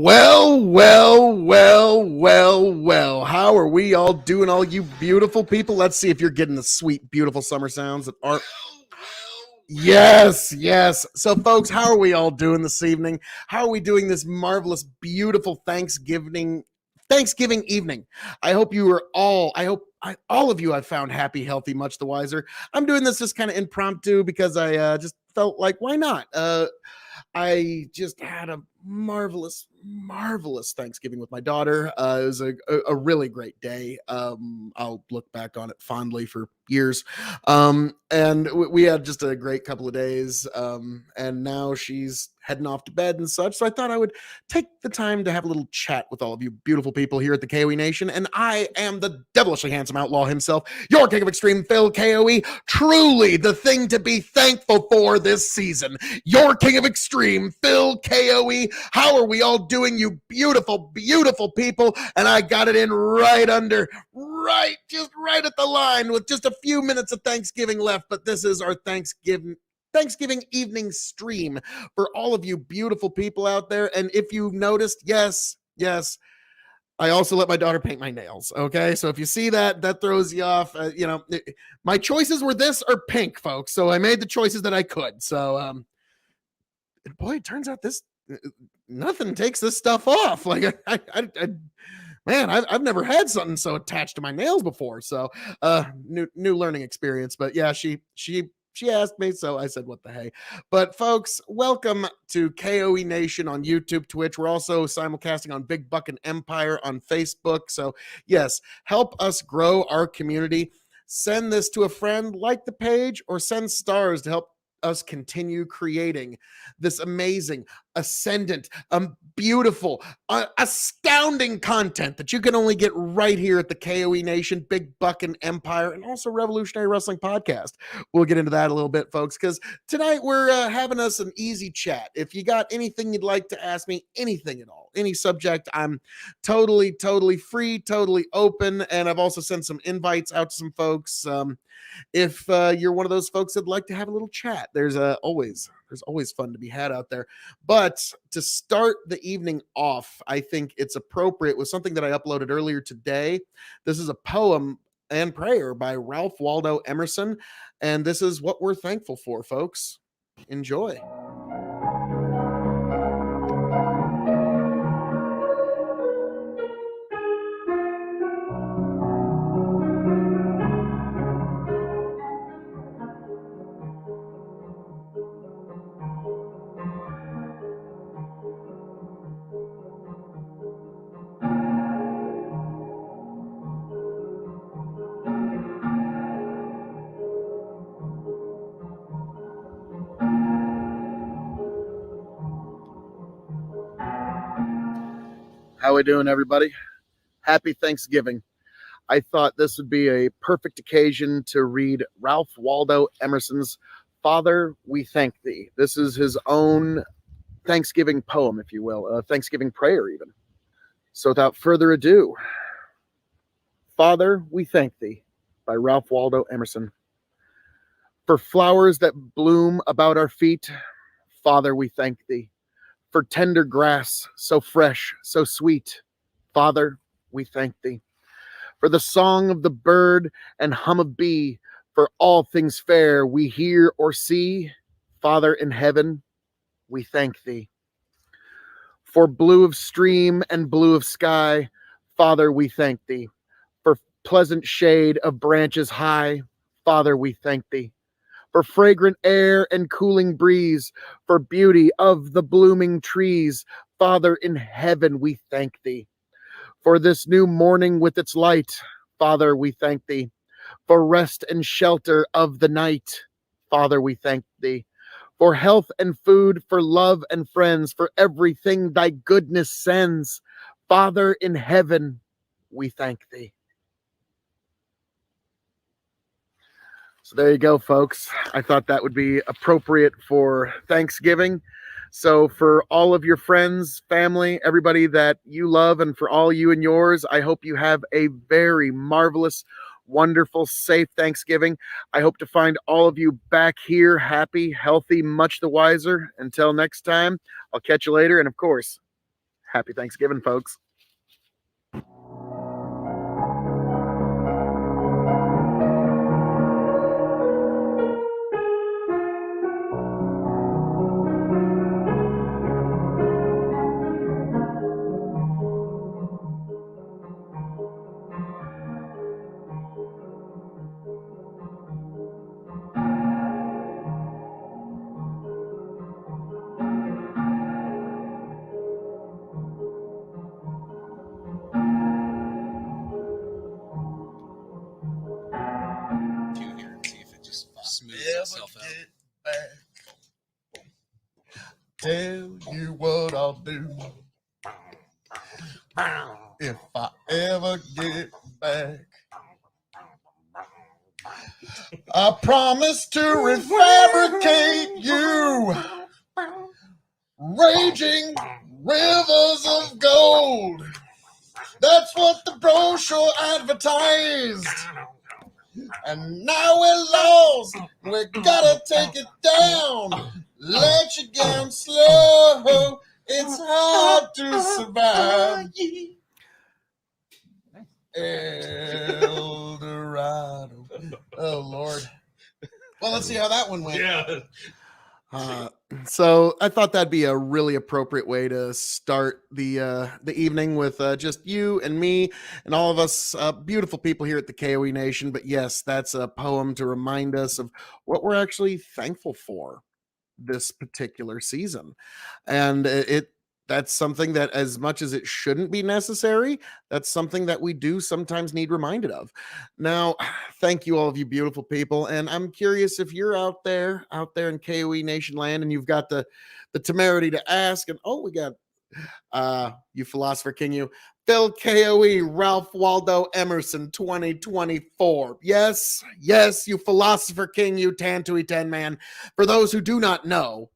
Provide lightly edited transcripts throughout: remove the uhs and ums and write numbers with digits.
Well. How are we all doing, all you beautiful people? Let's see if you're getting the sweet, beautiful summer sounds that aren't. Yes. So, folks, how are we all doing this evening? How are we doing this marvelous, beautiful Thanksgiving evening? I hope you are all. All of you I've found happy, healthy, much the wiser. I'm doing this just kind of impromptu because I just felt like why not? I just had a marvelous Thanksgiving with my daughter. It was a really great day. I'll look back on it fondly for years. And we had just a great couple of days. And now she's heading off to bed and such. So I thought I would take the time to have a little chat with all of you beautiful people here at the K.O.E Nation. And I am the devilishly handsome outlaw himself, your king of extreme, Phil K.O.E. Truly the thing to be thankful for this season. Your king of extreme, Phil K.O.E. How are we all doing, you beautiful, beautiful people? And I got it in just right at the line with just a few minutes of Thanksgiving left. But this is our Thanksgiving evening stream for all of you beautiful people out there. And if you've noticed, yes, I also let my daughter paint my nails. Okay. So if you see that throws you off, my choices were this or pink, folks. So I made the choices that I could. So, and boy, it turns out nothing takes this stuff off. Like man, I've never had something so attached to my nails before. So, new learning experience. But yeah, she asked me, so I said, what the hey. But folks, welcome to KOE Nation on YouTube, Twitch. We're also simulcasting on Big Buck and Empire on Facebook. So yes, help us grow our community. Send this to a friend, like the page, or send stars to help us continue creating this amazing, ascendant, beautiful, astounding content that you can only get right here at the KOE Nation, Big Buck and Empire, and also Revolutionary Wrestling Podcast. We'll get into that a little bit, folks, because tonight we're having us an easy chat. If you got anything you'd like to ask me, anything at all, any subject, I'm totally free, totally open, and I've also sent some invites out to some folks. If you're one of those folks that'd like to have a little chat, there's always fun to be had out there. But to start the evening off, I think it's appropriate with something that I uploaded earlier today. This is a poem and prayer by Ralph Waldo Emerson, and this is what we're thankful for, folks. Enjoy. How we doing, everybody? Happy Thanksgiving. I thought this would be a perfect occasion to read Ralph Waldo Emerson's Father, We Thank Thee. This is his own Thanksgiving poem, if you will, a Thanksgiving prayer even. So without further ado, Father, We Thank Thee by Ralph Waldo Emerson. For flowers that bloom about our feet, Father, we thank Thee. For tender grass, so fresh, so sweet, Father, we thank Thee. For the song of the bird and hum of bee, for all things fair we hear or see, Father in heaven, we thank Thee. For blue of stream and blue of sky, Father, we thank Thee. For pleasant shade of branches high, Father, we thank Thee. For fragrant air and cooling breeze, for beauty of the blooming trees, Father in heaven, we thank Thee. For this new morning with its light, Father, we thank Thee. For rest and shelter of the night, Father, we thank Thee. For health and food, for love and friends, for everything Thy goodness sends, Father in heaven, we thank Thee. So there you go, folks. I thought that would be appropriate for Thanksgiving. So for all of your friends, family, everybody that you love, and for all you and yours, I hope you have a very marvelous, wonderful, safe Thanksgiving. I hope to find all of you back here happy, healthy, much the wiser. Until next time, I'll catch you later. And of course, Happy Thanksgiving, folks. Smooths itself out. Tell you what I'll do if I ever get back. I promise to refabricate you, raging rivers of gold. That's what the brochure advertised. And now we're lost. We gotta take it down. Let you down slow. It's hard to survive. El Dorado. Oh, Lord. Well, let's see how that one went. Yeah. So I thought that'd be a really appropriate way to start the evening with just you and me and all of us beautiful people here at the K.O.E Nation. But yes, that's a poem to remind us of what we're actually thankful for this particular season, and that's something that, as much as it shouldn't be necessary, that's something that we do sometimes need reminded of. Now, thank you, all of you beautiful people, and I'm curious if you're out there in KOE Nation land, and you've got the temerity to ask. And we got you philosopher king, you Phil KOE Ralph Waldo Emerson 2024. Yes, you philosopher king, you Tantui 10 man. For those who do not know,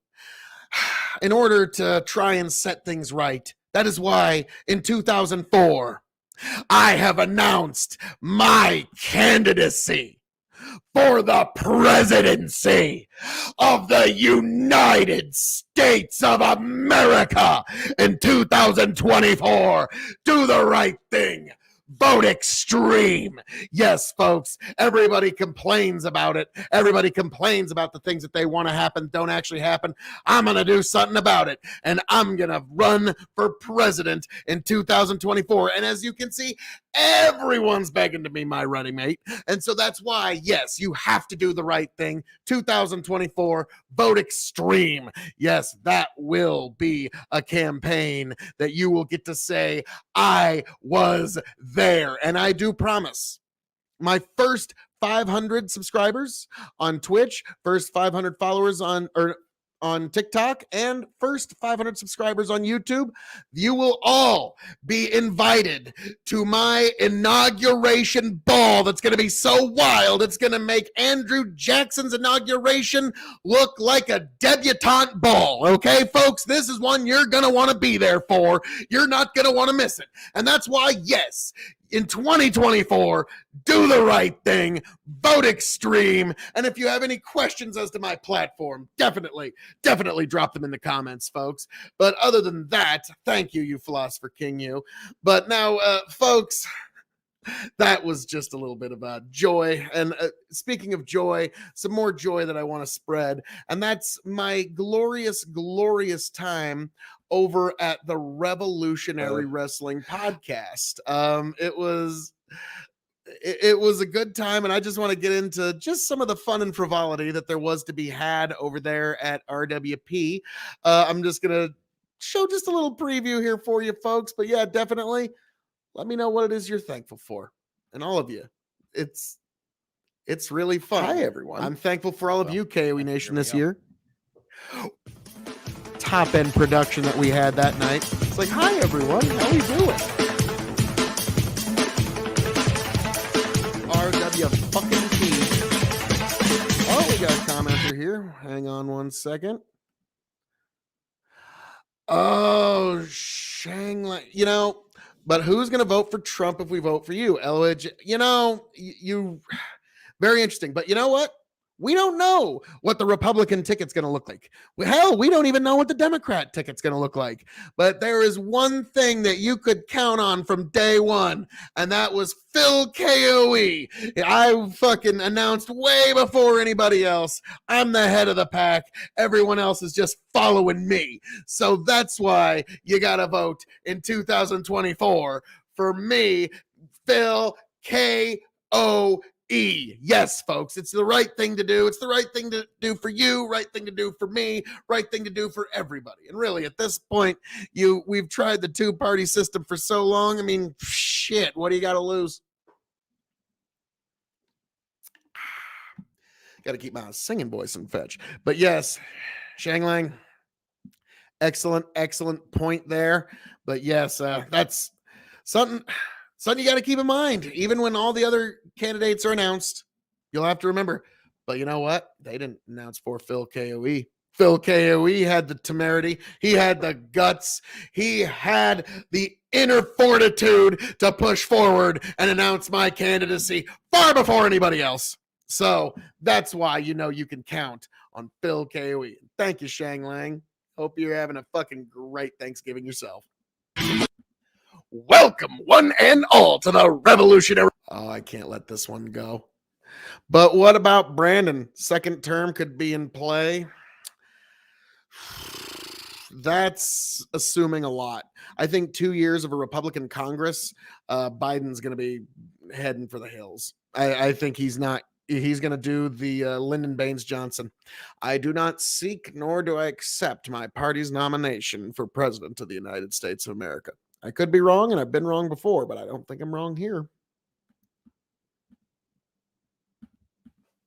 in order to try and set things right, that is why in 2004, I have announced my candidacy for the presidency of the United States of America in 2024. Do the right thing. Vote extreme. Yes, folks, everybody complains about it. Everybody complains about the things that they want to happen don't actually happen. I'm going to do something about it, and I'm going to run for president in 2024. And as you can see, everyone's begging to be my running mate. And so that's why, yes, you have to do the right thing. 2024, vote extreme. Yes, that will be a campaign that you will get to say, I was there. And I do promise, my first 500 subscribers on Twitch, first 500 followers on TikTok, and first 500 subscribers on YouTube, you will all be invited to my inauguration ball that's going to be so wild, it's going to make Andrew Jackson's inauguration look like a debutante ball. Okay, folks, this is one you're going to want to be there for. You're not going to want to miss it. And that's why, yes, in 2024, do the right thing, vote extreme. And if you have any questions as to my platform, definitely drop them in the comments, folks. But other than that, thank you, you philosopher king, you. But now, folks, that was just a little bit about joy. And speaking of joy, some more joy that I want to spread, and that's my glorious time over at the Revolutionary Wrestling Podcast. It was a good time, and I just want to get into just some of the fun and frivolity that there was to be had over there at RWP. I'm just gonna show just a little preview here for you, folks. But yeah, definitely let me know what it is you're thankful for, and all of you. It's really fun. Hi everyone. I'm thankful for all of you, KOE Nation, this year. Top end production that we had that night. It's like, hi everyone, how we doing? RW fucking P. Oh, we got a commenter here. Hang on one second. Oh, Shang, but who's going to vote for Trump if we vote for you? LOH, you very interesting. But you know what? We don't know what the Republican ticket's going to look like. Hell, we don't even know what the Democrat ticket's going to look like. But there is one thing that you could count on from day one, and that was Phil K.O.E. I fucking announced way before anybody else. I'm the head of the pack. Everyone else is just following me. So that's why you got to vote in 2024 for me, Phil K.O.E. Yes, folks, it's the right thing to do. It's the right thing to do for you, right thing to do for me, right thing to do for everybody. And really, at this point, we've tried the two-party system for so long. I mean, shit, what do you got to lose? Got to keep my singing voice in fetch. But yes, Shang Lang, excellent point there. But yes, that's something you got to keep in mind. Even when all the other candidates are announced, you'll have to remember. But you know what? They didn't announce for Phil K.O.E. Phil K.O.E. had the temerity. He had the guts. He had the inner fortitude to push forward and announce my candidacy far before anybody else. So that's why you can count on Phil K.O.E. Thank you, Shang Lang. Hope you're having a fucking great Thanksgiving yourself. Welcome, one and all, to the revolutionary. Oh, I can't let this one go. But what about Brandon? Second term could be in play. That's assuming a lot. I think 2 years of a Republican Congress, Biden's going to be heading for the hills. I think he's going to do the Lyndon Baines Johnson. I do not seek nor do I accept my party's nomination for president of the United States of America. I could be wrong, and I've been wrong before, but I don't think I'm wrong here.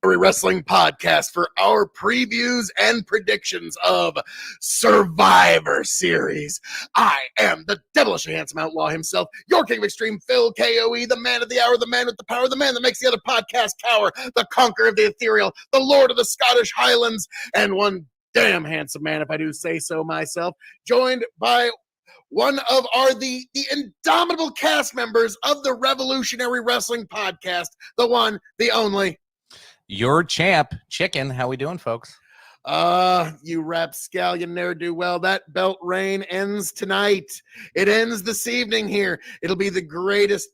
Wrestling podcast for our previews and predictions of Survivor Series. I am the devilishly handsome outlaw himself, your king of extreme, Phil K.O.E., the man of the hour, the man with the power, the man that makes the other podcast cower, the conqueror of the ethereal, the lord of the Scottish Highlands, and one damn handsome man, if I do say so myself, joined by one of the indomitable cast members of the Revolutionary Wrestling Podcast, the one, the only, your champ, Chicken. How we doing, folks? You rapscallion ne'er-do-well. That belt reign ends tonight. It ends this evening here. It'll be the greatest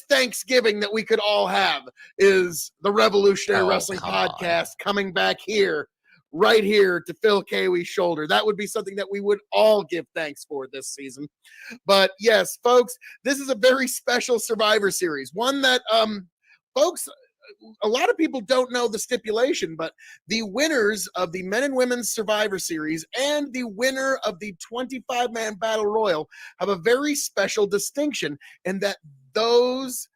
Thanksgiving that we could all have is the Revolutionary Wrestling Podcast coming back here, right here to Phil K.O.E.'s shoulder. That would be something that we would all give thanks for this season. But yes, folks, this is a very special Survivor Series. One that, folks, a lot of people don't know the stipulation, but the winners of the Men and Women's Survivor Series and the winner of the 25-man Battle Royal have a very special distinction in that those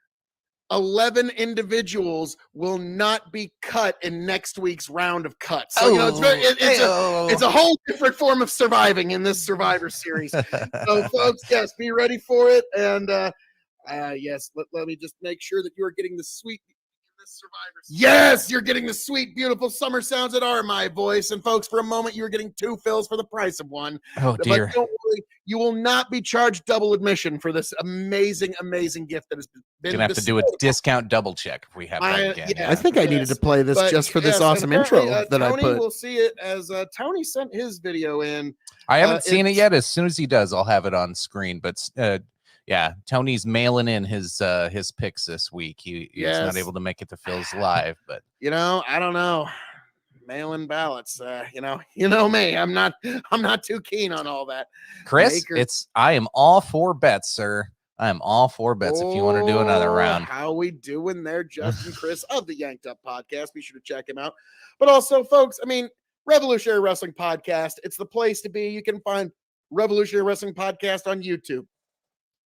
11 individuals will not be cut in next week's round of cuts. So, it's a whole different form of surviving in this Survivor Series. So, folks, yes, be ready for it. And, yes, let me just make sure that you are getting the sweet... Yes, you're getting the sweet, beautiful summer sounds that are my voice. And folks, for a moment, you were getting 2 Phils for the price of 1. Oh, dear. But don't worry, you will not be charged double admission for this amazing gift that has been You're going to have to do a discount double check if we have that again. Yeah, I think I needed to play this just for this awesome intro that Tony I put. Will see it as Tony sent his video in. I haven't seen it yet. As soon as he does, I'll have it on screen. But yeah, Tony's mailing in his picks this week. He's not able to make it to Phil's live, but I don't know. Mail-in ballots. You know me. I'm not too keen on all that. Chris, I am all for bets, sir. I am all for bets if you want to do another round. How we doing there, Justin Chris of the Yanked Up Podcast? Be sure to check him out. But also, folks, Revolutionary Wrestling Podcast, it's the place to be. You can find Revolutionary Wrestling Podcast on YouTube,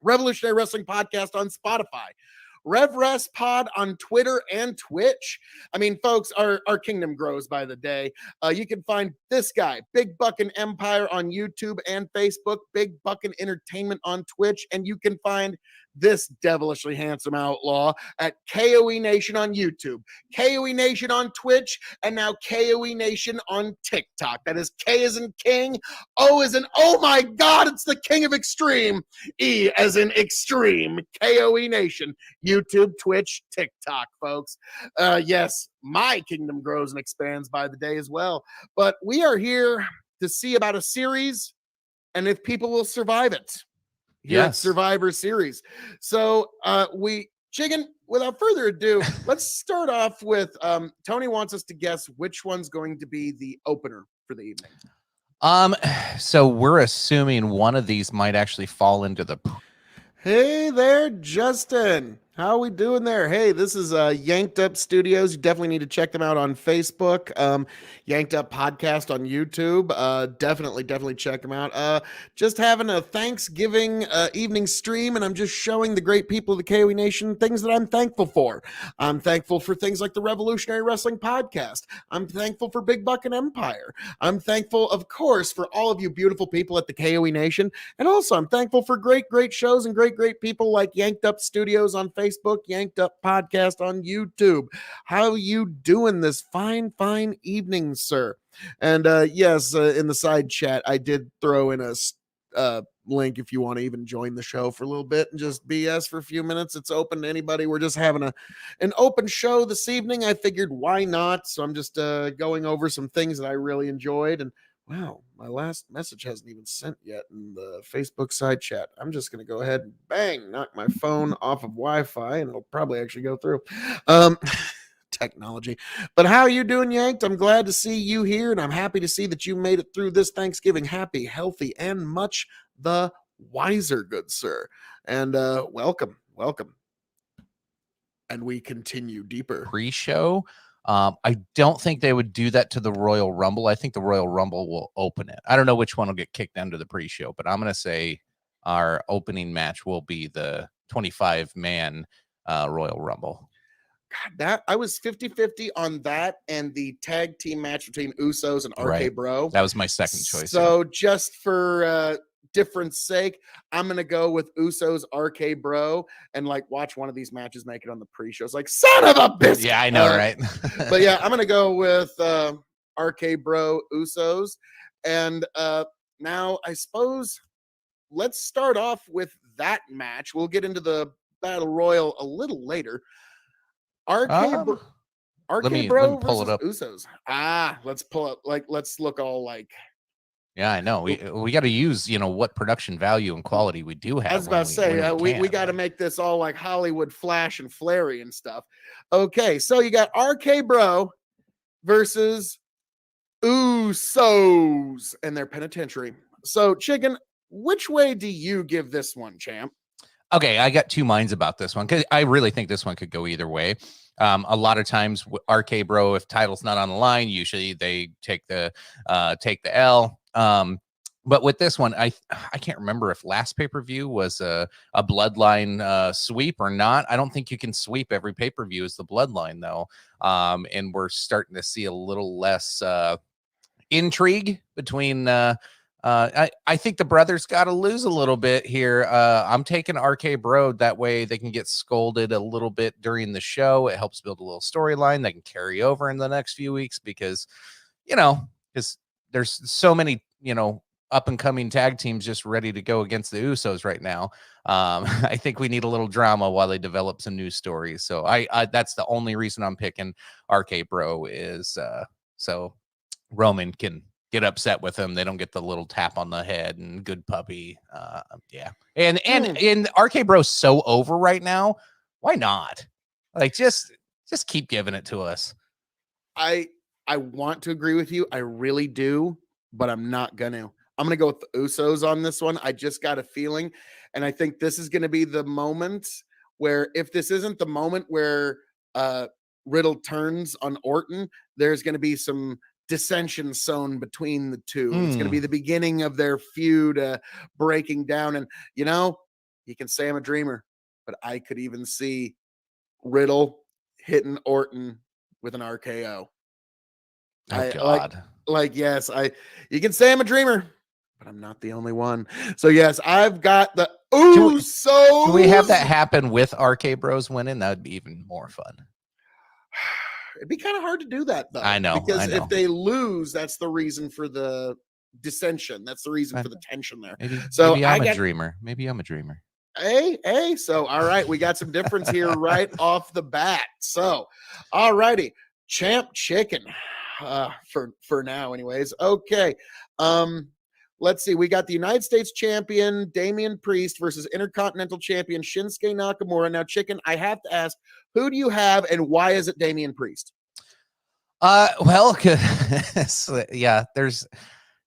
Revolutionary Wrestling Podcast on Spotify, RevRest Pod on Twitter and Twitch. Folks, our kingdom grows by the day. You can find this guy, Big Buckin' Empire, on YouTube and Facebook, Big Buckin' Entertainment on Twitch, and you can find this devilishly handsome outlaw at K.O.E Nation on YouTube, K.O.E Nation on Twitch, and now K.O.E Nation on TikTok. That is K as in King, O as in, oh my God, it's the King of Extreme, E as in Extreme, K.O.E Nation, YouTube, Twitch, TikTok, folks. Yes, my kingdom grows and expands by the day as well. But we are here to see about a series and if people will survive it here at Survivor Series. So Chicken, without further ado, let's start off with Tony wants us to guess which one's going to be the opener for the evening. So we're assuming one of these might actually fall into the. Hey there, Justin. How are we doing there? Hey, this is Yanked Up Studios. You definitely need to check them out on Facebook. Yanked Up Podcast on YouTube. Definitely check them out. Just having a Thanksgiving evening stream, and I'm just showing the great people of the K.O.E Nation things that I'm thankful for. I'm thankful for things like the Revolutionary Wrestling Podcast. I'm thankful for Big Buck and Empire. I'm thankful, of course, for all of you beautiful people at the K.O.E Nation. And also, I'm thankful for great shows and great people like Yanked Up Studios on Facebook, Yanked Up Podcast on YouTube. How you doing this fine evening, sir? And yes, in the side chat, I did throw in a link if you want to even join the show for a little bit and just BS for a few minutes. It's open to anybody. We're just having an open show this evening. I figured why not? So I'm just going over some things that I really enjoyed. And wow, my last message hasn't even sent yet in the Facebook side chat. I'm just going to go ahead and bang, knock my phone off of Wi-Fi, and it'll probably actually go through. Technology. But how are you doing, Yanked? I'm glad to see you here, and I'm happy to see that you made it through this Thanksgiving happy, healthy, and much the wiser, good sir. And welcome. And we continue deeper. Pre-show. I don't think they would do that to the Royal Rumble. I think the Royal Rumble will open it. I don't know which one will get kicked into the pre-show, but I'm going to say our opening match will be the 25-man Royal Rumble. God, that I was 50-50 on that and the tag team match between Usos and RK Bro. That was my second choice. So just for difference sake, I'm gonna go with Usos RK Bro and like watch one of these matches make it on the pre-show. It's like son of a biscuit. Yeah, I know, right? But yeah, I'm gonna go with RK Bro Usos. And now I suppose let's start off with that match. We'll get into the Battle Royal a little later. RK Bro let me pull it up. Usos. Let's pull up. Like, let's look all like. Yeah, I know. We got to use what production value and quality we do have. I was about to say we got to make this all like Hollywood flash and flary and stuff. Okay, so you got RK Bro versus Usos and their penitentiary. So, Chicken, which way do you give this one, champ? Okay, I got two minds about this one because I really think this one could go either way. A lot of times, RK Bro, if title's not on the line, usually they take the L. But with this one, I can't remember if last pay-per-view was a bloodline sweep or not. I don't think you can sweep every pay-per-view as the bloodline though. And we're starting to see a little less intrigue between. I think the brothers got to lose a little bit here. I'm taking RK Bro. That way they can get scolded a little bit during the show. It helps build a little storyline that can carry over in the next few weeks because there's so many, up and coming tag teams just ready to go against the Usos right now. I think we need a little drama while they develop some new stories. So I that's the only reason I'm picking RK Bro is so Roman can get upset with them. They don't get the little tap on the head and good puppy. Yeah. And RK Bro's so over right now. Why not? Like just keep giving it to us. I want to agree with you. I really do, but I'm not gonna. I'm gonna go with the Usos on this one. I just got a feeling, and I think this is gonna be the moment where if this isn't the moment where Riddle turns on Orton, there's gonna be some dissension sown between the two. It's going to be the beginning of their feud breaking down. And, you can say I'm a dreamer, but I could even see Riddle hitting Orton with an RKO. Oh, God. Yes, you can say I'm a dreamer, but I'm not the only one. So yes, I've got the Can Usos. Can we have that happen with RK Bros winning? That would be even more fun. It'd be kind of hard to do that though. I know, because I know. if they lose, that's the reason for the dissension. That's the reason for the tension there. So maybe I'm a dreamer. Maybe I'm a dreamer. Hey. So all right, we got some difference here right off the bat. So, all righty, champ chicken. For now, anyways. Okay. Let's see. We got the United States champion Damian Priest versus Intercontinental champion Shinsuke Nakamura. Now, chicken, I have to ask, who do you have and why is it Damian Priest? Well, yeah, there's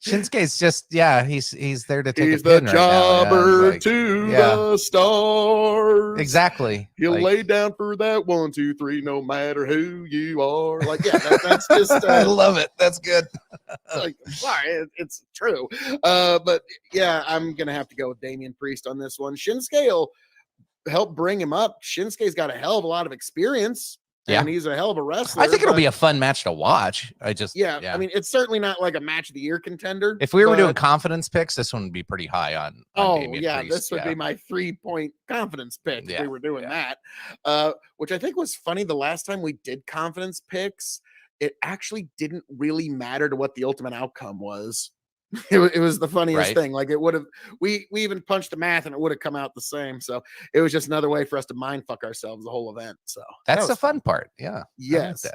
Shinsuke's just he's there to take He's a pin the right now. jobber Like, to the stars. Exactly. He'll lay down for that 1, 2, 3, no matter who you are. Like, yeah, that's just. I love it. That's good. Like, sorry, it's true. But yeah, I'm gonna have to go with Damian Priest on this one. Shinsuke will help bring him up. Shinsuke's got a hell of a lot of experience. Yeah. And he's a hell of a wrestler. I think it'll be a fun match to watch. I mean, it's certainly not like a match of the year contender. If we were doing confidence picks, this one would be pretty high on Damian Priest. This would be my 3-point confidence pick if we were doing that. Which I think was funny. The last time we did confidence picks, it actually didn't really matter to what the ultimate outcome was. It was the funniest thing. Like, it would have, we even punched the math and it would have come out the same. So it was just another way for us to mind fuck ourselves the whole event. So that's the fun part. Yeah. Yes.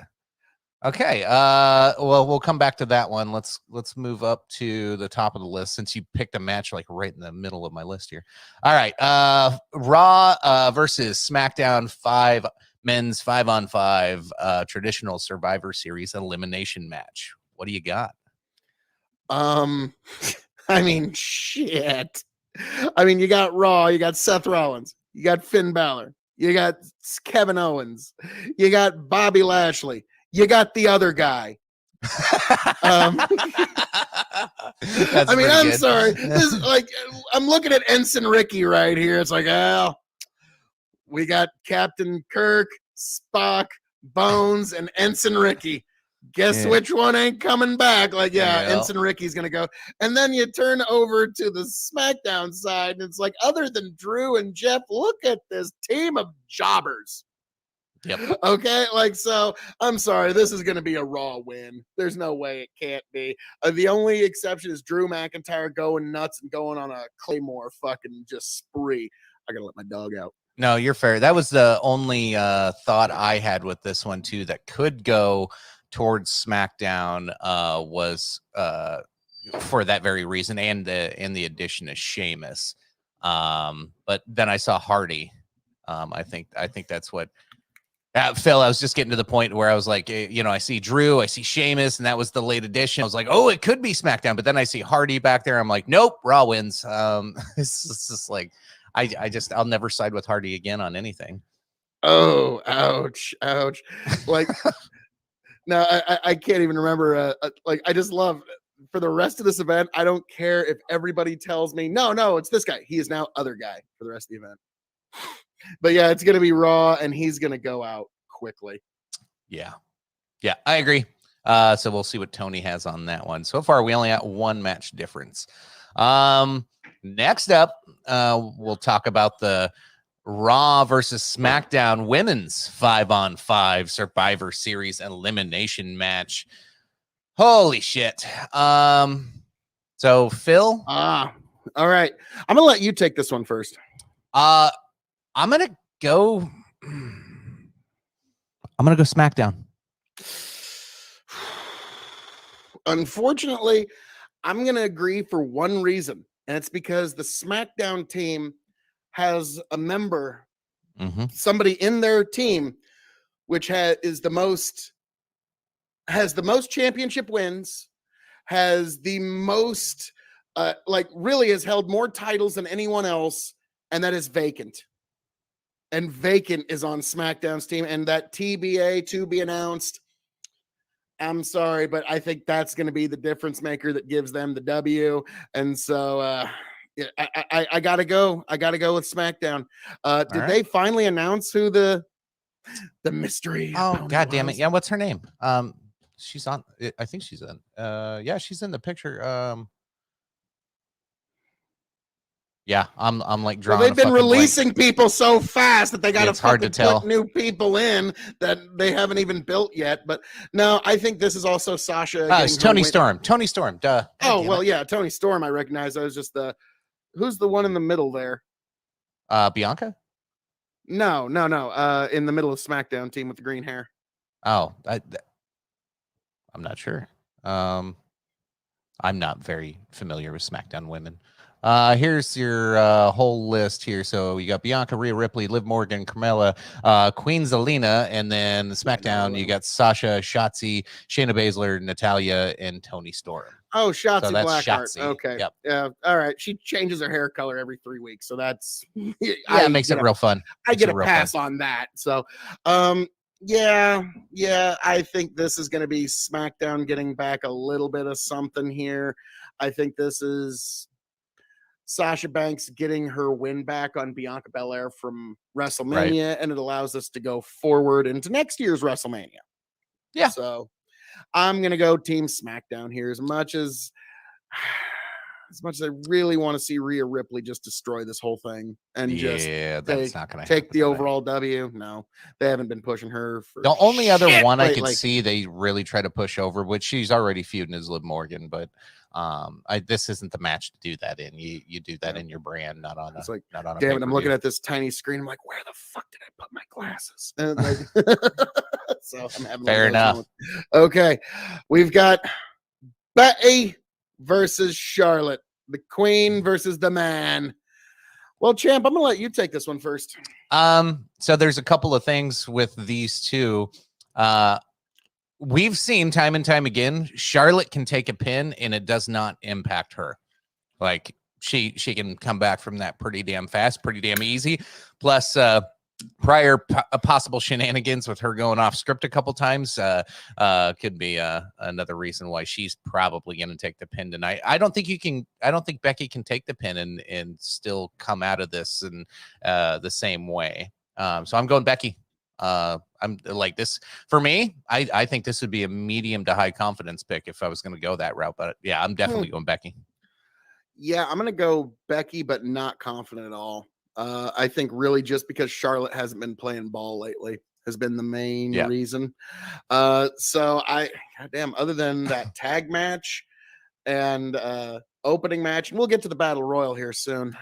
Okay. Well, we'll come back to that one. Let's move up to the top of the list since you picked a match like right in the middle of my list here. All right. Raw versus SmackDown men's 5-on-5 traditional Survivor Series elimination match. What do you got? I mean, shit. I mean, you got Raw, you got Seth Rollins, you got Finn Balor, you got Kevin Owens, you got Bobby Lashley, you got the other guy. I mean, I'm good. Sorry. This is like, I'm looking at Ensign Ricky right here. It's like, we got Captain Kirk, Spock, Bones, and Ensign Ricky. Guess which one ain't coming back? Like, Ensign Ricky's gonna go. And then you turn over to the SmackDown side, and it's like, other than Drew and Jeff, look at this team of jobbers. Yep. Okay, like, so I'm sorry, this is gonna be a Raw win. There's no way it can't be. The only exception is Drew McIntyre going nuts and going on a Claymore fucking just spree. I gotta let my dog out. No, you're fair. That was the only thought I had with this one too that could go towards SmackDown was for that very reason and the addition of Sheamus. But then I saw Hardy. I think that's what Phil, I was just getting to the point where I was like, I see Drew, I see Sheamus, and that was the late addition. I was like, oh, it could be SmackDown, but then I see Hardy back there. I'm like, nope, Raw wins. It's just like I'll never side with Hardy again on anything. Oh, ouch. Like, no, I can't even remember. Like, I just love for the rest of this event. I don't care if everybody tells me, no, it's this guy. He is now other guy for the rest of the event. But yeah, it's going to be Raw, and he's going to go out quickly. Yeah, I agree. So we'll see what Tony has on that one. So far, we only got one match difference. Next up, we'll talk about the Raw versus SmackDown women's 5-on-5 Survivor Series elimination match. Holy shit. So Phil? All right. I'm gonna let you take this one first. I'm gonna go SmackDown. Unfortunately, I'm gonna agree for one reason, and it's because the SmackDown team has a member, somebody in their team, which has the most championship wins, has the most, really has held more titles than anyone else, and that is Vacant. And Vacant is on SmackDown's team, and that TBA to be announced. I'm sorry, but I think that's going to be the difference maker that gives them the W. And so, I gotta go. I gotta go with SmackDown. Did they finally announce who the mystery? Oh, God damn it! Yeah, what's her name? She's on. I think she's in. Yeah, she's in the picture. Yeah, I'm like Well, drawing they've a been fucking blank. releasing people so fast that they got to It's hard to fucking tell. put new people in that they haven't even built yet. But no, I think this is also Sasha Oh, getting it's her Tony win. Storm. Tony Storm. Duh. God Oh damn well, it. yeah, Tony Storm. I recognize. I was just who's the one in the middle there? Bianca. No. In the middle of SmackDown team with the green hair. Oh, I'm not sure. I'm not very familiar with SmackDown women. Here's your whole list here. So you got Bianca, Rhea Ripley, Liv Morgan, Carmella, Queen Zelina, and then the SmackDown, you got Sasha, Shotzi, Shayna Baszler, Natalia, and Tony Storm. Oh, Shotzi So that's Blackheart. Shotzi. Okay. Yep. Yeah. All right. She changes her hair color every 3 weeks, so that's Yeah, it makes it real fun. I Makes get it a real pass fun. on that. So, yeah, I think this is going to be SmackDown getting back a little bit of something here. I think this is Sasha Banks getting her win back on Bianca Belair from WrestleMania, and it allows us to go forward into next year's WrestleMania. Yeah. So I'm gonna go Team SmackDown here, as much as I really want to see Rhea Ripley just destroy this whole thing and just that's not going to take the overall W. No, they haven't been pushing her for the only other one lately. I could see they really try to push over, which she's already feuding, is Liv Morgan, but this isn't the match to do that in. You do that in your brand, not on. It's like, not on. Damn it! I'm looking at this tiny screen. I'm like, where the fuck did I put my glasses? And like, so I'm having Fair enough. Moments. Okay, we've got Becky versus Charlotte, the Queen versus the Man. Well, champ, I'm gonna let you take this one first. So there's a couple of things with these two. We've seen time and time again, Charlotte can take a pin and it does not impact her. Like she can come back from that pretty damn fast, pretty damn easy. Plus, prior possible shenanigans with her going off script a couple times could be another reason why she's probably going to take the pin tonight. I don't think Becky can take the pin and still come out of this in the same way. So I'm going Becky. I'm like this for me. I think this would be a medium to high confidence pick if I was going to go that route. But yeah, I'm definitely going Becky. Yeah, I'm going to go Becky, but not confident at all. I think really just because Charlotte hasn't been playing ball lately has been the main reason. So goddamn, other than that tag match and opening match, and we'll get to the Battle Royal here soon.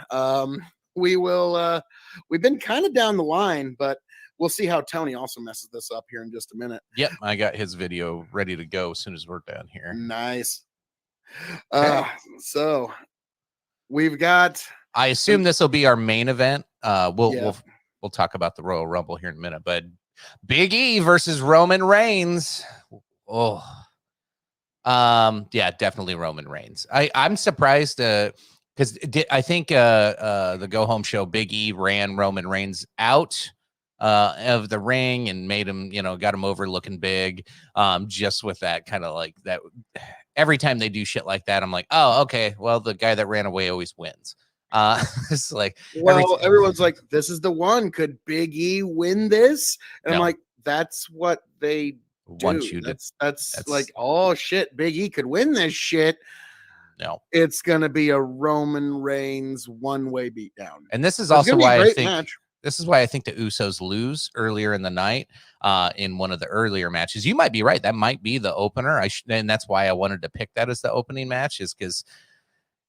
We've been kind of down the line, but we'll see how Tony also messes this up here in just a minute. Yep, I got his video ready to go as soon as we're done here. Nice. So we've got. I assume this will be our main event. We'll talk about the Royal Rumble here in a minute, but Big E versus Roman Reigns. Oh, yeah, definitely Roman Reigns. I'm surprised because I think the Go Home show, Big E ran Roman Reigns out of the ring and made him, got him over looking big. Just with that kind of like that. Every time they do shit like that, I'm like, oh, okay. Well, the guy that ran away always wins. It's like, everyone's like, this is the one. Could Big E win this? And I'm like, that's what they do. That's like, oh shit, Big E could win this shit. No, it's gonna be a Roman Reigns one-way beatdown. And this is also why I think this is why I think the Usos lose earlier in the night in one of the earlier matches. You might be right. That might be the opener. And that's why I wanted to pick that as the opening match, is because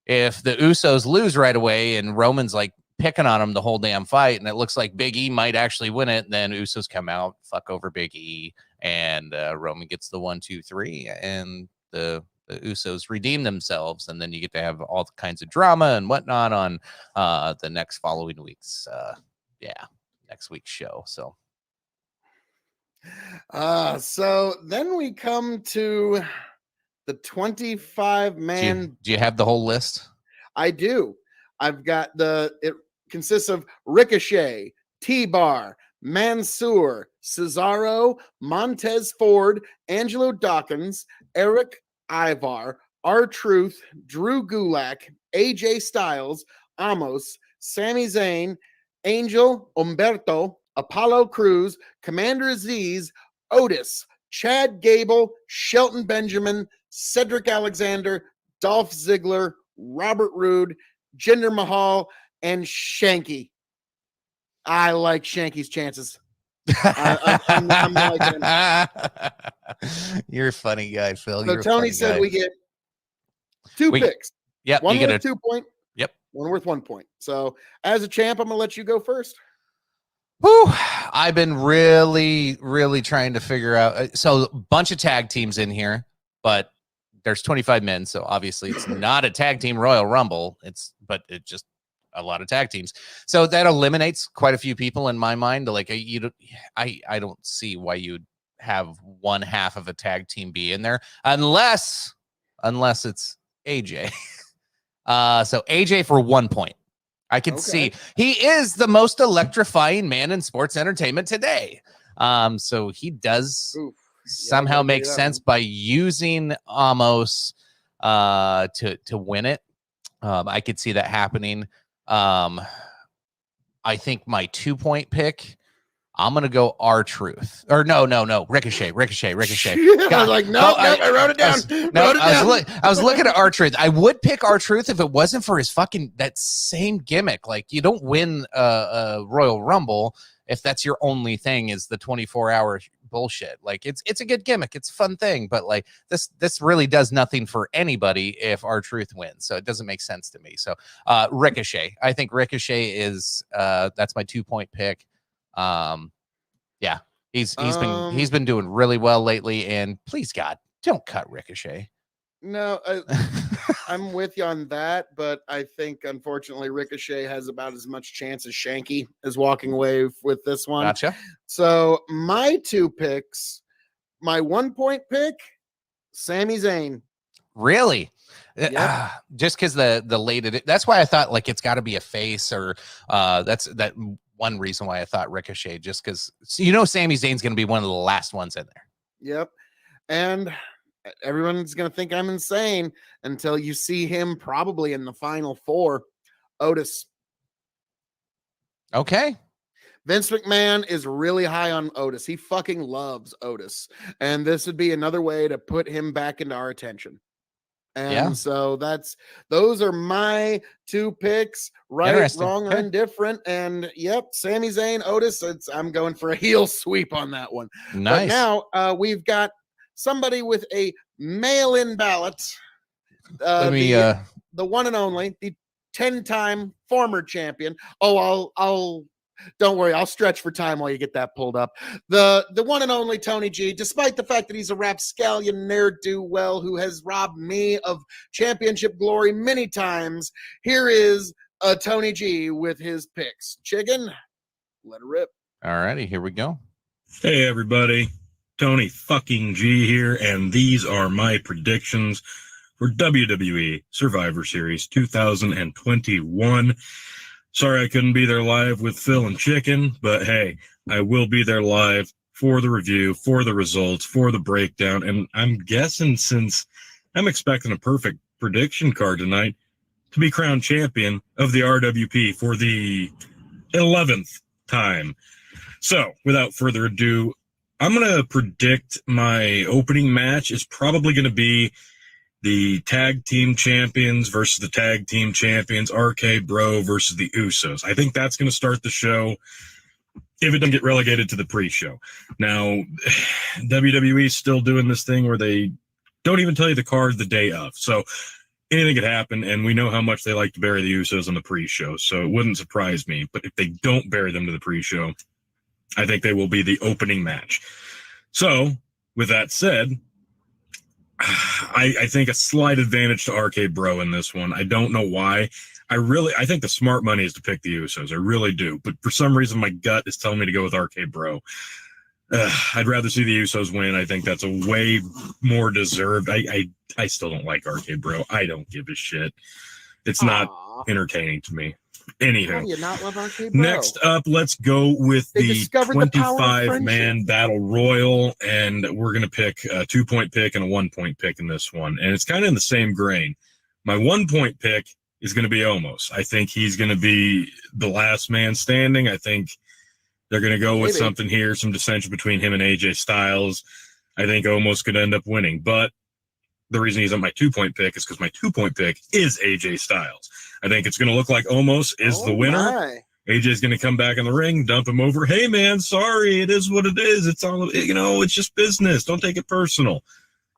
if the Usos lose right away and Roman's like picking on him the whole damn fight, and it looks like Big E might actually win it, then Usos come out, fuck over Big E, and Roman gets the 1, 2, 3, and the Usos redeem themselves, and then you get to have all kinds of drama and whatnot on the next following week's next week's show. So so then we come to the 25-man. Do you have the whole list? I do. I've got it consists of Ricochet, T-Bar, Mansoor, Cesaro, Montez Ford, Angelo Dawkins, Eric Ivar, R-Truth, Drew Gulak, AJ Styles, Amos, Sami Zayn, Angel, Umberto, Apollo Crews, Commander Aziz, Otis, Chad Gable, Shelton Benjamin, Cedric Alexander, Dolph Ziggler, Robert Roode, Jinder Mahal, and Shanky. I like Shanky's chances. I'm liking him. You're a funny guy, Phil. So You're a Tony funny said guy. we get two picks. Yep, One you get worth 2 point. Yep. One worth 1 point. So as a champ, I'm gonna let you go first. Whew, I've been really, really trying to figure out. So, a bunch of tag teams in here, but there's 25 men, so obviously it's not a tag team Royal Rumble. It's just a lot of tag teams. So that eliminates quite a few people in my mind. Like I don't see why you'd have one half of a tag team be in there unless it's AJ. So AJ for 1 point. I can see he is the most electrifying man in sports entertainment today. So he does somehow make sense by using Amos to win it. I could see that happening. I think my 2 point pick, I'm gonna go R-Truth. Or no, Ricochet. Yeah, I was like, no, I wrote it down. I was looking at R-Truth. I would pick R-Truth if it wasn't for his fucking that same gimmick. Like, you don't win a Royal Rumble if that's your only thing is the 24-hour bullshit. Like, it's a good gimmick, it's a fun thing, but like this really does nothing for anybody if R-Truth wins. So it doesn't make sense to me. So Ricochet. I think Ricochet is that's my 2 point pick. Yeah, he's been doing really well lately, and please God, don't cut Ricochet. No, I'm with you on that, but I think unfortunately Ricochet has about as much chance as Shanky is walking away with this one. Gotcha. So my 2 picks, my 1 point pick, Sami Zayn. Really? Yep. Just because the late, that's why I thought like it's got to be a face, or that's that one reason why I thought Ricochet, just because Sami Zayn's going to be one of the last ones in there. Yep. And everyone's going to think I'm insane until you see him probably in the final 4. Otis. Okay. Vince McMahon is really high on Otis. He fucking loves Otis. And this would be another way to put him back into our attention. And so those are my 2 picks, right, wrong, or indifferent. And yep, Sami Zayn, Otis. I'm going for a heel sweep on that one. Nice. But now we've got somebody with a mail-in ballot. The one and only, the 10-time former champion. Oh, I'll don't worry, I'll stretch for time while you get that pulled up. The one and only Tony G, despite the fact that he's a rapscallion ne'er-do-well who has robbed me of championship glory many times, here is Tony G with his picks. Chicken, let it rip. All righty, here we go. Hey, everybody. Tony fucking G here, and these are my predictions for WWE Survivor Series 2021. Sorry I couldn't be there live with Phil and Chicken, but hey, I will be there live for the review, for the results, for the breakdown, and I'm guessing, since I'm expecting a perfect prediction card tonight, to be crowned champion of the RWP for the 11th time. So, without further ado, I'm going to predict my opening match is probably going to be the tag team champions versus the tag team champions, RK Bro versus the Usos. I think that's going to start the show if it doesn't get relegated to the pre-show. Now, WWE's still doing this thing where they don't even tell you the card the day of. So anything could happen, and we know how much they like to bury the Usos on the pre-show, so it wouldn't surprise me. But if they don't bury them to the pre-show, I think they will be the opening match. So, with that said, I think a slight advantage to RK Bro in this one. I don't know why. I think the smart money is to pick the Usos. I really do. But for some reason, my gut is telling me to go with RK Bro. I'd rather see the Usos win. I think that's a way more deserved. I still don't like RK Bro. I don't give a shit. It's not entertaining to me. Anywho, you not love RK Bro? Next up, let's go with the 25-man battle royal, and we're going to pick a 2 point pick and a 1 point pick in this one, and it's kind of in the same grain. My 1 point pick is going to be Omos. I think he's going to be the last man standing. I think they're going to go with something here, some dissension between him and AJ Styles. I think Omos could end up winning, but the reason he's on my 2 point pick is because my 2 point pick is AJ Styles. I think it's going to look like Omos is the winner. My. AJ's going to come back in the ring, dump him over. Hey, man, sorry. It is what it is. It's all, it's just business. Don't take it personal.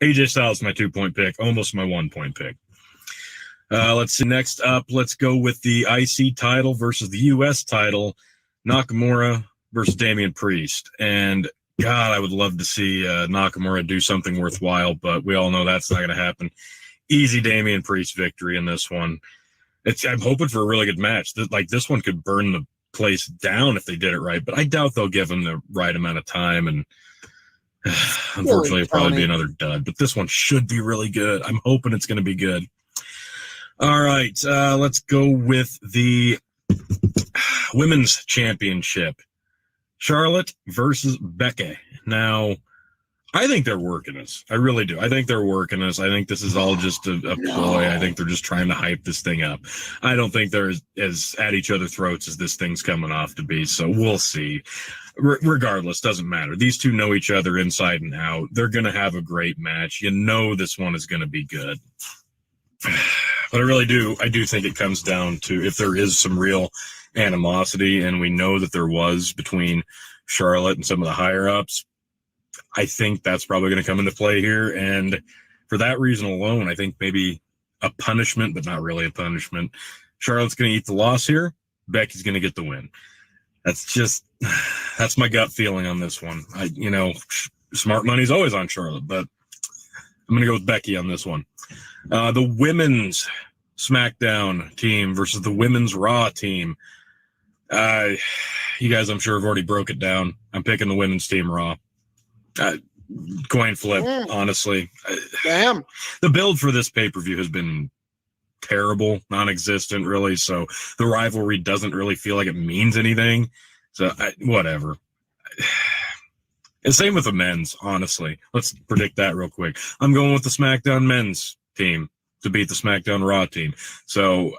AJ Styles, my 2-point pick. Almost my 1-point pick. Let's see. Next up, let's go with the IC title versus the US title. Nakamura versus Damian Priest. And God, I would love to see Nakamura do something worthwhile, but we all know that's not going to happen. Easy Damian Priest victory in this one. I'm hoping for a really good match. This one could burn the place down if they did it right, but I doubt they'll give him the right amount of time. And unfortunately, it'll probably be another dud. But this one should be really good. I'm hoping it's going to be good. All right, let's go with the Women's Championship. Charlotte versus Becky. Now, I think they're working us. I really do. I think they're working us. I think this is all just a ploy. I think they're just trying to hype this thing up. I don't think they're as at each other's throats as this thing's coming off to be. So we'll see. Regardless, doesn't matter. These two know each other inside and out. They're going to have a great match. You know this one is going to be good. But I do think it comes down to if there is some real animosity, and we know that there was between Charlotte and some of the higher-ups, I think that's probably going to come into play here. And for that reason alone, I think maybe a punishment, but not really a punishment. Charlotte's going to eat the loss here. Becky's going to get the win. That's my gut feeling on this one. Smart money's always on Charlotte, but I'm going to go with Becky on this one. The women's SmackDown team versus the women's Raw team. You guys, I'm sure, have already broke it down. I'm picking the women's team Raw. Coin flip, honestly. Damn. The build for this pay-per-view has been terrible, non-existent, really. So the rivalry doesn't really feel like it means anything. So whatever. And same with the men's, honestly. Let's predict that real quick. I'm going with the SmackDown men's team to beat the SmackDown Raw team. So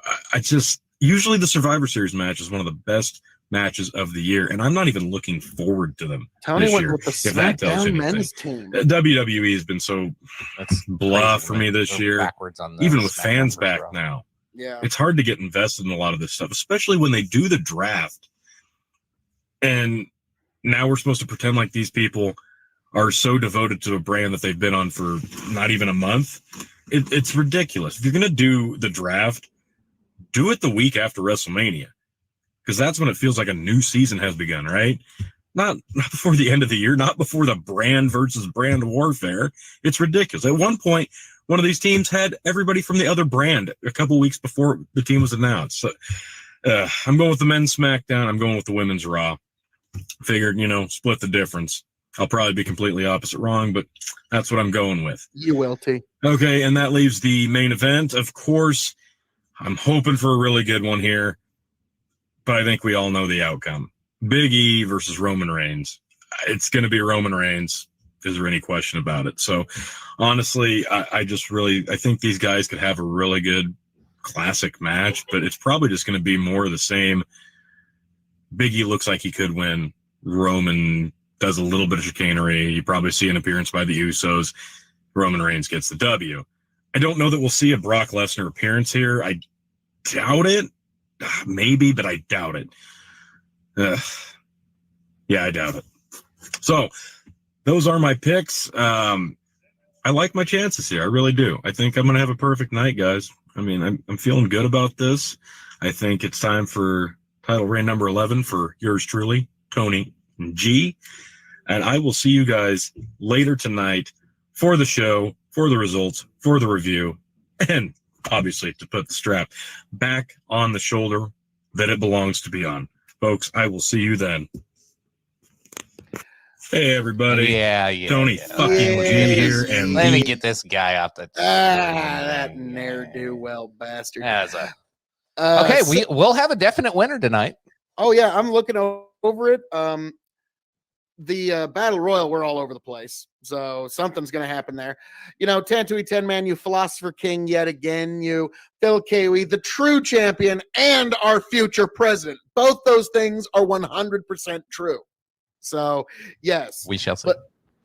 usually the Survivor Series match is one of the best matches of the year, and I'm not even looking forward to them. Tony this went year, with the if that tells you SmackDown anything. men's team. WWE has been so blah for me this year, even with fans back now. Yeah, it's hard to get invested in a lot of this stuff, especially when they do the draft. And now we're supposed to pretend like these people are so devoted to a brand that they've been on for not even a month. It's ridiculous. If you're going to do the draft, do it the week after WrestleMania, because that's when it feels like a new season has begun, right? Not before the end of the year, not before the brand versus brand warfare. It's ridiculous. At one point, one of these teams had everybody from the other brand a couple weeks before the team was announced. So I'm going with the men's SmackDown. I'm going with the women's Raw. Figured, split the difference. I'll probably be completely opposite wrong, but that's what I'm going with. You will, T. Okay, and that leaves the main event. Of course, I'm hoping for a really good one here, but I think we all know the outcome. Big E versus Roman Reigns. It's going to be Roman Reigns. Is there any question about it? So, honestly, I think these guys could have a really good classic match, but it's probably just going to be more of the same. Big E looks like he could win. Roman does a little bit of chicanery. You probably see an appearance by the Usos. Roman Reigns gets the W. I don't know that we'll see a Brock Lesnar appearance here. I doubt it. Maybe, but I doubt it. Yeah, I doubt it. So those are my picks. I like my chances here. I really do. I think I'm going to have a perfect night, guys. I mean, I'm feeling good about this. I think it's time for title reign number 11 for yours truly, Tony G. And I will see you guys later tonight for the show, for the results, for the review, and obviously to put the strap back on the shoulder that it belongs to be on. Folks, I will see you then. Hey, everybody. Yeah. Tony fucking G here. And let me get this guy off the... that ne'er-do-well bastard. Okay, we'll have a definite winner tonight. Oh, yeah, I'm looking over it. The Battle Royal, we're all over the place. So something's going to happen there. Tantui 10-man, you Philosopher King yet again, you Phil K.O.E, the true champion, and our future president. Both those things are 100% true. So, yes. We shall see.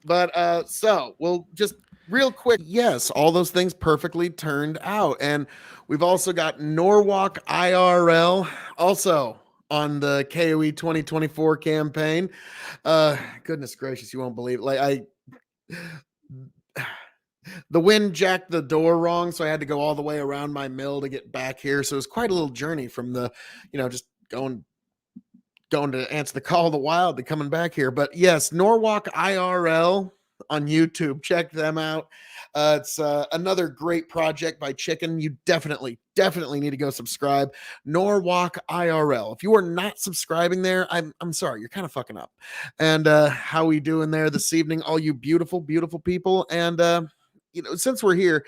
But so we'll just real quick, yes, all those things perfectly turned out. And we've also got Norwalk IRL also on the KOE 2024 campaign. Goodness gracious, you won't believe it. Like the wind jacked the door wrong, so I had to go all the way around my mill to get back here. So it was quite a little journey from the, just going to answer the call of the wild to coming back here. But yes, Norwalk IRL on YouTube. Check them out. It's another great project by Chicken. You definitely need to go subscribe. Norwalk IRL. If you are not subscribing there, I'm sorry, you're kind of fucking up. And how we doing there this evening, all you beautiful people? And since we're here,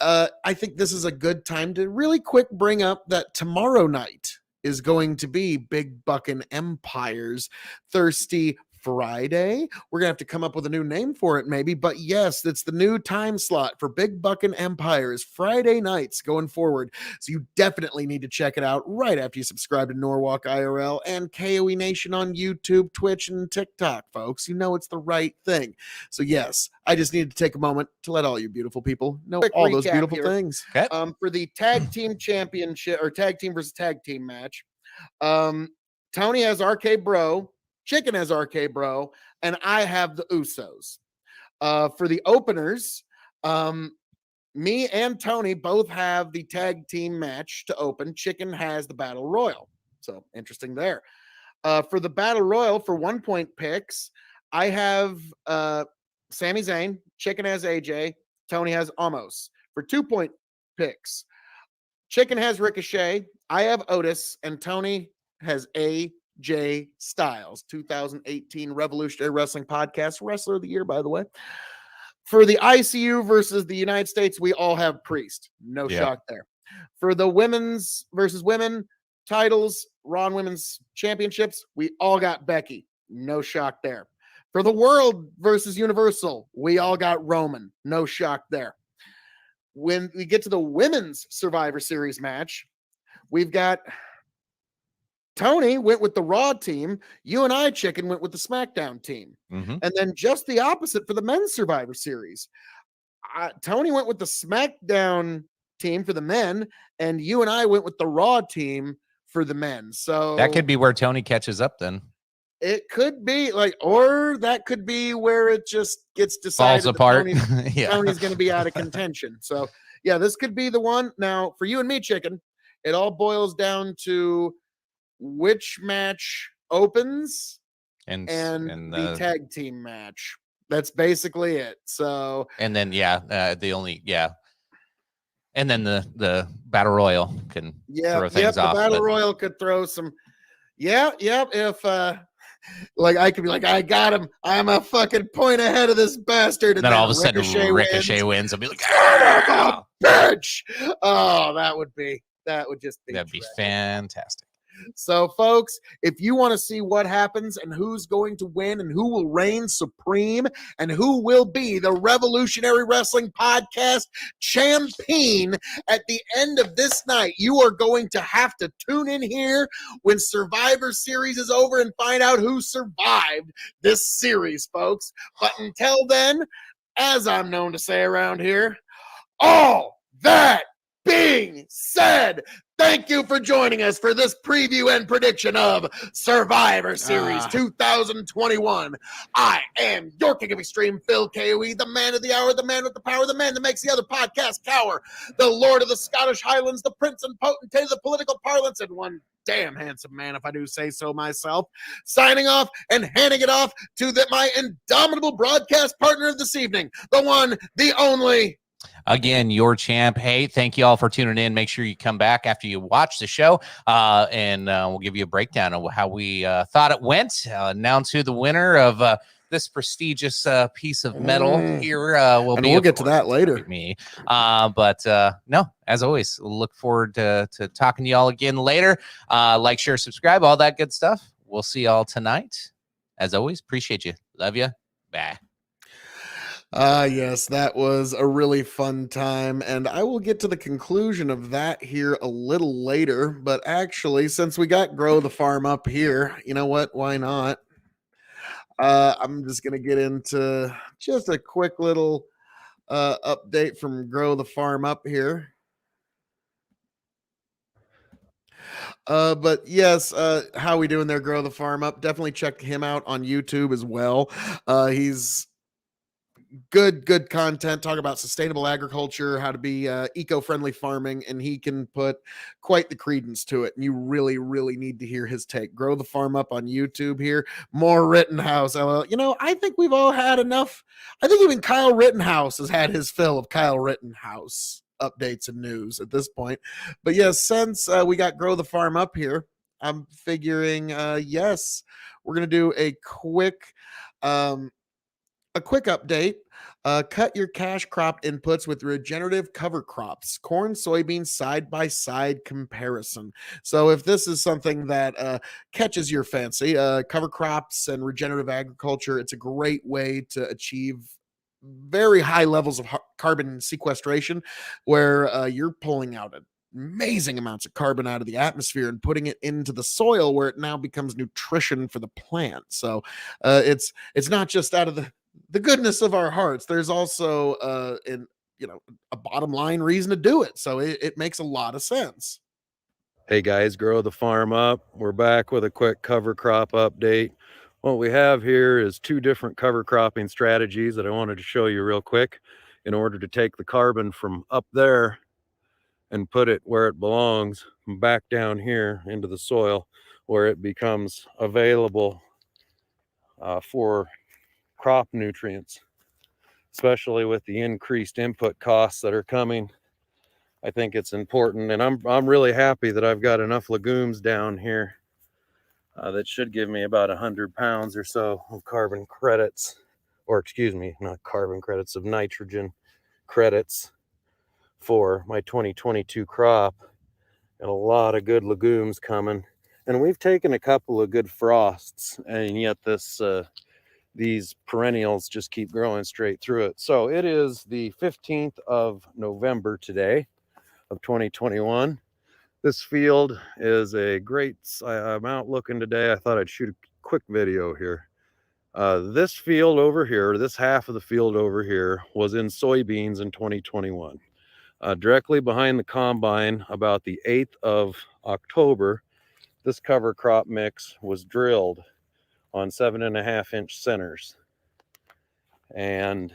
I think this is a good time to really quick bring up that tomorrow night is going to be Big Buckin' Empire's Thirsty Friday. We're gonna have to come up with a new name for it, maybe. But yes, it's the new time slot for Big Buckin' Empires, Friday nights going forward. So you definitely need to check it out right after you subscribe to Norwalk IRL and KOE Nation on YouTube, Twitch, and TikTok, folks. You know it's the right thing. So yes, I just needed to take a moment to let all you beautiful people know Quick all those recap beautiful here. things. Okay. For the tag team championship or tag team versus tag team match, Tony has RK Bro, Chicken has RK Bro, and I have the Usos. For the openers, me and Tony both have the tag team match to open. Chicken has the Battle Royal. So interesting there. For the Battle Royal for 1 point picks, I have Sami Zayn, Chicken has AJ, Tony has Omos. For 2 point picks, Chicken has Ricochet, I have Otis, and Tony has AJ Styles. 2018 Revolutionary Wrestling Podcast Wrestler of the Year, by the way. For the ICU versus the United States, we all have Priest. No shock there. For the women's versus women titles, Raw and Women's Championships, we all got Becky. No shock there. For the World versus Universal, we all got Roman. No shock there. When we get to the Women's Survivor Series match, we've got Tony went with the Raw team. You and I, Chicken, went with the SmackDown team. Mm-hmm. And then just the opposite for the Men's Survivor Series. Tony went with the SmackDown team for the men, and you and I went with the Raw team for the men. So That could be where Tony catches up then. it could be or that could be where it just gets decided. Falls apart. Tony's going to be out of contention. So yeah, this could be the one. Now for you and me, Chicken, it all boils down to which match opens and the tag team match. That's basically it. So and then and then the Battle Royal can throw things off. The Battle Royal could throw some. If I could be like, I got him. I'm a fucking point ahead of this bastard. And then all of a sudden Ricochet wins. I'll be like, bitch. Oh, that'd just be that'd be fantastic. So, folks, if you want to see what happens and who's going to win and who will reign supreme and who will be the Revolutionary Wrestling Podcast champion at the end of this night, you are going to have to tune in here when Survivor Series is over and find out who survived this series, folks. But until then, as I'm known to say around here, all that being said, thank you for joining us for this preview and prediction of Survivor Series 2021. I am your King of Extreme, Phil K.O.E., the man of the hour, the man with the power, the man that makes the other podcast cower, the Lord of the Scottish Highlands, the Prince and Potentate of the political parlance, and one damn handsome man, if I do say so myself. Signing off and handing it off to my indomitable broadcast partner of this evening, the one, the only, again, your champ. Hey, thank you all for tuning in. Make sure you come back after you watch the show, and we'll give you a breakdown of how we thought it went. Announce who the winner of this prestigious piece of metal here will be. We'll get to that later. Me, but no, as always, we'll look forward to talking to y'all again later. Like, share, subscribe, all that good stuff. We'll see y'all tonight. As always, appreciate you. Love you. Bye. Yes, that was a really fun time, and I will get to the conclusion of that here a little later. But actually, since we got Grow the Farm up here, you know what? Why not? I'm just gonna get into just a quick little update from Grow the Farm Up here. But yes, how we doing there, Grow the Farm Up? Definitely check him out on YouTube as well. He's good content, talk about sustainable agriculture, how to be eco-friendly farming, and he can put quite the credence to it, and you really need to hear his take. Grow the Farm Up on YouTube here. More Rittenhouse. I think we've all had enough. I think even Kyle Rittenhouse has had his fill of Kyle Rittenhouse updates and news at this point. But yes, since we got Grow the Farm Up here, I'm figuring yes, we're gonna do a quick update. Cut your cash crop inputs with regenerative cover crops, corn, soybeans side by side comparison. So, if this is something that catches your fancy, cover crops and regenerative agriculture, it's a great way to achieve very high levels of carbon sequestration where you're pulling out amazing amounts of carbon out of the atmosphere and putting it into the soil where it now becomes nutrition for the plant. So it's not just out of the goodness of our hearts. There's also a bottom line reason to do it. So it makes a lot of sense. Hey guys, Grow the Farm Up. We're back with a quick cover crop update. What we have here is two different cover cropping strategies that I wanted to show you real quick in order to take the carbon from up there and put it where it belongs, back down here into the soil where it becomes available for crop nutrients, especially with the increased input costs that are coming. I think it's important, and I'm really happy that I've got enough legumes down here that should give me about 100 pounds or so of carbon credits, or excuse me, not carbon credits, of nitrogen credits for my 2022 crop, and a lot of good legumes coming. And we've taken a couple of good frosts, and yet these perennials just keep growing straight through it. So it is the 15th of November today of 2021. This field is a great, I'm out looking today. I thought I'd shoot a quick video here. This field over here, this half of the field over here was in soybeans in 2021. Directly behind the combine, about the 8th of October, this cover crop mix was drilled on 7.5-inch centers. And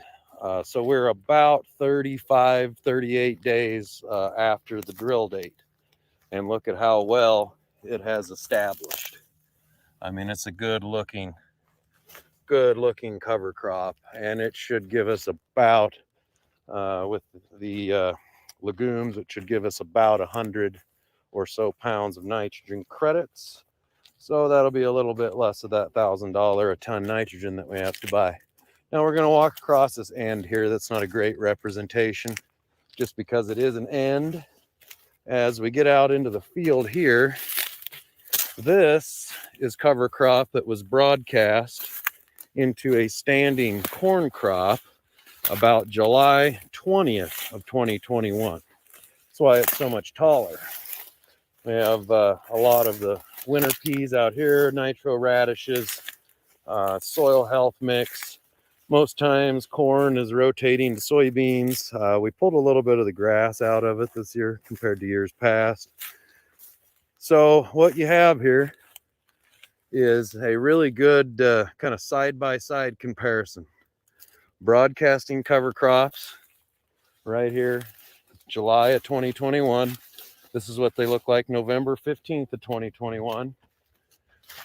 so we're about 35, 38 days after the drill date. And look at how well it has established. I mean, it's a good looking cover crop, and it should give us about, with the legumes, it should give us about 100 or so pounds of nitrogen credits. So that'll be a little bit less of that $1,000 a ton nitrogen that we have to buy. Now we're going to walk across this end here. That's not a great representation just because it is an end. As we get out into the field here, this is cover crop that was broadcast into a standing corn crop about July 20th of 2021. That's why it's so much taller. We have a lot of the winter peas out here, nitro radishes, soil health mix. Most times corn is rotating to soybeans. We pulled a little bit of the grass out of it this year compared to years past. So what you have here is a really good kind of side-by-side comparison. Broadcasting cover crops right here, July of 2021. This is what they look like November 15th of 2021.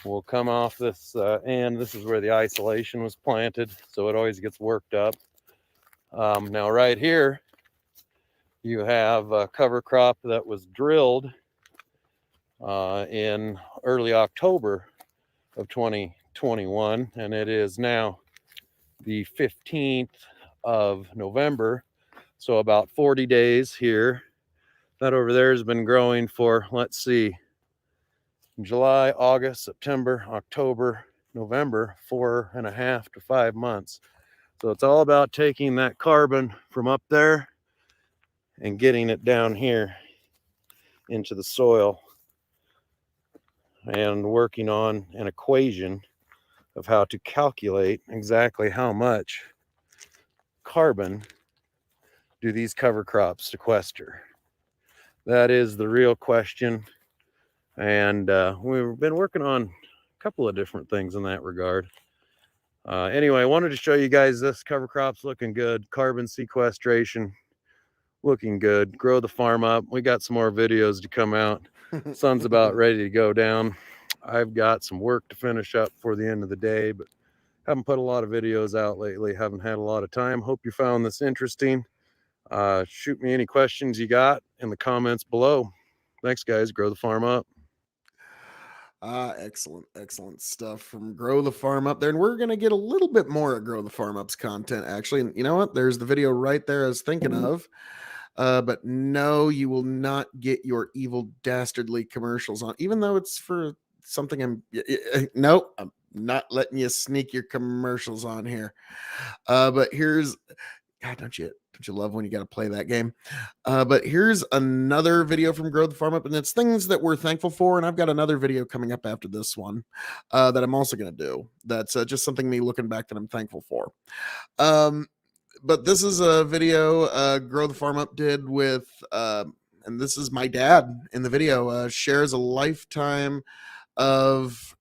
We'll come off this end. This is where the isolation was planted, so it always gets worked up. Now right here, you have a cover crop that was drilled in early October of 2021, and it is now the 15th of November, so about 40 days here. That over there has been growing for, let's see, July, August, September, October, November, 4.5 to 5 months. So it's all about taking that carbon from up there and getting it down here into the soil and working on an equation of how to calculate exactly how much carbon do these cover crops sequester? That is the real question. And we've been working on a couple of different things in that regard. Anyway, I wanted to show you guys this cover crop's looking good. Carbon sequestration looking good. Grow the farm up. We got some more videos to come out. Sun's about ready to go down. I've got some work to finish up for the end of the day, but haven't put a lot of videos out lately. Haven't had a lot of time. Hope you found this interesting. Shoot me any questions you got in the comments below. Thanks, guys. Grow the farm up. Excellent stuff from Grow the Farm Up there. And we're going to get a little bit more at Grow the Farm Up's content, actually. And you know what? There's the video right there I was thinking of. But no, you will not get your evil dastardly commercials on, even though it's for something no, I'm not letting you sneak your commercials on here. But here's, God, don't you love when you got to play that game? But here's another video from Grow the Farm Up, and it's things that we're thankful for. And I've got another video coming up after this one that I'm also going to do. That's just something me looking back that I'm thankful for. But this is a video Grow the Farm Up did with, and this is my dad in the video, shares a lifetime of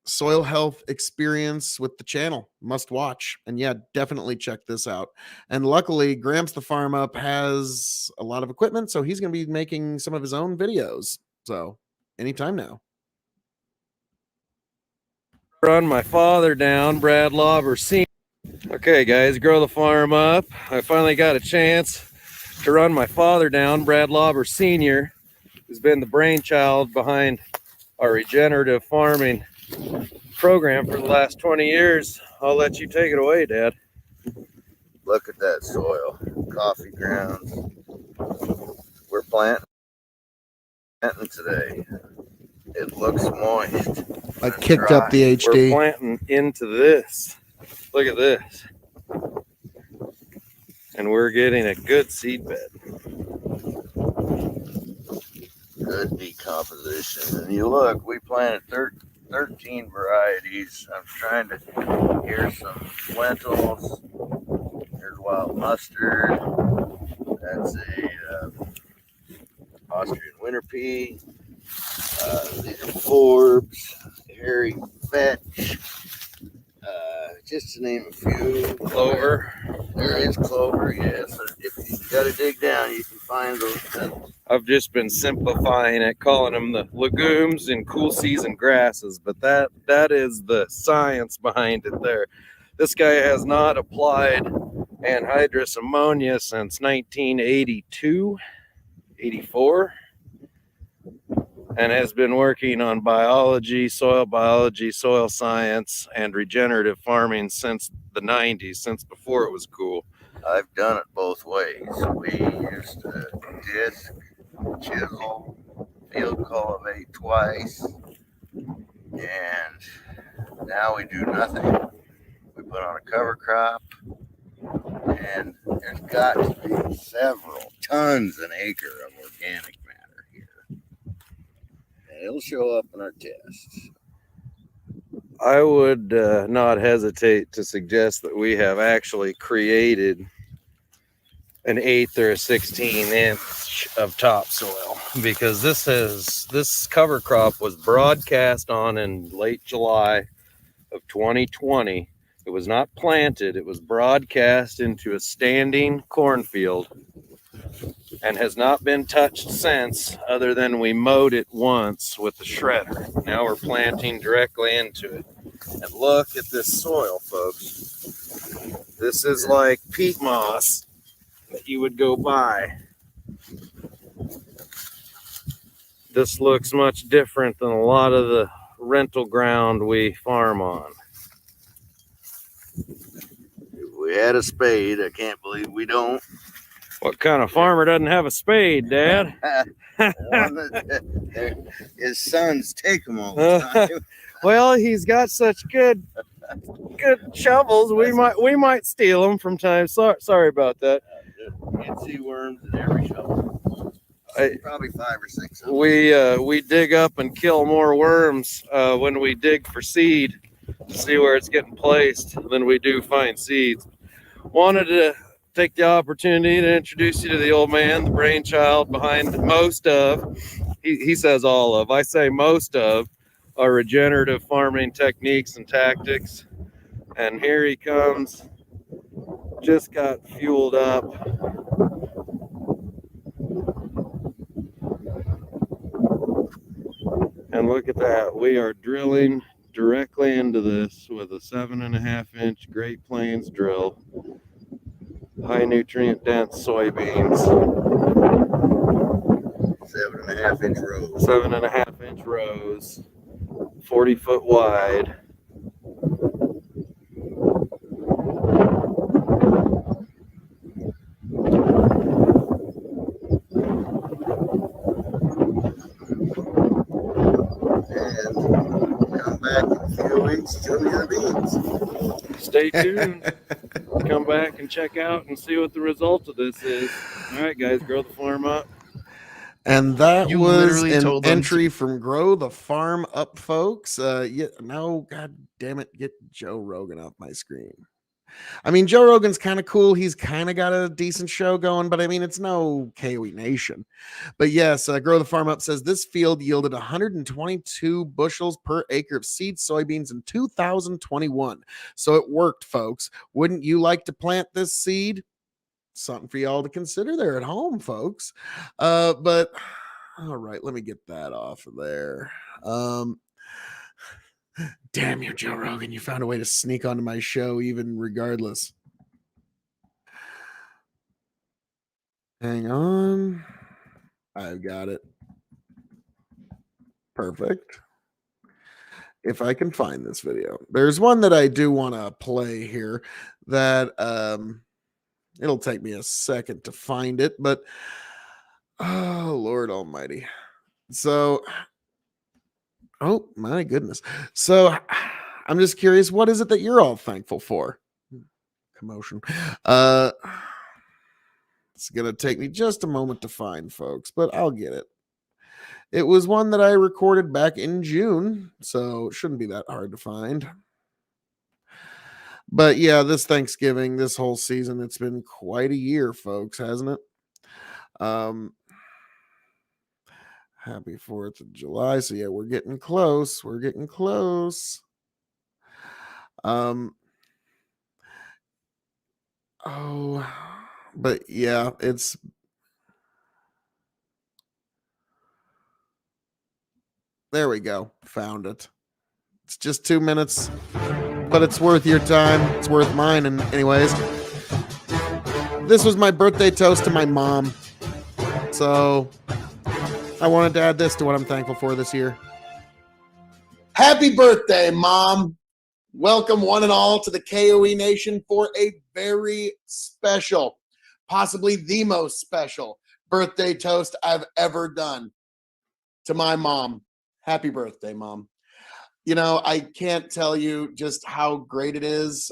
soil health experience with the channel. Must watch. And yeah, definitely check this out. And luckily, Gramps the Farm Up has a lot of equipment, so he's going to be making some of his own videos. So anytime now. Run my father down, Brad Lauber Sr. Okay, guys, Grow the Farm Up. I finally got a chance to run my father down, Brad Lauber Sr., who's been the brainchild behind our regenerative farming program for the last 20 years. I'll let you take it away, Dad. Look at that soil, coffee grounds. We're planting today. It looks moist. I kicked up the HD. We're planting into this. Look at this. And we're getting a good seed bed. Good decomposition. And you look, we planted 13 varieties. I'm trying to, here's some lentils. Here's wild mustard. That's a Austrian winter pea. These are Forbes, hairy vetch. Just to name a few. Clover. There is clover, yes. If you got to dig down, you can find those. I've just been simplifying it, calling them the legumes and cool season grasses, but that is the science behind it there. This guy has not applied anhydrous ammonia since 1982, 84, and has been working on biology, soil science, and regenerative farming since the 90s, since before it was cool. I've done it both ways. We used to disc, chisel, field cultivate twice, and now we do nothing. We put on a cover crop, and there's got to be several tons an acre of organic matter here. And it'll show up in our tests. I would not hesitate to suggest that we have actually created an 1/8 or a 16 inch of topsoil, because this cover crop was broadcast on in late July of 2020. It was not planted, it was broadcast into a standing cornfield and has not been touched since, other than we mowed it once with the shredder. Now we're planting directly into it. And look at this soil, folks. This is like peat moss that you would go buy. This looks much different than a lot of the rental ground we farm on. If we had a spade, I can't believe we don't. What kind of farmer doesn't have a spade, Dad? One that his sons take them all the time. Well, he's got such good shovels. We might steal them from time. Sorry about that. You can see worms in every shovel. Probably 5 or 6 of them. We dig up and kill more worms when we dig for seed to see where it's getting placed than we do find seeds. Wanted take the opportunity to introduce you to the old man, the brainchild behind most of, he says all of, I say most of, our regenerative farming techniques and tactics. And here he comes, just got fueled up. And look at that, we are drilling directly into this with a 7.5-inch Great Plains drill, high nutrient dense soybeans. 7.5-inch rows. 7.5-inch rows, 40 foot wide. And come back in a few weeks, show me the beans. Stay tuned. Come back and check out and see what the result of this is. All right, guys, grow the farm up. And that You was literally an told them entry from Grow the Farm Up, folks. Yeah, no, god damn it, get Joe Rogan off my screen. I mean, Joe Rogan's kind of cool. He's kind of got a decent show going, but I mean, it's no K.O.E Nation. But yes, Grow the Farm Up says this field yielded 122 bushels per acre of seed soybeans in 2021. So it worked, folks. Wouldn't you like to plant this seed? Something for y'all to consider there at home, folks. But all right, let me get that off of there. Damn you, Joe Rogan. You found a way to sneak onto my show, even regardless. Hang on. I've got it. Perfect. If I can find this video. There's one that I do want to play here that it'll take me a second to find it, but oh Lord Almighty. So oh my goodness. So I'm just curious, what is it that you're all thankful for? Commotion. It's gonna take me just a moment to find, folks, but I'll get it. It was one that I recorded back in June, so it shouldn't be that hard to find. But yeah, this Thanksgiving, this whole season, it's been quite a year, folks, hasn't it? Happy 4th of July. So yeah, we're getting close. We're getting close. Oh, but yeah, it's there we go. Found it. It's just 2 minutes, but it's worth your time. It's worth mine. And anyways, this was my birthday toast to my mom. So I wanted to add this to what I'm thankful for this year. Happy birthday, Mom. Welcome one and all to the K.O.E Nation for a very special, possibly the most special birthday toast I've ever done to my mom. Happy birthday, Mom. You know, I can't tell you just how great it is.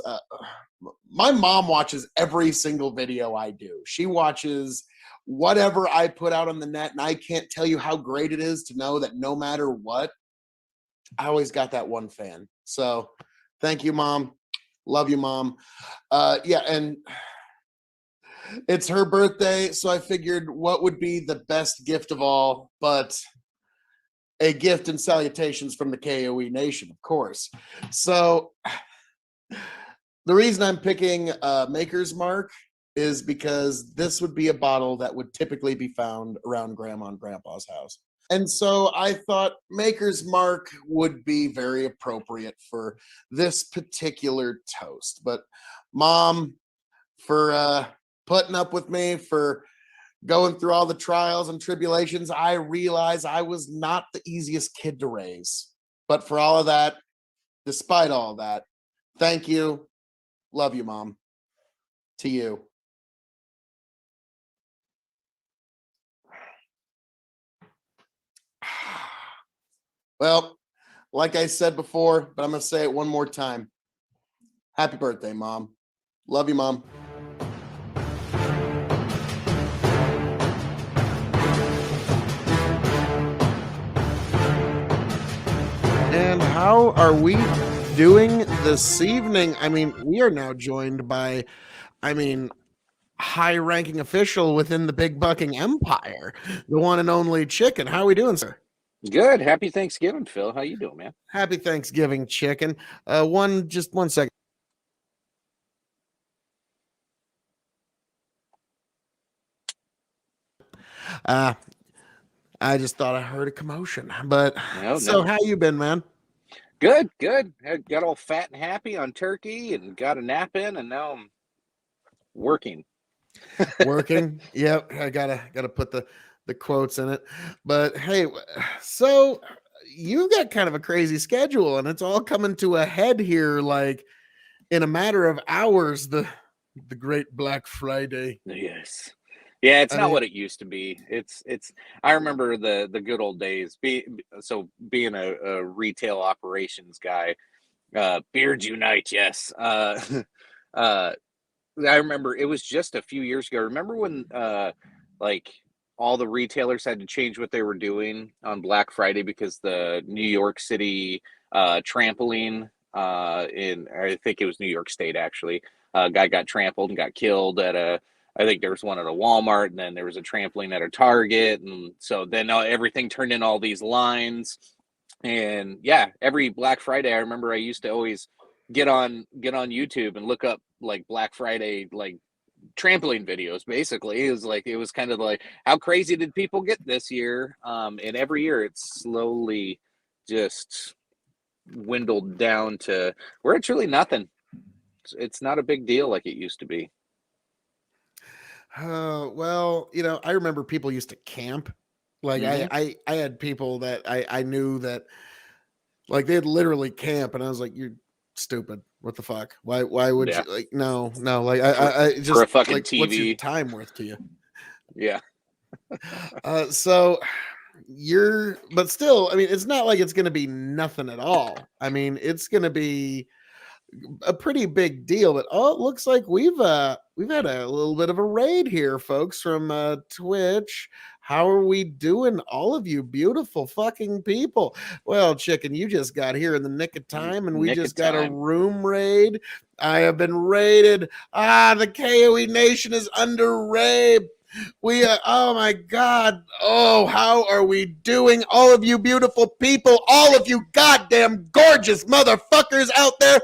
My mom watches every single video I do. She watches whatever I put out on the net, and I can't tell you how great it is to know that no matter what, I always got that one fan. So thank you, Mom. Love you, Mom. Yeah, and it's her birthday, so I figured what would be the best gift of all but a gift and salutations from the K.O.E Nation, of course. So the reason I'm picking Maker's Mark is because this would be a bottle that would typically be found around Grandma and Grandpa's house. And so I thought Maker's Mark would be very appropriate for this particular toast. But Mom, for putting up with me, for going through all the trials and tribulations, I realized I was not the easiest kid to raise. But for all of that, despite all that, thank you. Love you, Mom. To you. Well, like I said before, but I'm going to say it one more time. Happy birthday, Mom. Love you, Mom. And how are we doing this evening? I mean, we are now joined by, high-ranking official within the Big Bucking Empire, the one and only Chicken. How are we doing, sir? Good. Happy Thanksgiving, Phil. How you doing, man? Happy Thanksgiving, Chicken. One second. I just thought I heard a commotion, but No. how you been, man? Good. Got all fat and happy on turkey and got a nap in, and now I'm working. Working. Yep. I gotta put the quotes in it. But hey, so you got kind of a crazy schedule, and it's all coming to a head here, like in a matter of hours. The great Black Friday. Yes. Yeah, it's not what it used to be. It's. I remember the good old days. Being a retail operations guy, beards unite. Yes. I remember it was just a few years ago. Remember when like all the retailers had to change what they were doing on Black Friday because the New York City trampoline I think it was New York State actually, guy got trampled and got killed at I think there was one at a Walmart, and then there was a trampoline at a Target, and so then everything turned in all these lines. And yeah, every Black Friday I remember I used to always get on YouTube and look up like Black Friday like trampoline videos. Basically, it was kind of like, how crazy did people get this year? And every year it's slowly just dwindled down to where it's really nothing. It's not a big deal like it used to be. Well, I remember people used to camp. Like I had people that I knew that like they'd literally camp, and I was like, you're stupid. What the fuck? Why would you like no, like I just for a fucking like, TV. What's your time worth to you? Yeah. So but still, I mean, it's not like it's gonna be nothing at all. I mean, it's gonna be a pretty big deal. But it looks like we've had a little bit of a raid here, folks, from Twitch. How are we doing, all of you beautiful fucking people? Well, Chicken, you just got here in the nick of time, and we just got a room raid. I have been raided. The KOE Nation is under raid. Oh my God. Oh, how are we doing? All of you beautiful people, all of you goddamn gorgeous motherfuckers out there.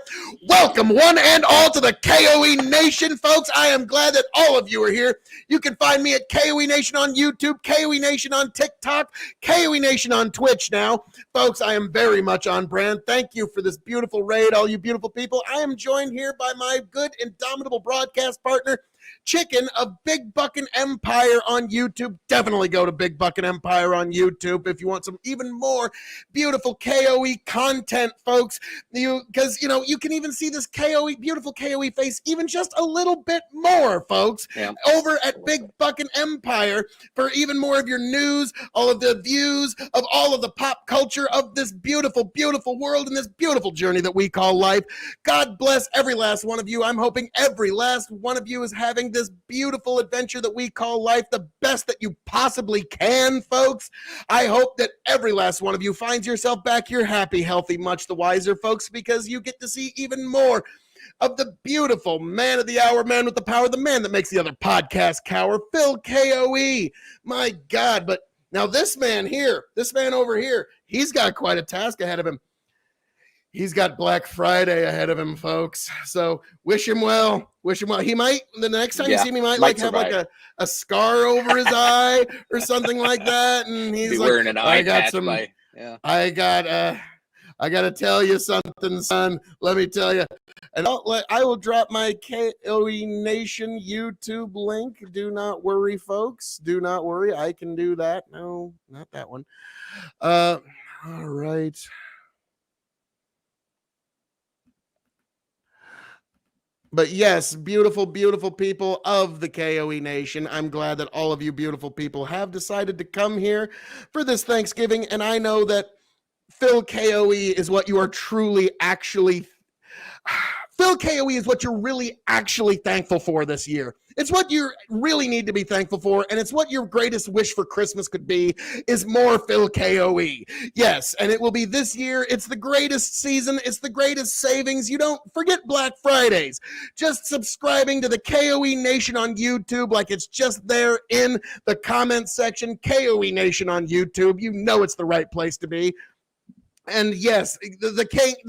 Welcome one and all to the KOE Nation, folks. I am glad that all of you are here. You can find me at KOE Nation on YouTube, KOE Nation on TikTok, KOE Nation on Twitch now. Folks, I am very much on brand. Thank you for this beautiful raid, all you beautiful people. I am joined here by my good, indomitable broadcast partner, Chicken of Big Buckin' Empire on YouTube. Definitely go to Big Buckin' Empire on YouTube if you want some even more beautiful KOE content, folks. Because you can even see this beautiful KOE face even just a little bit more, folks. Yeah. Over at Big Buckin' Empire for even more of your news, all of the views of all of the pop culture of this beautiful, beautiful world and this beautiful journey that we call life. God bless every last one of you. I'm hoping every last one of you is having this beautiful adventure that we call life the best that you possibly can, folks. I hope that every last one of you finds yourself back here happy, healthy, much the wiser, folks, because you get to see even more of the beautiful man of the hour, man with the power, the man that makes the other podcast cower, Phil KOE. My God, but now this man over here, he's got quite a task ahead of him. He's got Black Friday ahead of him, folks. So wish him well. He might, the next time you see me, might have like a scar over his eye or something like that. And he's like, wearing an eye patch. I got to tell you something, son. Let me tell you. And I will drop my KOE Nation YouTube link. Do not worry, folks. Do not worry. I can do that. No, not that one. All right. But yes, beautiful, beautiful people of the KOE Nation. I'm glad that all of you beautiful people have decided to come here for this Thanksgiving. And I know that Phil KOE is what you are truly, actually. Phil KOE is what you're really actually thankful for this year. It's what you really need to be thankful for, and it's what your greatest wish for Christmas could be, is more Phil KOE. Yes, and it will be this year. It's the greatest season. It's the greatest savings. You don't forget Black Fridays. Just subscribing to the KOE Nation on YouTube, like it's just there in the comment section. KOE Nation on YouTube. You know it's the right place to be. And yes, the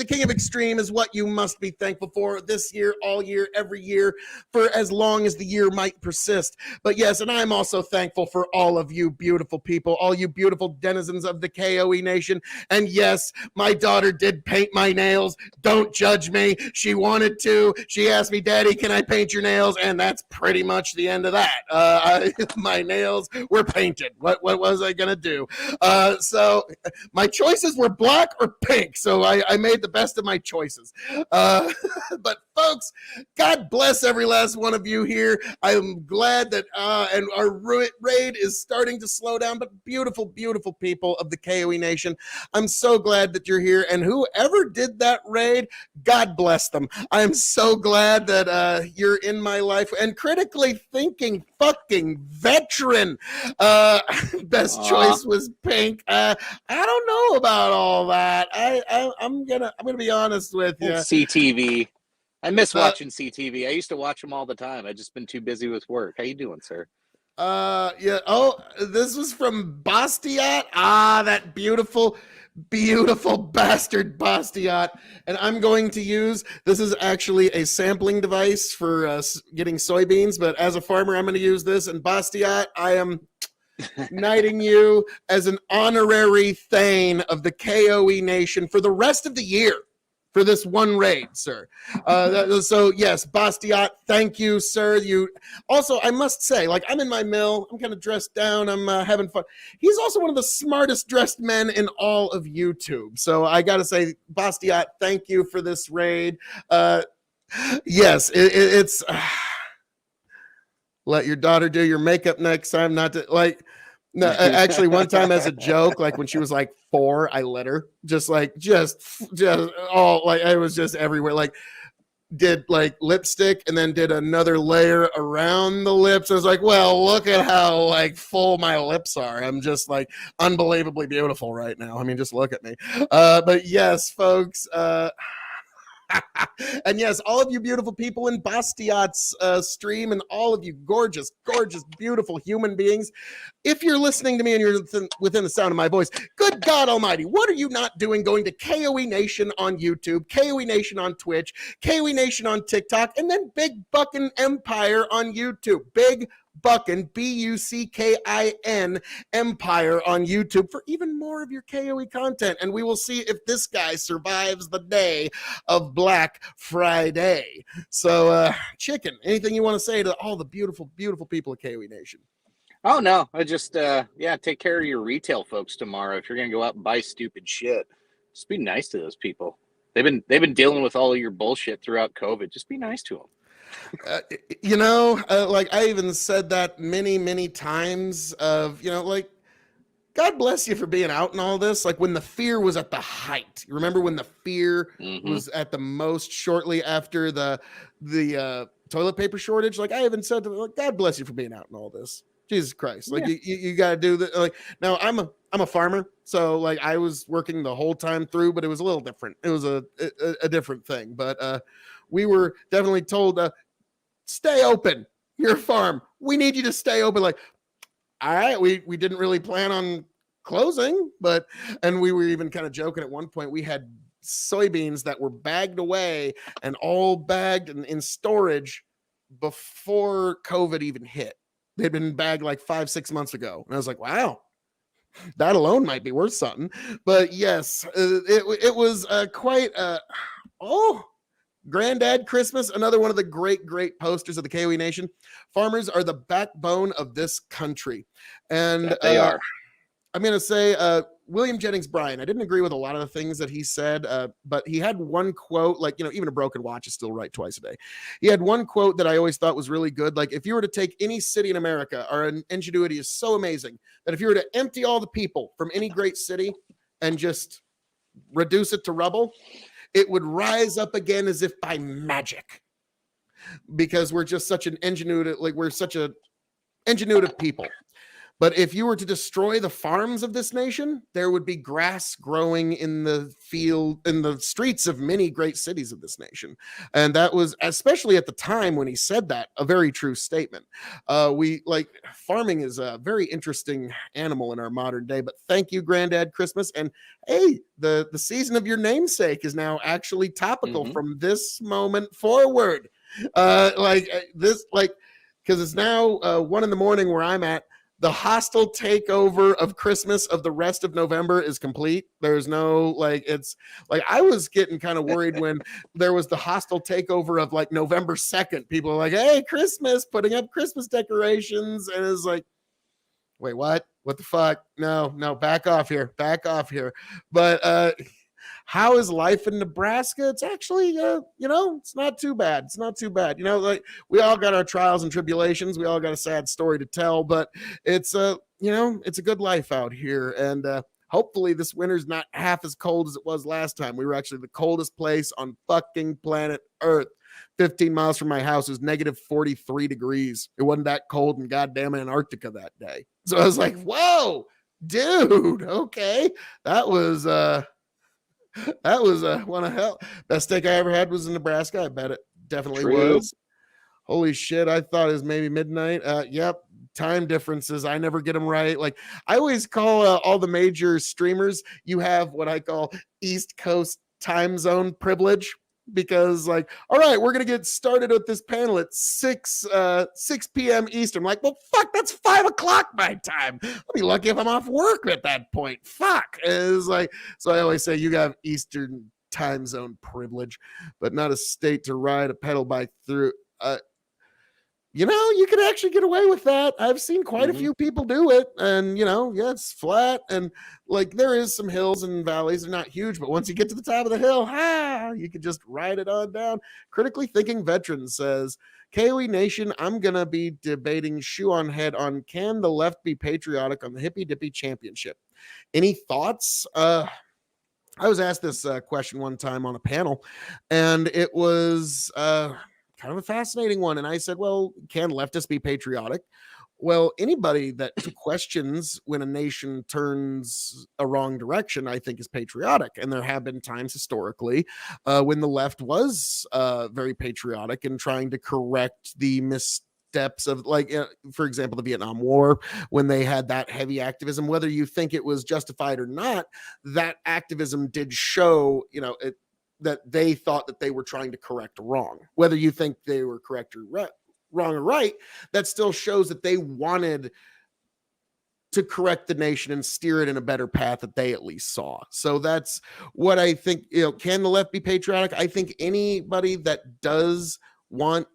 king of extreme is what you must be thankful for this year, all year, every year, for as long as the year might persist. But yes, and I'm also thankful for all of you beautiful people, all you beautiful denizens of the KOE Nation. And yes, my daughter did paint my nails. Don't judge me. She wanted to. She asked me, Daddy, can I paint your nails? And that's pretty much the end of that. My nails were painted. What was I gonna do? So my choices were black or pink, so I made the best of my choices. But folks, God bless every last one of you here. I'm glad that and our raid is starting to slow down, but beautiful, beautiful people of the KOE Nation, I'm so glad that you're here, and whoever did that raid, God bless them. I'm so glad that you're in my life. And critically thinking fucking veteran, best choice was pink. I don't know about all that. I'm gonna be honest with you. CTV. I miss watching CTV. I used to watch them all the time. I've just been too busy with work. How you doing, sir? Yeah. Oh, this was from Bastiat. That beautiful bastard Bastiat. And I'm going to use, this is actually a sampling device for getting soybeans, but as a farmer, I'm going to use this. And Bastiat, I am knighting you as an honorary Thane of the KOE Nation for the rest of the year. For this one raid, sir. So yes, Bastiat, thank you, sir. You also, I must say, like, I'm in my mill, I'm kind of dressed down, I'm having fun. He's also one of the smartest dressed men in all of YouTube. So I gotta say, Bastiat, thank you for this raid. Yes, it's let your daughter do your makeup next time, not to like. No, actually, one time as a joke, like when she was like 4, I let her just all like it was just everywhere. Like did like lipstick and then did another layer around the lips. I was like, well, look at how like full my lips are. I'm just like unbelievably beautiful right now. I mean, just look at me. But yes, folks. And yes, all of you beautiful people in Bastiat's stream, and all of you gorgeous, gorgeous, beautiful human beings, if you're listening to me and you're within the sound of my voice, good God Almighty, what are you not doing going to KOE Nation on YouTube, KOE Nation on Twitch, KOE Nation on TikTok, and then Big Buckin' Empire on YouTube. Big Buckin', Buckin' Empire on YouTube for even more of your KOE content. And we will see if this guy survives the day of Black Friday. So, Chicken, anything you want to say to all the beautiful, beautiful people of KOE Nation? Oh no, I just take care of your retail folks tomorrow. If you're gonna go out and buy stupid shit, just be nice to those people. They've been dealing with all of your bullshit throughout COVID. Just be nice to them. Like I even said that many, many times of, like, God bless you for being out and all this. Like when the fear was at the height. You remember when the fear was at the most shortly after the toilet paper shortage? Like I even said, God bless you for being out and all this. Jesus Christ. Like you got to do that. Like now I'm a farmer. So like I was working the whole time through, but it was a little different. It was a different thing, but we were definitely told, stay open. Your farm. We need you to stay open. Like, all right, we didn't really plan on closing, and we were even kind of joking at one point. We had soybeans that were bagged away and all bagged and in storage before COVID even hit. They'd been bagged like 5-6 months ago. And I was like, wow, that alone might be worth something. But yes, it was quite Granddad Christmas, another one of the great, great posters of the KOE Nation. Farmers are the backbone of this country. And they are. I'm going to say William Jennings Bryan. I didn't agree with a lot of the things that he said, but he had one quote, like, even a broken watch is still right twice a day. He had one quote that I always thought was really good. Like, if you were to take any city in America, our ingenuity is so amazing that if you were to empty all the people from any great city and just reduce it to rubble, it would rise up again as if by magic, because we're just such an ingenuitive, like we're such a ingenuitive people. But if you were to destroy the farms of this nation, there would be grass growing in the field, in the streets of many great cities of this nation. And that was, especially at the time when he said that, a very true statement. We like farming is a very interesting animal in our modern day. But thank you, Granddad Christmas. And hey, the season of your namesake is now actually topical from this moment forward. This, like, because it's now 1 a.m. where I'm at. The hostile takeover of Christmas of the rest of November is complete. There's no, like, it's like I was getting kind of worried when there was the hostile takeover of like November 2nd. People are like, hey, Christmas, putting up Christmas decorations. And it's like, wait, what? What the fuck? No, back off here. But how is life in Nebraska? It's actually, it's not too bad. Like we all got our trials and tribulations. We all got a sad story to tell, but it's it's a good life out here. And hopefully this winter's not half as cold as it was last time. We were actually the coldest place on fucking planet Earth. 15 miles from my house is negative 43 degrees. It wasn't that cold in goddamn Antarctica that day. So I was like, whoa, dude, okay. That was one of hell. Best steak I ever had was in Nebraska. I bet it definitely was. Holy shit. I thought it was maybe midnight. Yep. Time differences. I never get them right. Like I always call all the major streamers, you have what I call East Coast time zone privilege. Because like, all right, we're gonna get started with this panel at 6 p.m. Eastern. I'm like, well, fuck, that's 5 o'clock my time. I'll be lucky if I'm off work at that point. Fuck. It's like, so I always say you have Eastern time zone privilege, but not a state to ride a pedal bike through. You could actually get away with that. I've seen quite a few people do it. And, it's flat. And like there is some hills and valleys. They're not huge, but once you get to the top of the hill, you can just ride it on down. Critically Thinking Veteran says, K.O.E. Nation, I'm going to be debating shoe on head on can the left be patriotic on the Hippy Dippy Championship. Any thoughts? I was asked this question one time on a panel, and it was kind of a fascinating one. And I said, well, can leftists be patriotic? Well, anybody that questions when a nation turns a wrong direction, I think is patriotic. And there have been times historically when the left was very patriotic in trying to correct the missteps of, like, for example, the Vietnam War, when they had that heavy activism. Whether you think it was justified or not, that activism did show, that they thought that they were trying to correct wrong. Whether you think they were correct or wrong or right, that still shows that they wanted to correct the nation and steer it in a better path that they at least saw. So that's what I think. Can the left be patriotic? I think anybody that does want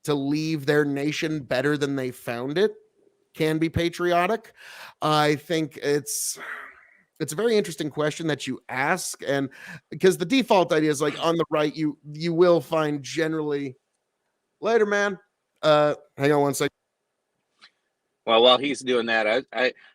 to leave their nation better than they found it can be patriotic. I think it's a very interesting question that you ask, and because the default idea is like on the right, you will find generally later, man. Hang on one second. Well, while he's doing that,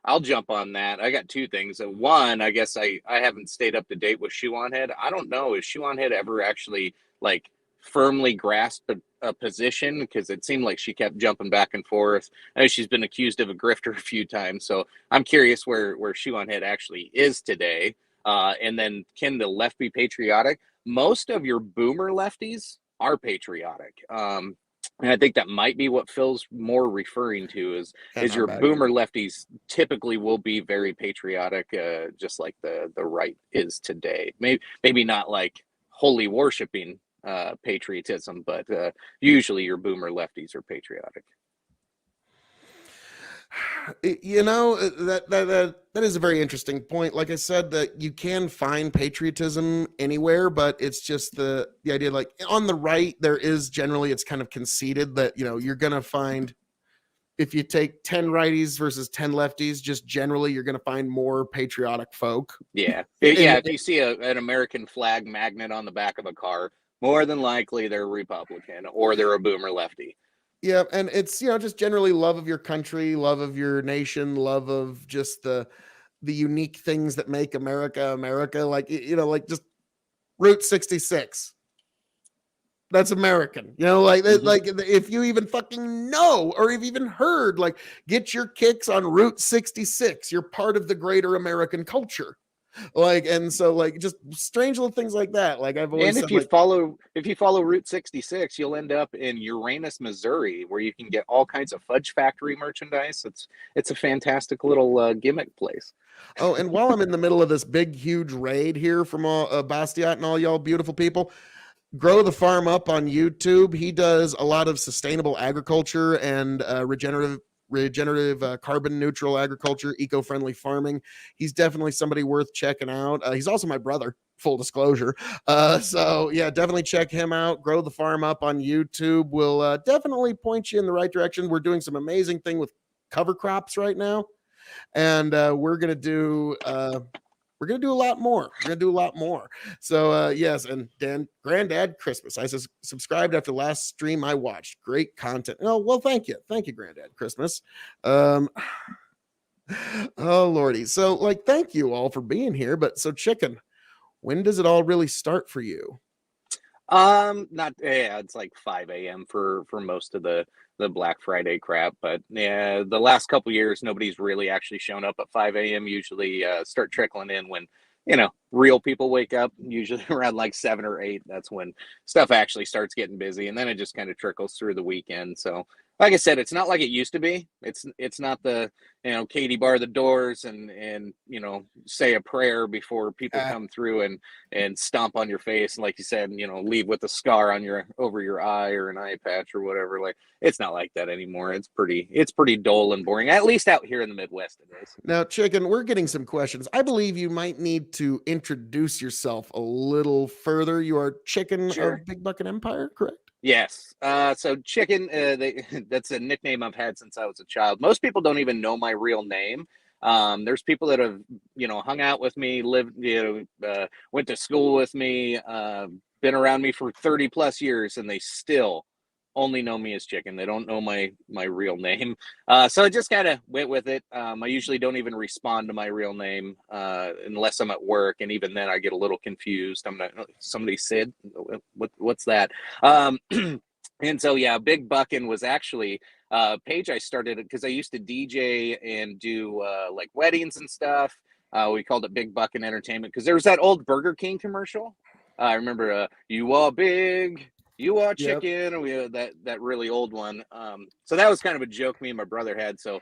I'll jump on that. I got two things. One, I guess I haven't stayed up to date with Shoe on Head. I don't know, is Shoe on Head ever actually like firmly grasped a position? Because it seemed like she kept jumping back and forth. I know she's been accused of a grifter a few times, so I'm curious where Shoe on Head actually is today. And then, can the left be patriotic? Most of your boomer lefties are patriotic. And I think that might be what Phil's more referring to is your boomer lefties typically will be very patriotic, just like the right is today. Maybe not like holy worshiping patriotism, but usually your boomer lefties are patriotic. That is a very interesting point. Like I said, that you can find patriotism anywhere, but it's just the idea, like on the right, there is generally, it's kind of conceded that, you're going to find, if you take 10 righties versus 10 lefties, just generally, you're going to find more patriotic folk. Yeah. If you see an American flag magnet on the back of a car, more than likely they're Republican or they're a boomer lefty. Yeah, and it's just generally love of your country, love of your nation, love of just the unique things that make America America. Like like just Route 66. That's American, you know, like like if you even fucking know or have even heard, like, get your kicks on Route 66. You're part of the greater American culture. Like, and so like just strange little things like that. Like I've always And said, if you like, follow Route 66, you'll end up in Uranus, Missouri, where you can get all kinds of Fudge Factory merchandise. It's a fantastic little gimmick place. oh, and while I'm in the middle of this big, huge raid here from all Bastiat and all y'all beautiful people, Grow the Farm Up on YouTube. He does a lot of sustainable agriculture and regenerative carbon neutral agriculture, eco-friendly farming. He's definitely somebody worth checking out. He's also my brother, full disclosure. So yeah, definitely check him out. Grow the Farm Up on YouTube will definitely point you in the right direction. We're doing some amazing thing with cover crops right now, and we're gonna do a lot more. We're gonna do a lot more. So yes, and Dan, Granddad Christmas. I subscribed after the last stream I watched. Great content. Oh well, thank you, Granddad Christmas. Oh lordy. So like, thank you all for being here. But so Chicken, when does it all really start for you? Not yeah, it's like 5 a.m. for most of the Black Friday crap, but yeah, the last couple years nobody's really actually shown up at 5 a.m. Usually start trickling in when real people wake up, usually around like 7 or 8. That's when stuff actually starts getting busy, and then it just kind of trickles through the weekend. So like I said, it's not like it used to be. It's not the Katie bar the doors and say a prayer before people come through and stomp on your face, and like you said, leave with a scar on over your eye or an eye patch or whatever. Like, it's not like that anymore. It's pretty dull and boring, at least out here in the Midwest it is. Now, Chicken, we're getting some questions. I believe you might need to introduce yourself a little further. You are Chicken of Big Bucket Empire, correct? Yes. So Chicken, that's a nickname I've had since I was a child. Most people don't even know my real name. There's people that have, hung out with me, lived, went to school with me, been around me for 30 plus years, and they still only know me as Chicken. They don't know my real name. So I just kind of went with it. I usually don't even respond to my real name unless I'm at work, and even then I get a little confused. I'm not. Somebody said, "What's that?" And so yeah, Big Buckin' was actually a page I started because I used to DJ and do like weddings and stuff. We called it Big Buckin' Entertainment because there was that old Burger King commercial. I remember you are big. You are Chicken, and we had that really old one. So that was kind of a joke me and my brother had. So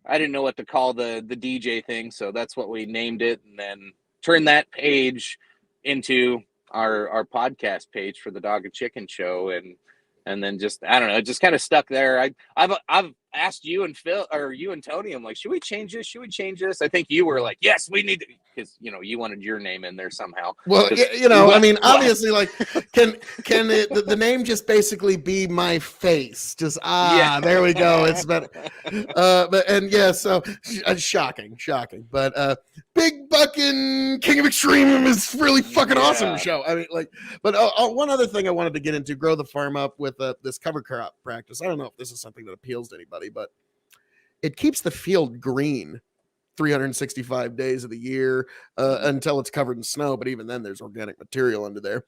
I didn't know what to call the DJ thing, so that's what we named it, and then turned that page into our podcast page for the Dog and Chicken Show, and then just I don't know, it just kind of stuck there. I've asked you and Phil or you and Tony, I'm like, should we change this? Should we change this? I think you were like, yes, we need to, because you wanted your name in there somehow. Well, I mean, obviously, like, can it the name just basically be my face? Just there we go. It's better. But and yeah, so shocking. But Big Buckin' King of Extreme is really fucking awesome show. I mean, like, but one other thing I wanted to get into, Grow the Farm Up with this cover crop practice. I don't know if this is something that appeals to anybody, but it keeps the field green 365 days of the year until it's covered in snow. But even then, there's organic material under there.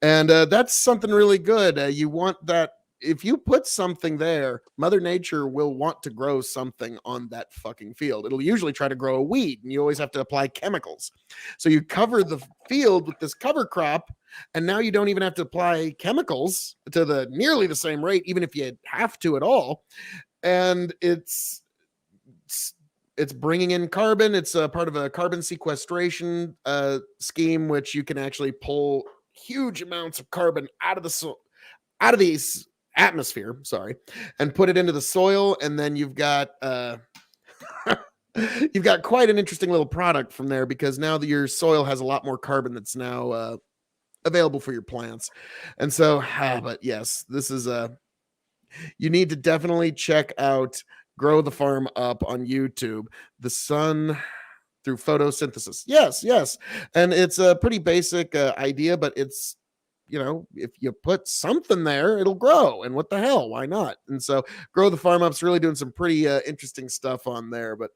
And that's something really good. You want that. If you put something there, Mother Nature will want to grow something on that fucking field. It'll usually try to grow a weed, and you always have to apply chemicals. So you cover the field with this cover crop, and now you don't even have to apply chemicals to the nearly the same rate, even if you have to at all. And it's bringing in carbon. It's a part of a carbon sequestration scheme, which you can actually pull huge amounts of carbon out of the atmosphere, and put it into the soil, and then you've got you've got quite an interesting little product from there, because now that your soil has a lot more carbon that's now available for your plants. And so but yes, this is you need to definitely check out Grow the Farm Up on YouTube. The sun through photosynthesis. Yes. And it's a pretty basic idea, but it's, if you put something there, it'll grow. And what the hell? Why not? And so Grow the Farm Up's really doing some pretty interesting stuff on there. But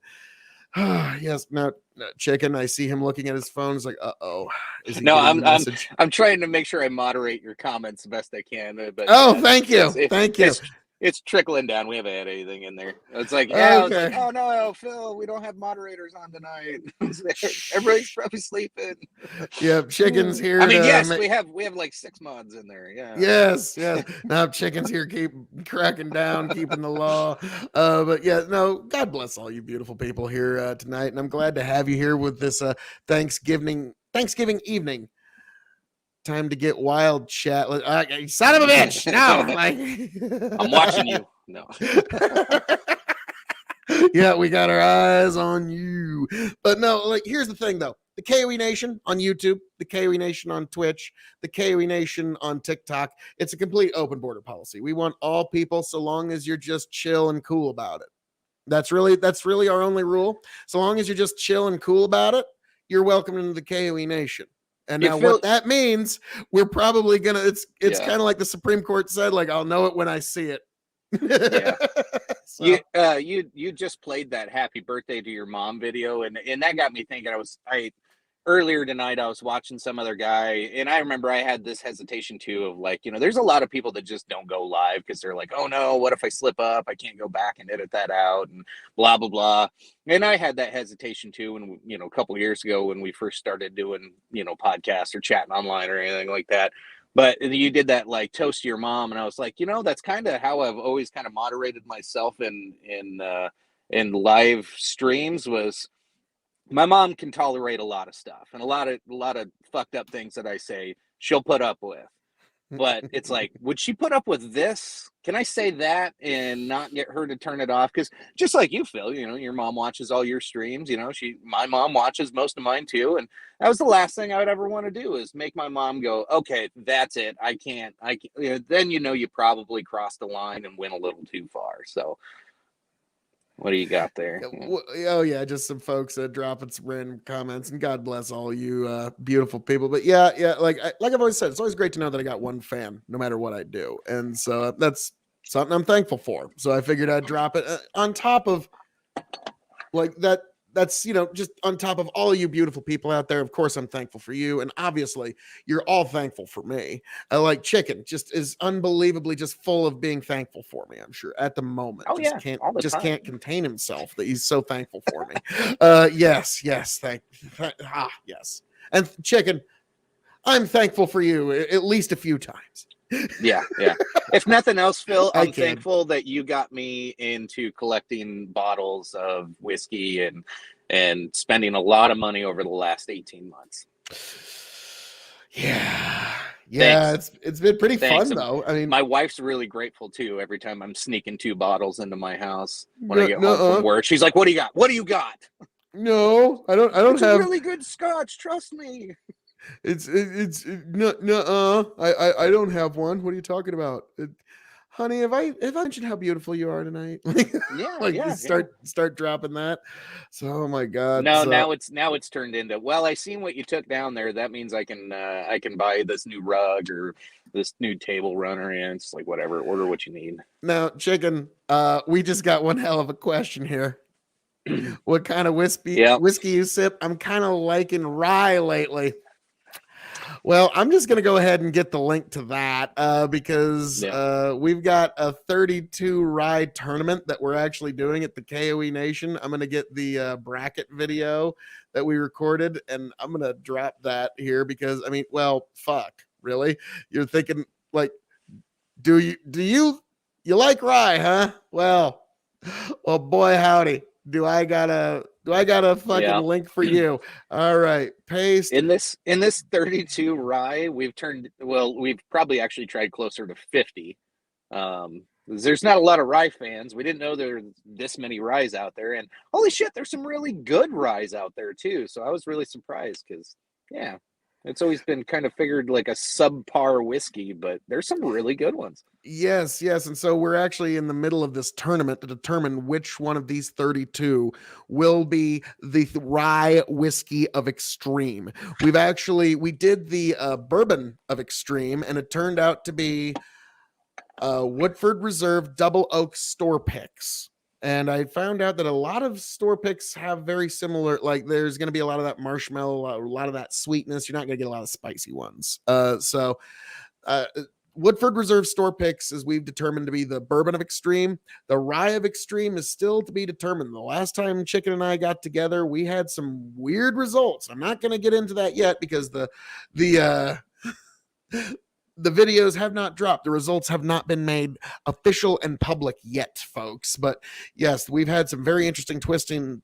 Yes, now Chicken. I see him looking at his phone. He's like, "Uh-oh, is he No, getting the message?" I'm trying to make sure I moderate your comments the best I can. But Oh, thank you, thank you. It's trickling down. We haven't had anything in there. It's like, I was like, Okay. oh no, Phil, we don't have moderators on tonight. Everybody's probably sleeping. Yeah, Chicken's here. I mean, to yes, ma- we have like 6 mods in there. Yeah. Yes. Now Chicken's here, keep cracking down, keeping the law. But yeah, no, God bless all you beautiful people here tonight, and I'm glad to have you here with this Thanksgiving evening. Time to get wild, chat. Son of a bitch! No, I'm watching you. No. Yeah, we got our eyes on you. But no, like here's the thing though. The KOE Nation on YouTube, the KOE Nation on Twitch, the KOE Nation on TikTok. It's a complete open border policy. We want all people, so long as you're just chill and cool about it. That's really our only rule. So long as you're just chill and cool about it, you're welcome into the KOE Nation. And now what that means, we're probably gonna it's kind of like the Supreme Court said, like I'll know it when I see it. Yeah. So. You just played that happy birthday to your mom video, and that got me thinking. Earlier tonight I was watching some other guy, and I remember I had this hesitation too of like, there's a lot of people that just don't go live because they're like, oh no, what if I slip up? I can't go back and edit that out and blah blah blah. And I had that hesitation too when a couple of years ago when we first started doing podcasts or chatting online or anything like that. But you did that like toast to your mom, and I was like, that's kind of how I've always kind of moderated myself in live streams. Was my mom can tolerate a lot of stuff, and a lot of fucked up things that I say she'll put up with. But it's like, would she put up with this? Can I say that and not get her to turn it off? Because just like you, Phil, your mom watches all your streams. My mom watches most of mine too, and that was the last thing I would ever want to do is make my mom go, okay, that's it. I can't. Then you probably crossed the line and went a little too far. So. What do you got there? Oh yeah, just some folks dropping some random comments, and God bless all you beautiful people. But yeah, like I've always said, it's always great to know that I got one fan, no matter what I do, and so that's something I'm thankful for. So I figured I'd drop it on top of like that. That's just on top of all you beautiful people out there. Of course, I'm thankful for you, and obviously, you're all thankful for me. Like Chicken, just is unbelievably just full of being thankful for me. I'm sure at the moment, can't contain himself that he's so thankful for me. Yes, yes, yes, and Chicken, I'm thankful for you at least a few times. Yeah. If nothing else, Phil, I'm thankful that you got me into collecting bottles of whiskey and spending a lot of money over the last 18 months. Yeah, it's been pretty fun though. I mean, my wife's really grateful too. Every time I'm sneaking 2 bottles into my house when I get home from work, she's like, "What do you got? What do you got?" No, I don't it's have really good scotch. Trust me. No. I don't have one. What are you talking about, honey? Have I mentioned how beautiful you are tonight? Start dropping that. So, oh my God. No, now it's turned into. Well, I seen what you took down there. That means I can buy this new rug or this new table runner, and it's like whatever. Order what you need. Now, Chicken. We just got one hell of a question here. What kind of whiskey you sip? I'm kind of liking rye lately. Well, I'm just going to go ahead and get the link to that because we've got a 32 rye tournament that we're actually doing at the KOE Nation. I'm going to get the bracket video that we recorded, and I'm going to drop that here because, I mean, well, fuck, really? You're thinking, like, do you like rye, huh? Well, boy, howdy. Do I got a fucking link for you? All right, paste. In this 32 rye, we've probably actually tried closer to 50. There's not a lot of rye fans. We didn't know there were this many ryes out there, and holy shit, there's some really good ryes out there too. So I was really surprised because it's always been kind of figured like a subpar whiskey, but there's some really good ones. Yes. And so we're actually in the middle of this tournament to determine which one of these 32 will be the rye whiskey of Extreme. We did the bourbon of Extreme, and it turned out to be Woodford Reserve Double Oak Store Picks. And I found out that a lot of store picks have very similar, like there's going to be a lot of that marshmallow, a lot of that sweetness. You're not going to get a lot of spicy ones. Woodford Reserve store picks, as we've determined to be the bourbon of extreme. The rye of extreme is still to be determined. The last time Chicken and I got together, we had some weird results. I'm not going to get into that yet because the the videos have not dropped. The results have not been made official and public yet, folks. But yes, we've had some very interesting twists and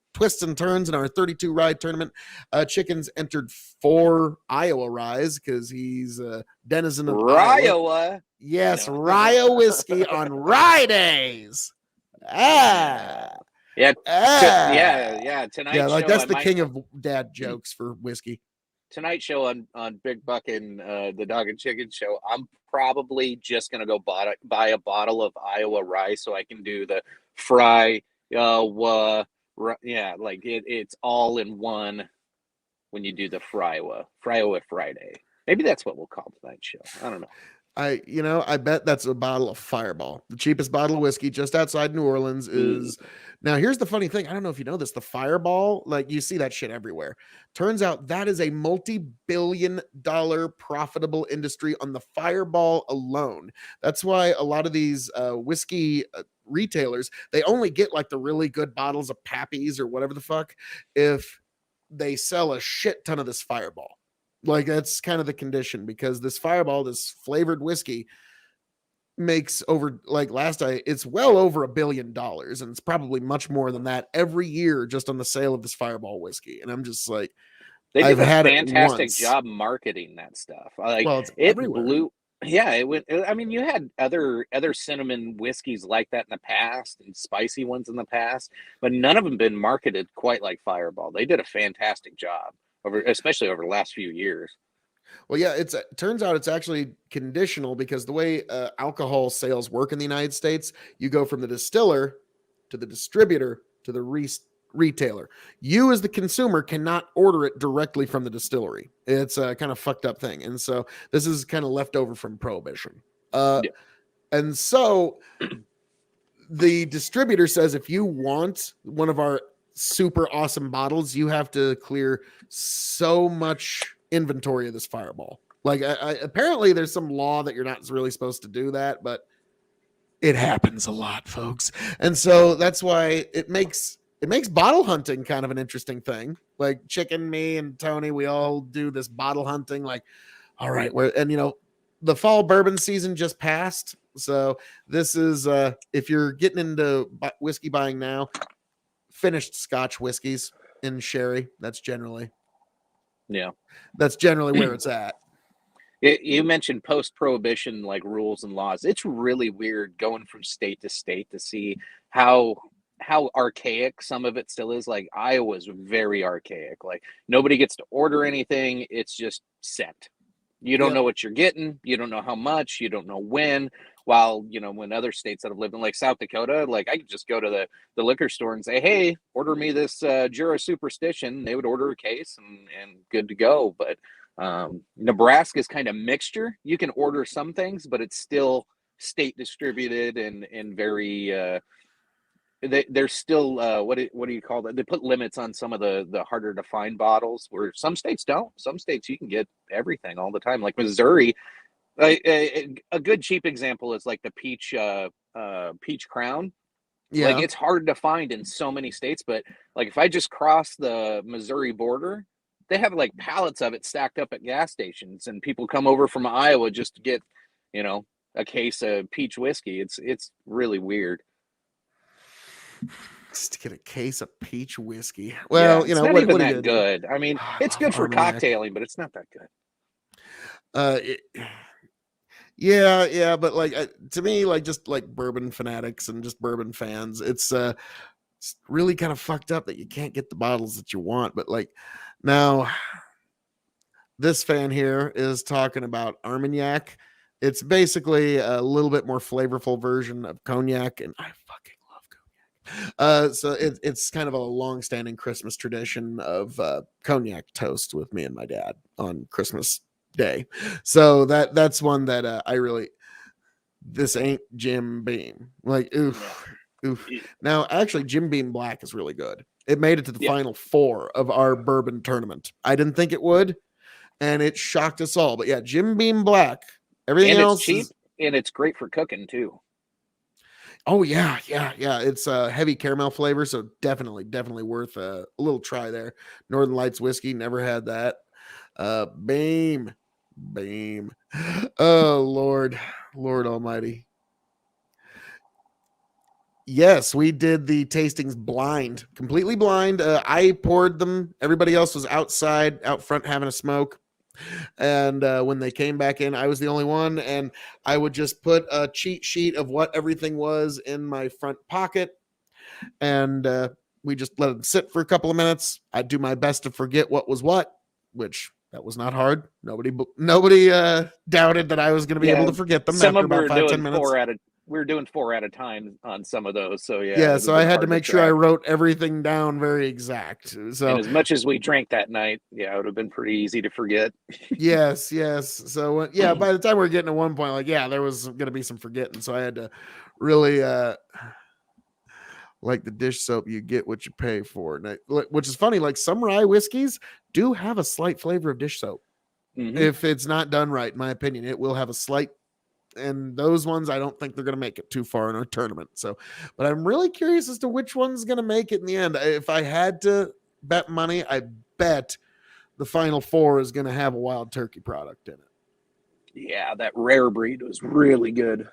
turns in our 32 ride tournament. Chickens entered 4 Iowa ryes because he's a denizen of Iowa. Iowa. Yes, No. Rye whiskey on Rye days. Yeah. Yeah. Tonight Yeah, like show, that's I the might- king of dad jokes for whiskey. Tonight show on Big Buck and the Dog and Chicken show. I'm probably just gonna go buy a bottle of Iowa rye so I can do the fry. Like it's all in one when you do the Fryowa Friday. Maybe that's what we'll call tonight's show. I don't know. I bet that's a bottle of Fireball. The cheapest bottle of whiskey just outside New Orleans is. Now, here's the funny thing. I don't know if you know this. The Fireball, like you see that shit everywhere. Turns out that is a multi-billion-dollar profitable industry on the Fireball alone. That's why a lot of these whiskey retailers, they only get like the really good bottles of Pappy's or whatever the fuck if they sell a shit ton of this Fireball. Like that's kind of the condition because this Fireball, this flavored whiskey, makes over like it's well over $1 billion, and it's probably much more than that every year just on the sale of this Fireball whiskey. And I'm just like, They did I've a had it fantastic once. job marketing that stuff. Like Well, it's it everywhere. blew. Yeah, it went. I mean, you had other cinnamon whiskeys like that in the past and spicy ones in the past, but none of them been marketed quite like Fireball. They did a fantastic job especially over the last few years. Well, yeah, it turns out it's actually conditional because the way alcohol sales work in the United States, you go from the distiller to the distributor to the retailer. You, as the consumer, cannot order it directly from the distillery. It's a kind of fucked up thing, and so this is kind of left over from Prohibition. And so the distributor says if you want one of our super awesome bottles, you have to clear so much inventory of this Fireball. Like apparently there's some law that you're not really supposed to do that, but it happens a lot, folks. And so that's why it makes bottle hunting kind of an interesting thing. Like Chicken, me, and Tony, we all do this bottle hunting. Like, all right, the fall bourbon season just passed. So this is if you're getting into whiskey buying now, finished Scotch whiskeys in sherry. That's generally where it's at. You mentioned post-prohibition like rules and laws. It's really weird going from state to state to see how archaic some of it still is. Like Iowa's very archaic. Like nobody gets to order anything. It's just sent. You don't know what you're getting. You don't know how much. You don't know when. While, when other states that have lived in like South Dakota, like I could just go to the liquor store and say, hey, order me this Jura Superstition. They would order a case and good to go. But Nebraska is kind of mixture. You can order some things, but it's still state distributed and very they're still what do you call that? They put limits on some of the harder to find bottles where some states don't. Some states you can get everything all the time. Like Missouri, a good cheap example is like the peach Crown. Yeah. Like it's hard to find in so many states, but like if I just cross the Missouri border, they have like pallets of it stacked up at gas stations, and people come over from Iowa just to get, a case of peach whiskey. It's really weird. Just to get a case of peach whiskey. Well, it's not even that good. I mean, it's good for cocktailing, but it's not that good. Yeah, but like to me, like just like bourbon fanatics and just bourbon fans, it's really kind of fucked up that you can't get the bottles that you want. But like now, this fan here is talking about Armagnac. It's basically a little bit more flavorful version of cognac, and I fucking love cognac. So it's kind of a long-standing Christmas tradition of cognac toast with me and my dad on Christmas Day. So that's one that I really. This ain't Jim Beam. Like, oof. Oof. Yeah. Now, actually, Jim Beam Black is really good. It made it to the Yeah. final 4 of our bourbon tournament. I didn't think it would, and it shocked us all. But yeah, Jim Beam Black. Everything And it's else cheap is. and it's great for cooking too. Oh yeah. It's a heavy caramel flavor, so definitely worth a little try there. Northern Lights whiskey, never had that. Beam. Oh Lord Almighty. Yes, we did the tastings blind, completely blind. I poured them. Everybody else was outside, out front, having a smoke. And when they came back in, I was the only one. And I would just put a cheat sheet of what everything was in my front pocket. And we just let it sit for a couple of minutes. I'd do my best to forget what was what, which that was not hard. Nobody doubted that I was going to be able to forget them Some after of them about we were 5-10 doing minutes. we were doing 4 at a time on some of those. So yeah. Yeah, it would've so I been had to hard make sure I track. wrote everything down very exact. So And as much as we drank that night, yeah, it would have been pretty easy to forget. yes. So yeah, by the time we are getting to one point, like there was going to be some forgetting. So I had to really like the dish soap, you get what you pay for. Which is funny. Like some rye whiskeys do have a slight flavor of dish soap. Mhm. If it's not done right, in my opinion, it will have a slight. And those ones, I don't think they're going to make it too far in our tournament. So, but I'm really curious as to which one's going to make it in the end. If I had to bet money, I bet the final 4 is going to have a wild turkey product in it. Yeah, that rare breed was really good.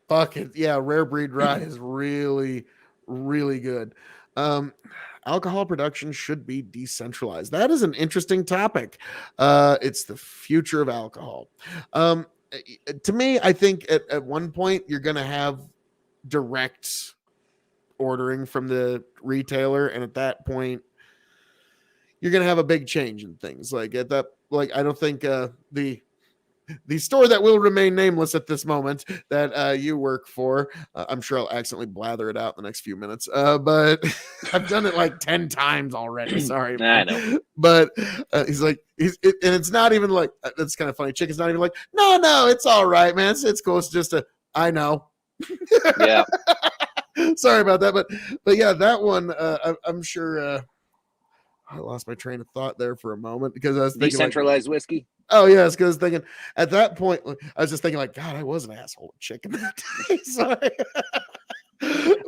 Fuck it. Yeah, rare breed rye is really, really good. Alcohol production should be decentralized. That is an interesting topic. It's the future of alcohol. To me, I think at one point you're going to have direct ordering from the retailer, and at that point you're going to have a big change in things. Like at that, like I don't think the store that will remain nameless at this moment that you work for. I'm sure I'll accidentally blather it out in the next few minutes. But I've done it like 10 times already. Sorry, man. I know. But he's like, and it's not even like, that's kind of funny. Chicken's not even like, no, it's all right, man. It's cool. It's just I know. Yeah. Sorry about that. But yeah, that one, I'm sure, I lost my train of thought there for a moment because I was thinking Decentralized whiskey. Oh yes, because thinking at that point, I was just thinking like, God, I was an asshole to chicken that day. Sorry.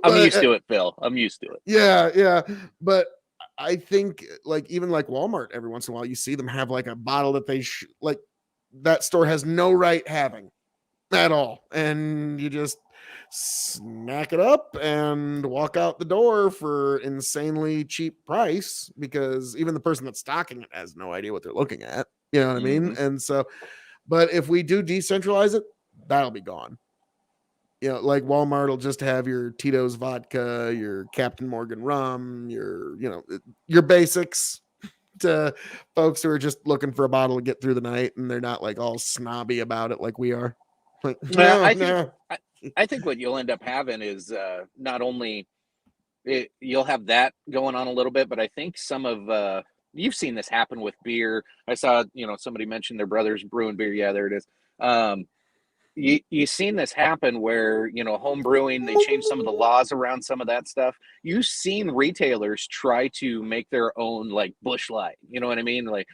I'm used to it, Phil. I'm used to it. Yeah. But I think like even like Walmart, every once in a while, you see them have like a bottle that they like that store has no right having at all, and you just snack it up and walk out the door for insanely cheap price because even the person that's stocking it has no idea what they're looking at. You know what I mean? And so, but if we do decentralize it, that'll be gone. You know, like Walmart will just have your Tito's vodka, your Captain Morgan rum, your basics to folks who are just looking for a bottle to get through the night, and they're not like all snobby about it like we are. Like, I think what you'll end up having is not only you'll have that going on a little bit, but I think some of you've seen this happen with beer. I saw somebody mentioned their brother's brewing beer. Yeah, there it is. You've seen this happen where home brewing, they change some of the laws around some of that stuff. You've seen retailers try to make their own like Busch Light. You know what I mean? Like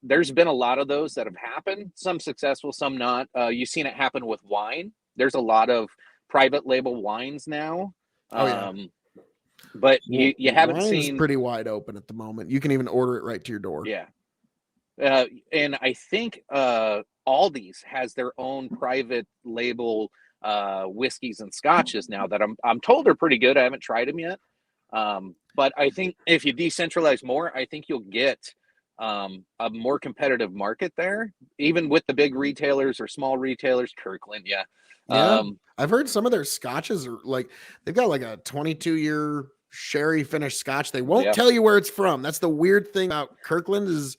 there's been a lot of those that have happened. Some successful, some not. You've seen it happen with wine. There's a lot of private label wines now. But you haven't seen pretty wide open at the moment. You can even order it right to your door. Yeah. And I think Aldi's has their own private label whiskeys and scotches now that I'm told are pretty good. I haven't tried them yet. But I think if you decentralize more, I think you'll get a more competitive market there, even with the big retailers or small retailers. Kirkland, yeah. I've heard some of their scotches are like they've got like a 22-year sherry finished scotch. They won't tell you where it's from. That's the weird thing about Kirkland is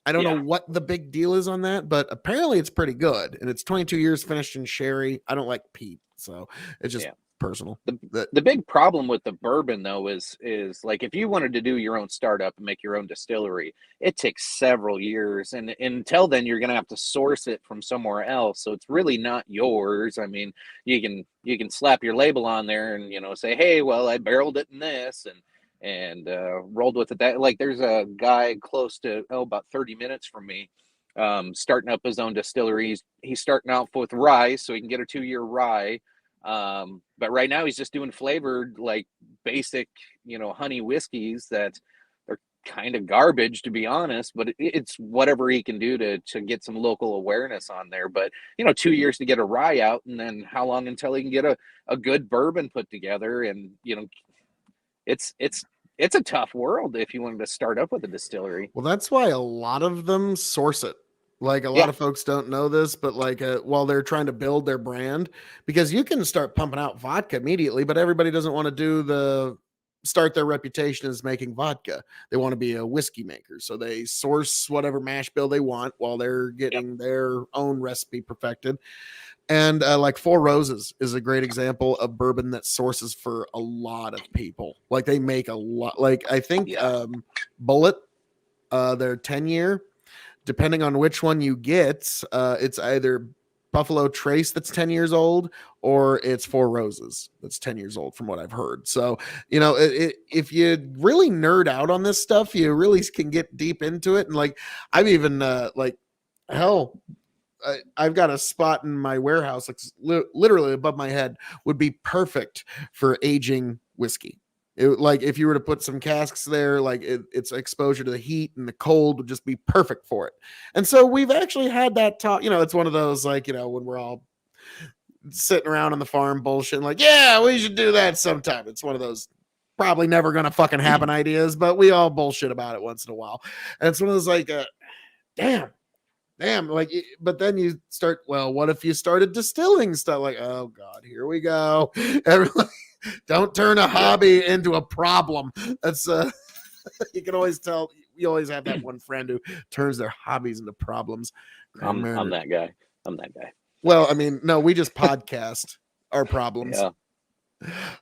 I don't know what the big deal is on that, but apparently it's pretty good. And it's 22 years finished in sherry. I don't like peat, so it's just personal. The big problem with the bourbon though is like if you wanted to do your own startup and make your own distillery, it takes several years, and until then you're gonna have to source it from somewhere else. So it's really not yours. I mean, you can slap your label on there and say, hey, well, I barreled it in this and rolled with it. That like there's a guy close to about 30 minutes from me, starting up his own distillery. He's starting out with rye, so he can get a 2-year rye. But right now he's just doing flavored, like basic, honey whiskeys that are kind of garbage, to be honest, but it's whatever he can do to get some local awareness on there. But, 2 years to get a rye out, and then how long until he can get a good bourbon put together. And, it's a tough world if you wanted to start up with a distillery. Well, that's why a lot of them source it. Like a lot of folks don't know this, but like while they're trying to build their brand, because you can start pumping out vodka immediately, but everybody doesn't want to start their reputation as making vodka. They want to be a whiskey maker. So they source whatever mash bill they want while they're getting their own recipe perfected. And like Four Roses is a great example of bourbon that sources for a lot of people. Like they make a lot. Like I think Bullet, their 10-year, depending on which one you get, it's either Buffalo Trace that's 10 years old or it's Four Roses that's 10 years old from what I've heard. So, if you really nerd out on this stuff, you really can get deep into it. And like, I've even I've got a spot in my warehouse, like literally above my head, would be perfect for aging whiskey. Like if you were to put some casks there, like it's exposure to the heat and the cold would just be perfect for it. And so we've actually had that talk. It's one of those like, when we're all sitting around on the farm bullshit, like, yeah, we should do that sometime. It's one of those probably never gonna fucking happen ideas, but we all bullshit about it once in a while. And it's one of those like, damn, like, but then you start, well, what if you started distilling stuff? Like, oh God, here we go. Everyone, don't turn a hobby into a problem. That's you can always tell. You always have that one friend who turns their hobbies into problems. I'm that guy. Well, I mean, no, we just podcast our problems. Yeah.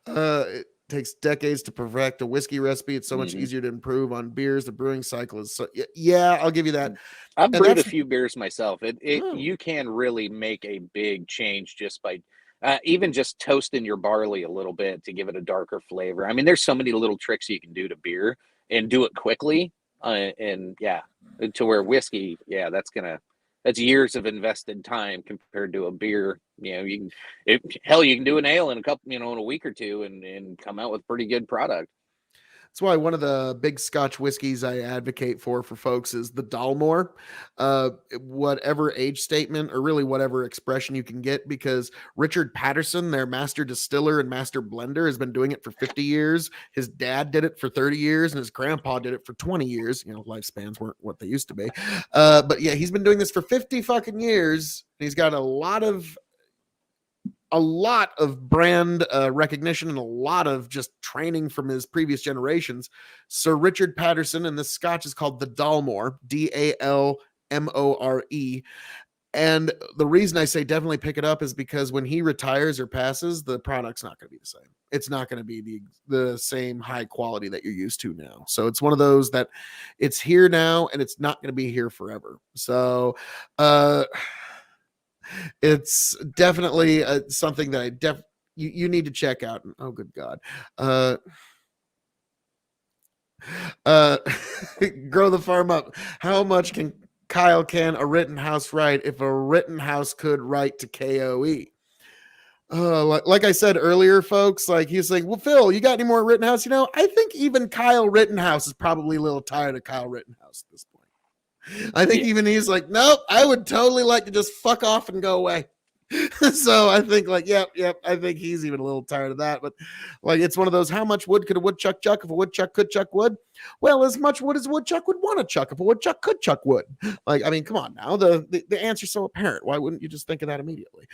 It takes decades to perfect a whiskey recipe. It's so much easier to improve on beers. The brewing cycle is so, yeah, I'll give you that. I've brewed a few beers myself. You can really make a big change just by even just toasting your barley a little bit to give it a darker flavor. I mean, there's so many little tricks you can do to beer and do it quickly. To where whiskey, that's years of invested time compared to a beer. You can do an ale in a couple, in a week or two and come out with pretty good product. That's why one of the big Scotch whiskeys I advocate for folks is the Dalmore, whatever age statement or really whatever expression you can get, because Richard Patterson, their master distiller and master blender, has been doing it for 50 years. His dad did it for 30 years and his grandpa did it for 20 years. Lifespans weren't what they used to be. But yeah, he's been doing this for 50 fucking years. And he's got a lot of brand recognition and a lot of just training from his previous generations. Sir Richard Patterson, and this Scotch is called the Dalmore, Dalmore. And the reason I say definitely pick it up is because when he retires or passes, the product's not going to be the same. It's not going to be the same high quality that you're used to now. So it's one of those that it's here now and it's not going to be here forever. So, it's definitely something that you need to check out. Oh, good God. Grow the farm up. How much can Kyle can a Rittenhouse write if a Rittenhouse could write to K.O.E? Like I said earlier, folks, like he's like, well, Phil, you got any more Rittenhouse? I think even Kyle Rittenhouse is probably a little tired of Kyle Rittenhouse at this point. I think even he's like, nope, I would totally like to just fuck off and go away. So I think like, yep. I think he's even a little tired of that. But like, it's one of those, how much wood could a woodchuck chuck if a woodchuck could chuck wood? Well, as much wood as a woodchuck would want to chuck if a woodchuck could chuck wood. Like, I mean, come on now. The answer's so apparent. Why wouldn't you just think of that immediately?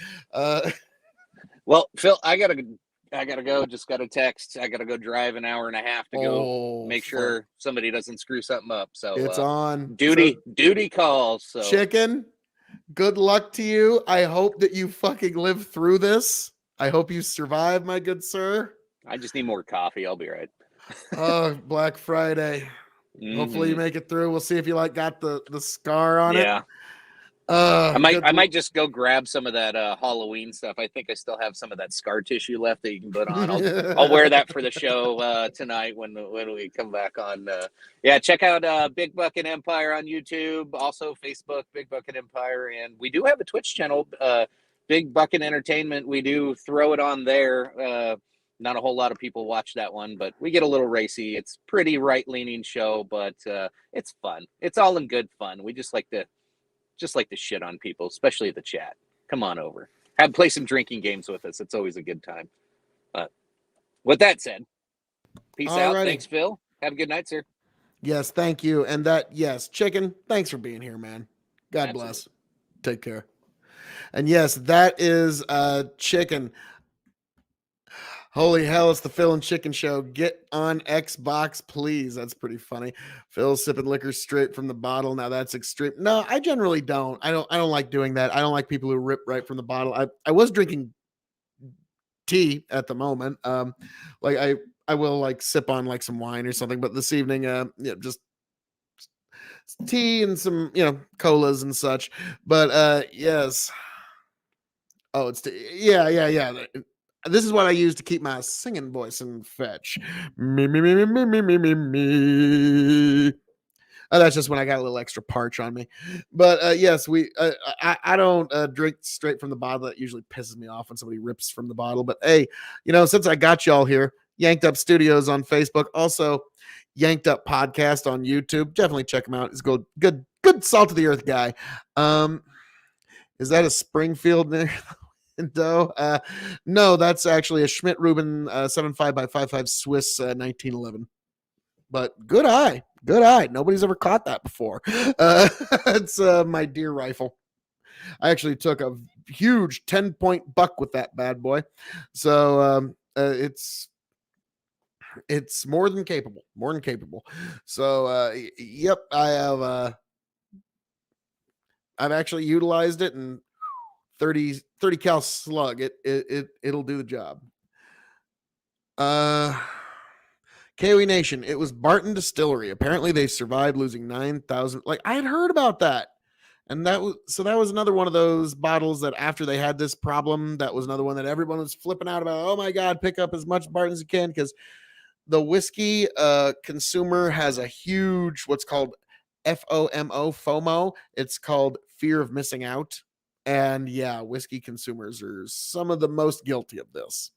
Well, Phil, I gotta go. Just got a text. I gotta go drive an hour and a half to go make sure somebody doesn't screw something up. So it's on duty calls. So Chicken, good luck to you. I hope that you fucking live through this. I hope you survive, my good sir. I just need more coffee. I'll be right. Oh, Black Friday. Hopefully you Mhm. make it through. We'll see if you got the scar on it. Yeah. Uh, I good might just go grab some of that Halloween stuff. I think I still have some of that scar tissue left that you can put on. I'll wear that for the show tonight when we come back on. Yeah, check out Big Bucket Empire on YouTube, also Facebook Big Bucket Empire, and we do have a Twitch channel, Big Bucket Entertainment. We do throw it on there. Not a whole lot of people watch that one, but we get a little racy. It's pretty right leaning show, but it's fun. It's all in good fun. We just like to shit on people, especially the chat. Come on over. Play some drinking games with us. It's always a good time. But with that said, peace out. Alrighty. Thanks, Phil. Have a good night, sir. Yes, thank you. And yes, Chicken, thanks for being here, man. God bless. Take care. And yes, that is Chicken. Holy hell, it's the Phil and Chicken Show. Get on Xbox, please. That's pretty funny. Phil sipping liquor straight from the bottle. Now that's extreme. No, I generally don't. I don't like doing that. I don't like people who rip right from the bottle. I was drinking tea at the moment. Like I will like sip on like some wine or something, but this evening, just tea and some, colas and such. But yes. Oh, it's yeah. This is what I use to keep my singing voice in fetch. Me. Oh, that's just when I got a little extra parch on me. But yes, I don't drink straight from the bottle. That usually pisses me off when somebody rips from the bottle. But hey, since I got y'all here, Yanked Up Studios on Facebook, also Yanked Up Podcast on YouTube. Definitely check him out. He's good salt of the earth guy. Is that a Springfield there? No, that's actually a Schmidt Rubin 75x55 Swiss 1911. But good eye. Nobody's ever caught that before. It's my deer rifle. I actually took a huge 10-point buck with that bad boy. So it's more than capable. So yep, I've actually utilized it, and 30 cal slug. It'll do the job. K.O.E Nation, it was Barton Distillery. Apparently they survived losing 9,000. Like, I had heard about that. And that was another one of those bottles that after they had this problem, that was another one that everyone was flipping out about. Oh my God, pick up as much Barton as you can, because the whiskey consumer has a huge what's called FOMO. It's called fear of missing out. And yeah, whiskey consumers are some of the most guilty of this.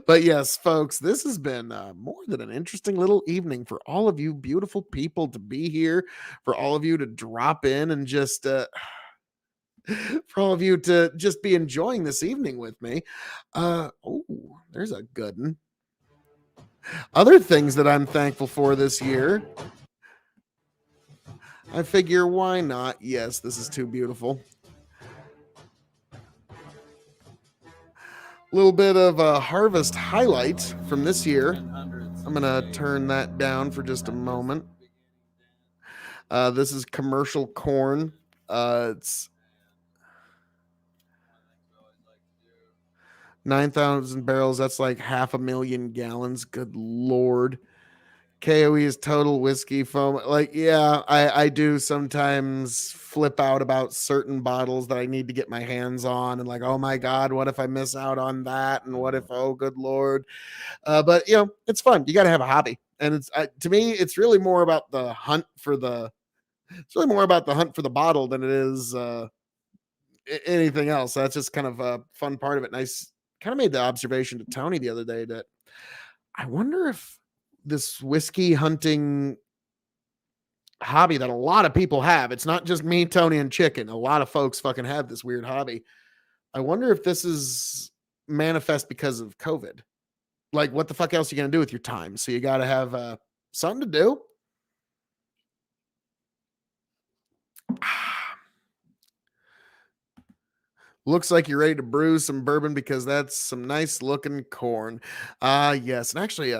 But yes, folks, this has been more than an interesting little evening for all of you beautiful people to be here, for all of you to drop in and just for all of you to just be enjoying this evening with me. Oh, there's a good one. Other things that I'm thankful for this year. I figure, why not? Yes, this is too beautiful. Little bit of a harvest highlight from this year. I'm gonna turn that down for just a moment. This is commercial corn. It's 9,000 barrels. That's like 500,000 gallons. Good Lord. K.O.E is total whiskey foam. Like, yeah, I do sometimes flip out about certain bottles that I need to get my hands on, and like, oh my God, what if I miss out on that? And what if, oh good Lord. But it's fun. You got to have a hobby. And it's to me, it's really more about the hunt for the bottle than it is anything else. That's just kind of a fun part of it. And I kind of made the observation to Tony the other day that I wonder if this whiskey hunting hobby that a lot of people have, it's not just me, Tony, and Chicken. A lot of folks fucking have this weird hobby. I wonder if this is manifest because of COVID. Like, what the fuck else are you going to do with your time? So you got to have something to do. Looks like you're ready to brew some bourbon, because that's some nice looking corn. Yes. And actually,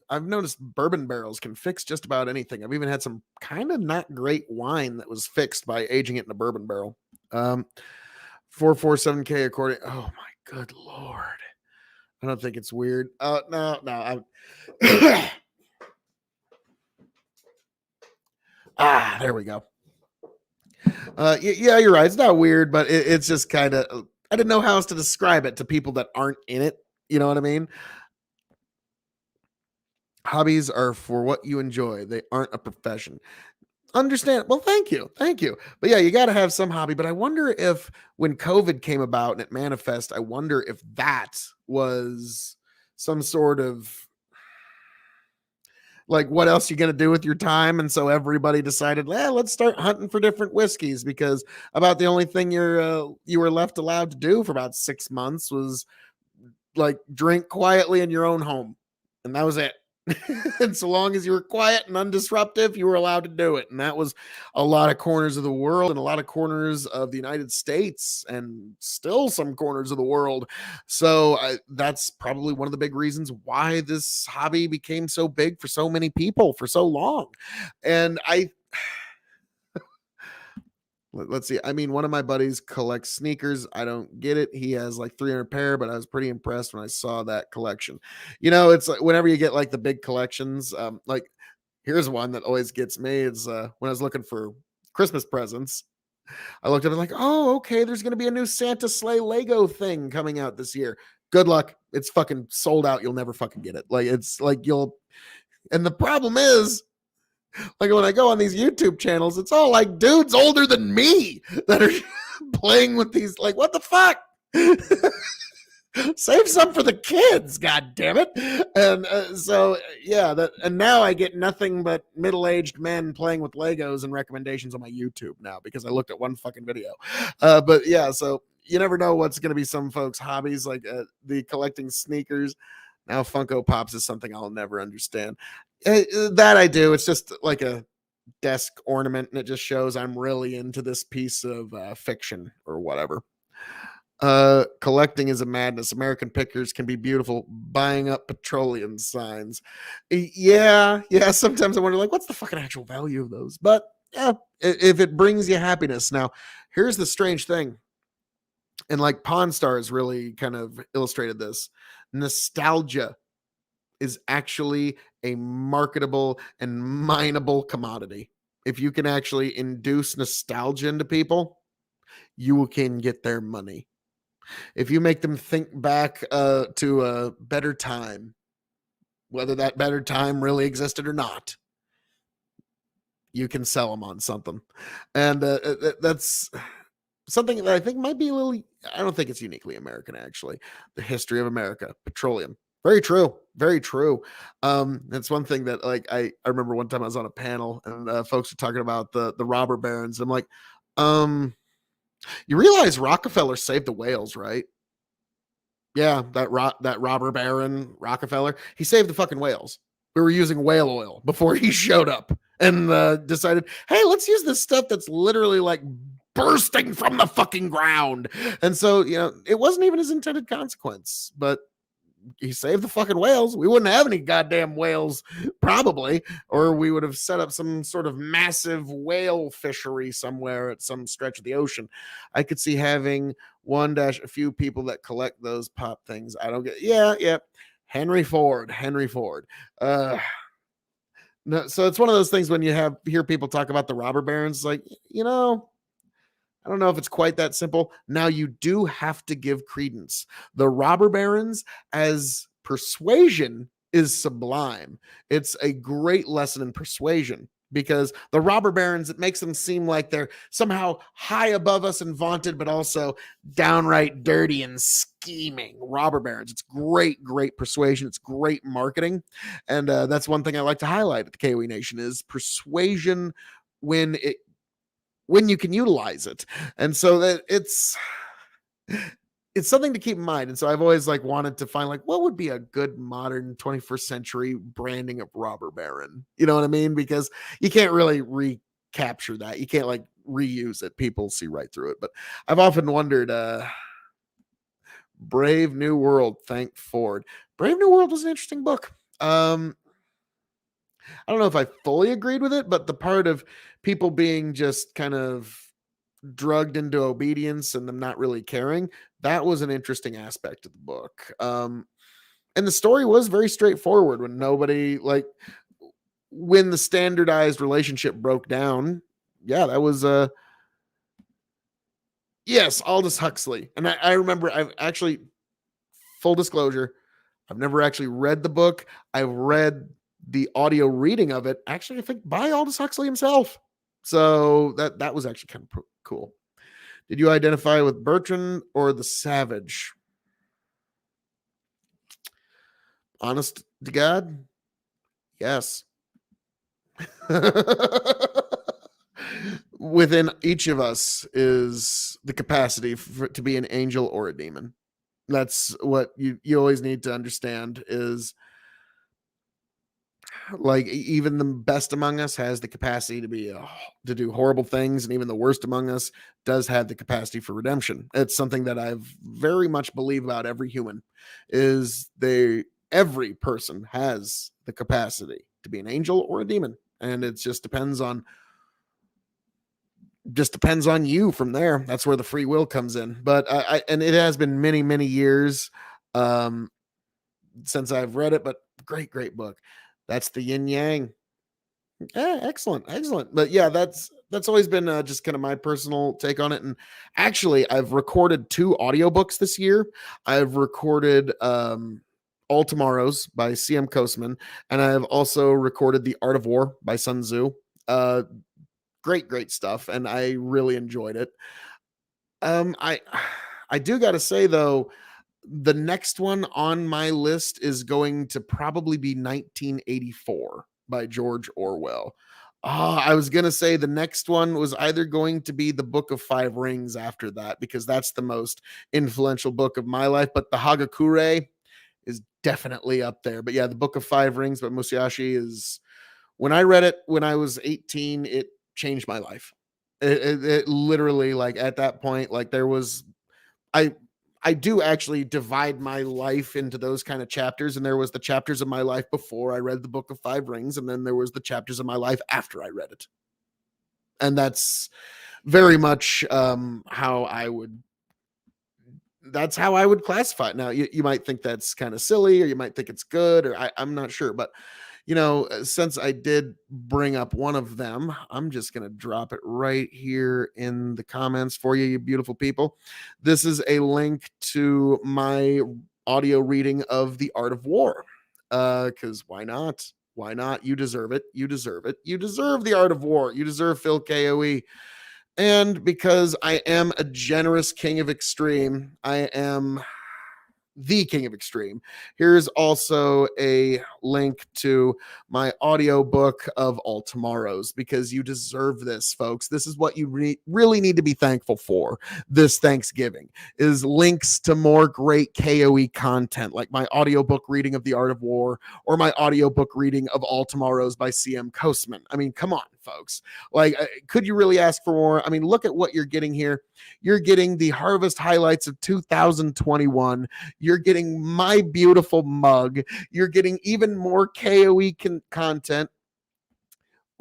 I've noticed bourbon barrels can fix just about anything. I've even had some kind of not great wine that was fixed by aging it in a bourbon barrel. Um, 447K according. Oh my good lord. I don't think it's weird. No. There we go. Yeah, you're right. It's not weird, but it's just kind of. I didn't know how else to describe it to people that aren't in it. You know what I mean? Hobbies are for what you enjoy. They aren't a profession. Understand? Well, thank you. But yeah, you got to have some hobby. But I wonder if when COVID came about and it manifest, I wonder if that was some sort of like what else you gonna do with your time, and so everybody decided, let's start hunting for different whiskeys, because about the only thing you were left allowed to do for about 6 months was like drink quietly in your own home, and that was it. And so long as you were quiet and undisruptive, you were allowed to do it. And that was a lot of corners of the world and a lot of corners of the United States and still some corners of the world. So that's probably one of the big reasons why this hobby became so big for so many people for so long. And let's see. I mean, one of my buddies collects sneakers. I don't get it. He has like 300 pair, but I was pretty impressed when I saw that collection. You know, it's like whenever you get like the big collections, like here's one that always gets me. It's when I was looking for Christmas presents, I looked up and like, oh, okay, there's going to be a new Santa sleigh Lego thing coming out this year. Good luck. It's fucking sold out. You'll never fucking get it. Like, it's like and the problem is, like when I go on these YouTube channels, it's all like dudes older than me that are playing with these. Like, what the fuck? Save some for the kids, god damn it. And so yeah, and now I get nothing but middle-aged men playing with Legos and recommendations on my YouTube now because I looked at one fucking video. But yeah, so you never know what's going to be some folks' hobbies, like the collecting sneakers. Now Funko Pops is something I'll never understand. That I do. It's just like a desk ornament, and it just shows I'm really into this piece of fiction or whatever. Collecting is a madness. American pickers can be beautiful. Buying up petroleum signs. Yeah. Sometimes I wonder, like, what's the fucking actual value of those? But yeah, if it brings you happiness. Now, here's the strange thing. And like Pawn Stars really kind of illustrated this. Nostalgia is actually a marketable and mineable commodity. If you can actually induce nostalgia into people, you can get their money. If you make them think back to a better time, whether that better time really existed or not, you can sell them on something. And that's something that I think might be a little, I don't think it's uniquely American, actually. The history of America, petroleum. Very true. Very true. That's one thing that, like, I remember one time I was on a panel and folks were talking about the robber barons. I'm like, you realize Rockefeller saved the whales, right? Yeah, that robber baron Rockefeller, he saved the fucking whales. We were using whale oil before he showed up and decided, hey, let's use this stuff that's literally like bursting from the fucking ground. And so, you know, it wasn't even his intended consequence, but he saved the fucking whales. We wouldn't have any goddamn whales, probably, or we would have set up some sort of massive whale fishery somewhere at some stretch of the ocean. I could see having a few people that collect those pop things. I don't get. Yeah. Henry Ford. No, so it's one of those things when you hear people talk about the robber barons, like, you know, I don't know if it's quite that simple. Now, you do have to give credence. The robber barons as persuasion is sublime. It's a great lesson in persuasion because the robber barons, it makes them seem like they're somehow high above us and vaunted, but also downright dirty and scheming. Robber barons. It's great persuasion. It's great marketing. And that's one thing I like to highlight at the KOE Nation is persuasion when you can utilize it. And so that it's something to keep in mind. And so I've always like wanted to find like what would be a good modern 21st century branding of robber baron. You know what I mean? Because you can't really recapture that. You can't like reuse it. People see right through it. But I've often wondered Brave New World, thank Ford. Brave New World was an interesting book. I don't know if I fully agreed with it, but the part of people being just kind of drugged into obedience and them not really caring. That was an interesting aspect of the book. And the story was very straightforward when nobody like when the standardized relationship broke down. Yeah, that was yes, Aldous Huxley. And I remember I've actually, full disclosure, I've never actually read the book. I've read the audio reading of it, actually, I think by Aldous Huxley himself. So that was actually kind of cool. Did you identify with Bertrand or the Savage? Honest to God, yes. Within each of us is the capacity to be an angel or a demon. That's what you always need to understand is like even the best among us has the capacity to be to do horrible things, and even the worst among us does have the capacity for redemption. It's something that I've very much believe about every human is every person has the capacity to be an angel or a demon, and it just depends on you from there. That's where the free will comes in. But and it has been many years since I've read it, but great book. That's the yin yang. Yeah, excellent. But yeah, that's always been just kind of my personal take on it. And actually, I've recorded 2 audiobooks this year. I've recorded All Tomorrows by C.M. Kosman, and I've also recorded The Art of War by Sun Tzu. Great stuff, and I really enjoyed it. I do got to say though, the next one on my list is going to probably be 1984 by George Orwell. I was going to say the next one was either going to be the Book of Five Rings after that, because that's the most influential book of my life. But the Hagakure is definitely up there. But yeah, the Book of Five Rings by Musashi is, when I read it when I was 18, it changed my life. It literally, like at that point, like there was, I do actually divide my life into those kind of chapters. And there was the chapters of my life before I read the Book of Five Rings. And then there was the chapters of my life after I read it. And that's very much that's how I would classify it. Now, you might think that's kind of silly, or you might think it's good, or I'm not sure. But since I did bring up one of them, I'm just going to drop it right here in the comments for you, you beautiful people. This is a link to my audio reading of The Art of War. Because why not? Why not? You deserve it. You deserve it. You deserve The Art of War. You deserve Phil K.O.E. And because I am a generous king of extreme, I am the king of extreme. Here's also a link to my audio book of All Tomorrows, because you deserve this, folks. This is what you really need to be thankful for this Thanksgiving, is links to more great KOE content, like my audiobook reading of The Art of War, or my audiobook reading of All Tomorrows by C.M. Kosman. I mean, come on, folks. Like, could you really ask for more? I mean, look at what you're getting here. You're getting the harvest highlights of 2021. You're getting my beautiful mug. You're getting even more KOE content.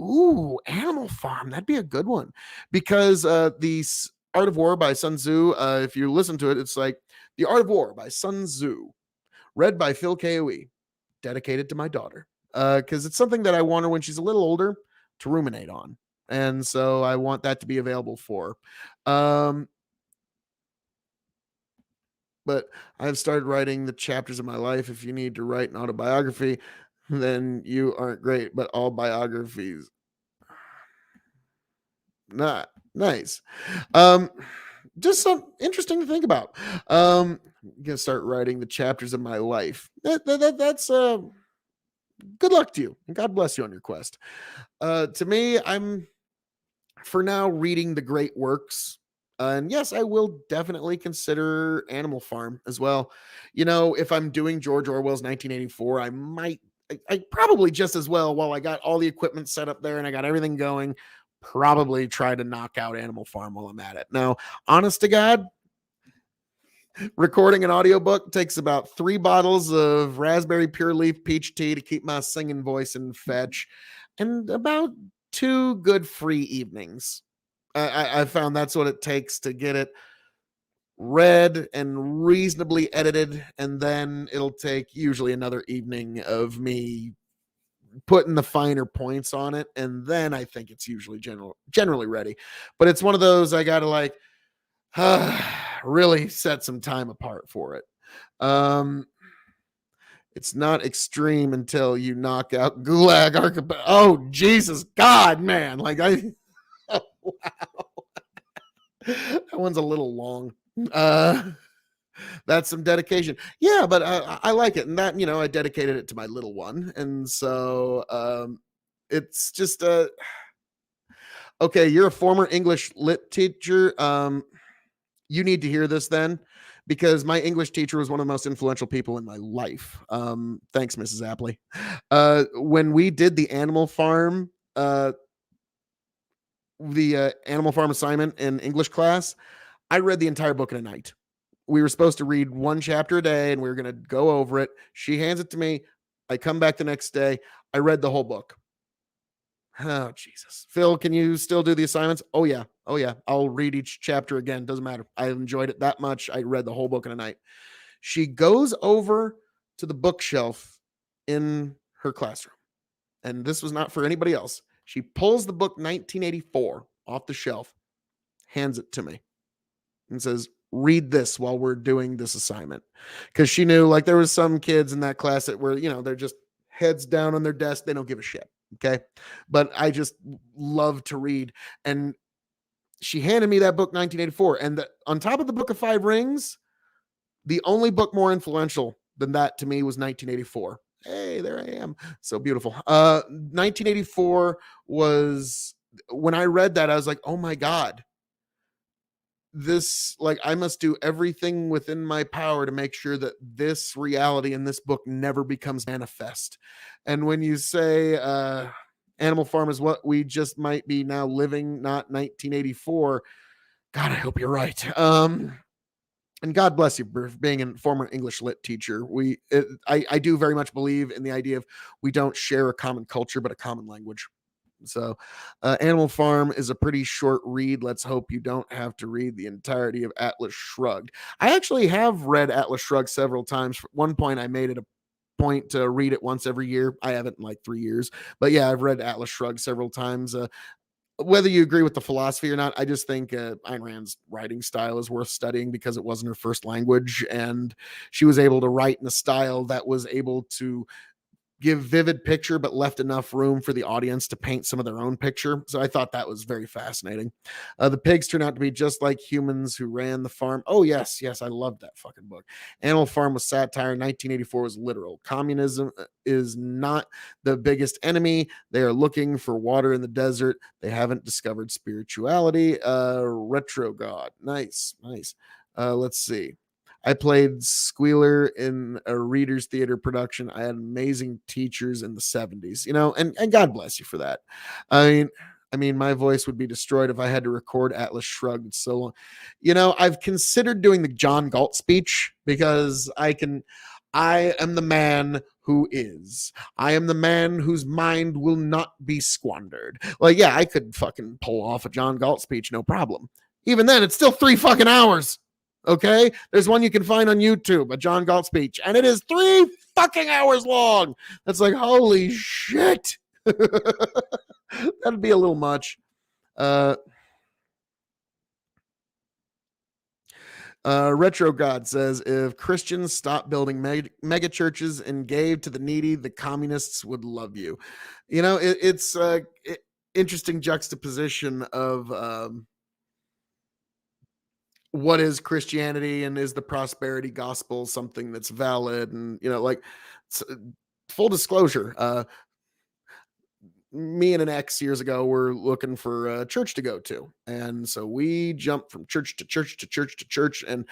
Ooh, Animal Farm. That'd be a good one, because the Art of War by Sun Tzu, if you listen to it, it's like The Art of War by Sun Tzu, read by Phil K.O.E., dedicated to my daughter, because it's something that I want her when she's a little older to ruminate on. And so I want that to be available for her. But I've started writing the chapters of my life. If you need to write an autobiography, then you aren't great, but all biographies. Not nice. Just some interesting to think about. I'm gonna start writing the chapters of my life. That's good luck to you, and God bless you on your quest. To me, I'm for now reading the great works. And yes, I will definitely consider Animal Farm as well. If I'm doing George Orwell's 1984, I probably just as well, while I got all the equipment set up there and I got everything going, probably try to knock out Animal Farm while I'm at it. Now, honest to God, recording an audiobook takes about 3 bottles of raspberry pure leaf peach tea to keep my singing voice in fetch, and about 2 good free evenings. I found that's what it takes to get it read and reasonably edited, and then it'll take usually another evening of me putting the finer points on it, and then I think it's usually generally ready. But it's one of those I gotta like really set some time apart for it. It's not extreme until you knock out Gulag Archipelago. Oh Jesus God, man! Like oh, wow, that one's a little long. That's some dedication. Yeah, but I like it, and that I dedicated it to my little one, and so it's just okay. You're a former English lit teacher. You need to hear this then, because my English teacher was one of the most influential people in my life. Thanks, Mrs. Apley. When we did the Animal Farm assignment in English class, I read the entire book in a night. We were supposed to read one chapter a day, and we were going to go over it. She hands it to me. I come back the next day. I read the whole book. Oh, Jesus. Phil, can you still do the assignments? Oh, yeah. Oh, yeah. I'll read each chapter again. Doesn't matter. I enjoyed it that much. I read the whole book in a night. She goes over to the bookshelf in her classroom, and this was not for anybody else. She pulls the book 1984 off the shelf, hands it to me, and says, read this while we're doing this assignment. Because she knew, like, there was some kids in that class that were, they're just heads down on their desk. They don't give a shit. Okay. But I just love to read. And she handed me that book, 1984. And on top of the Book of Five Rings, the only book more influential than that to me was 1984. Hey, there I am. So beautiful. 1984 was, when I read that, I was like, oh my God. This, like, I must do everything within my power to make sure that this reality in this book never becomes manifest. And when you say Animal Farm is what we just might be now living, not 1984, God, I hope you're right. And God bless you for being a former English lit teacher. I do very much believe in the idea of we don't share a common culture, but a common language. So Animal Farm is a pretty short read. Let's hope you don't have to read the entirety of Atlas Shrugged. I actually have read Atlas Shrugged several times. At one point, I made it a point to read it once every year. I haven't in like 3 years. But yeah, I've read Atlas Shrugged several times. Whether you agree with the philosophy or not, I just think Ayn Rand's writing style is worth studying because it wasn't her first language. And she was able to write in a style that was able to give vivid picture, but left enough room for the audience to paint some of their own picture. So I thought that was very fascinating. The pigs turn out to be just like humans who ran the farm. Oh, yes. I loved that fucking book. Animal Farm was satire. 1984 was literal. Communism is not the biggest enemy. They are looking for water in the desert. They haven't discovered spirituality. Retro God. Nice. Let's see. I played Squealer in a Reader's Theater production. I had amazing teachers in the 70s, and God bless you for that. I mean, my voice would be destroyed if I had to record Atlas Shrugged so long. I've considered doing the John Galt speech because I am the man who is. I am the man whose mind will not be squandered. Like, yeah, I could fucking pull off a John Galt speech, no problem. Even then, it's still 3 fucking hours. Okay, there's one you can find on YouTube, a John Galt speech, and it is 3 fucking hours long. That's like, holy shit. That'd be a little much. Retro God says, if Christians stop building mega churches and gave to the needy, the communists would love you. It's interesting juxtaposition of what is Christianity and is the prosperity gospel something that's valid? And, full disclosure, me and an ex years ago were looking for a church to go to. And so we jumped from church to church to church to church. And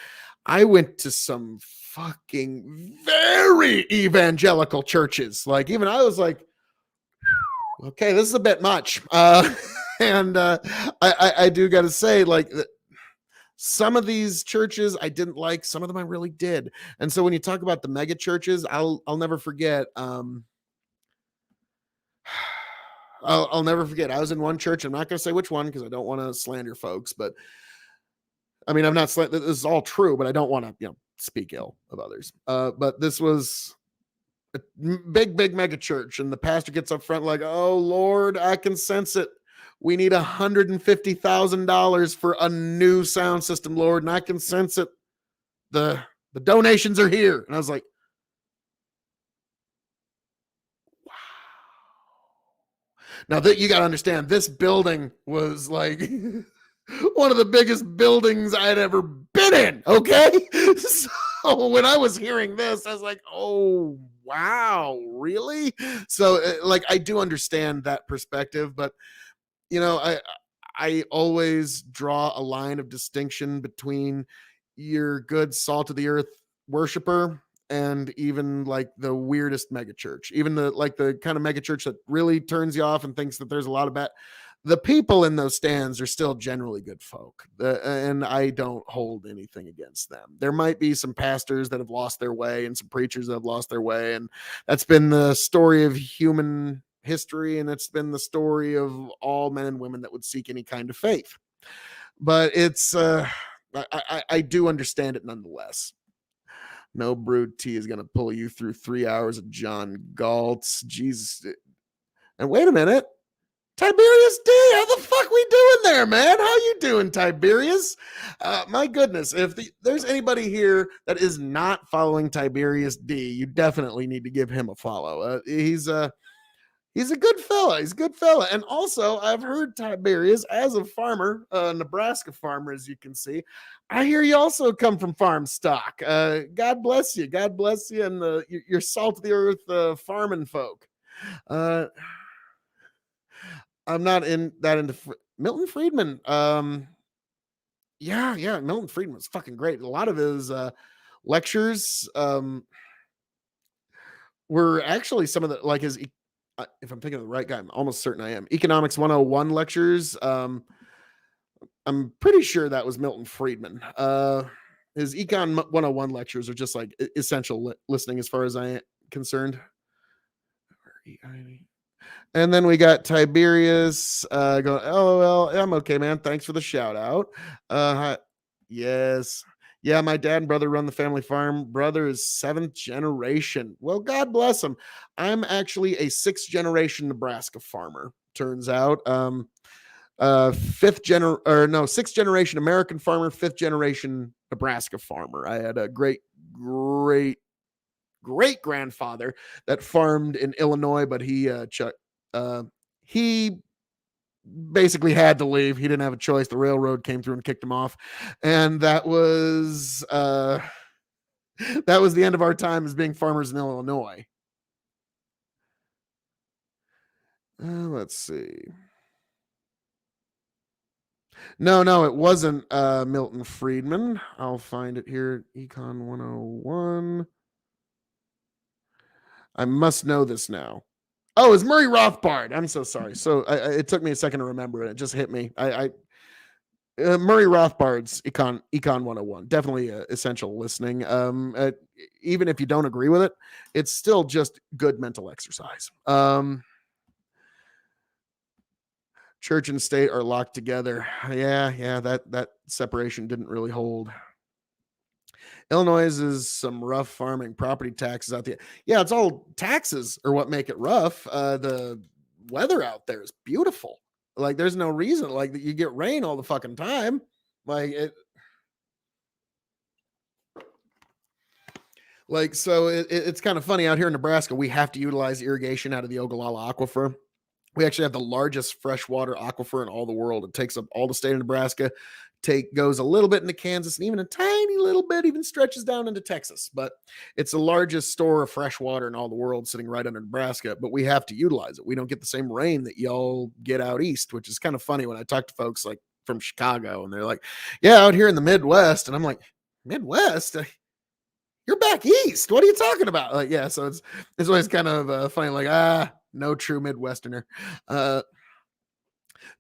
I went to some fucking very evangelical churches. Like, even I was like, okay, this is a bit much. And I do got to say, like, some of these churches I didn't like, some of them I really did. And so when you talk about the mega churches, I'll never forget. I'll never forget. I was in one church. I'm not going to say which one because I don't want to slander folks, but I mean, I'm not, this is all true, but I don't want to, speak ill of others. But this was a big mega church. And the pastor gets up front like, oh Lord, I can sense it. We need $150,000 for a new sound system, Lord. And I can sense it. The donations are here. And I was like, now that you got to understand, this building was like one of the biggest buildings I'd ever been in. Okay. So when I was hearing this, I was like, oh, wow, really? So like, I do understand that perspective, but I always draw a line of distinction between your good salt of the earth worshiper and even like the weirdest megachurch, even the kind of megachurch that really turns you off and thinks that there's a lot of bad. The people in those stands are still generally good folk, and I don't hold anything against them. There might be some pastors that have lost their way and some preachers that have lost their way, and that's been the story of human history, and it's been the story of all men and women that would seek any kind of faith. But it's I do understand it nonetheless. No brewed tea is going to pull you through 3 hours of John Galt's. Jesus. And wait a minute. Tiberius D, how the fuck we doing there, man? How you doing, Tiberius? My goodness, if there's anybody here that is not following Tiberius D, you definitely need to give him a follow. He's a good fella. He's a good fella. And also, I've heard Tiberius, as a farmer, a Nebraska farmer, as you can see, I hear you also come from farm stock. God bless you. God bless you and your salt of the earth farming folk. I'm not into Milton Friedman. Yeah, Milton Friedman was fucking great. A lot of his lectures were actually some of the, like his, if I'm thinking of the right guy, I'm almost certain I am. Economics 101 lectures. I'm pretty sure that was Milton Friedman. His Econ 101 lectures are just like essential listening as far as I am concerned. And then we got Tiberius going, LOL, I'm okay, man. Thanks for the shout out. Yes. Yeah, my dad and brother run the family farm. Brother is 7th generation. Well, God bless him. I'm actually a 6th generation Nebraska farmer, turns out. 6th generation American farmer, 5th generation Nebraska farmer. I had a great grandfather that farmed in Illinois, but he basically had to leave. He didn't have a choice. The railroad came through and kicked him off, and that was the end of our time as being farmers in Illinois. Let's see. No, it wasn't Milton Friedman. I'll find it here. Econ 101. I must know this now. Oh, it's Murray Rothbard. I'm so sorry. So it took me a second to remember it. It just hit me. Murray Rothbard's Econ 101. Definitely essential listening. Even if you don't agree with it, it's still just good mental exercise. Church and state are locked together. Yeah, that separation didn't really hold. Illinois is some rough farming property taxes out there. Yeah, it's all taxes are what make it rough. The weather out there is beautiful. Like there's no reason like that you get rain all the fucking time. It's kind of funny out here in Nebraska. We have to utilize irrigation out of the Ogallala Aquifer. We actually have the largest freshwater aquifer in all the world. It takes up all the state of Nebraska, goes a little bit into Kansas, and even a tiny little bit even stretches down into Texas. But it's the largest store of fresh water in all the world sitting right under Nebraska, but we have to utilize it. We don't get the same rain that y'all get out east, which is kind of funny when I talk to folks like from Chicago, and they're like, yeah, out here in the Midwest. And I'm like, Midwest? You're back east. What are you talking about? Like, yeah, so it's always kind of funny, like, no true Midwesterner.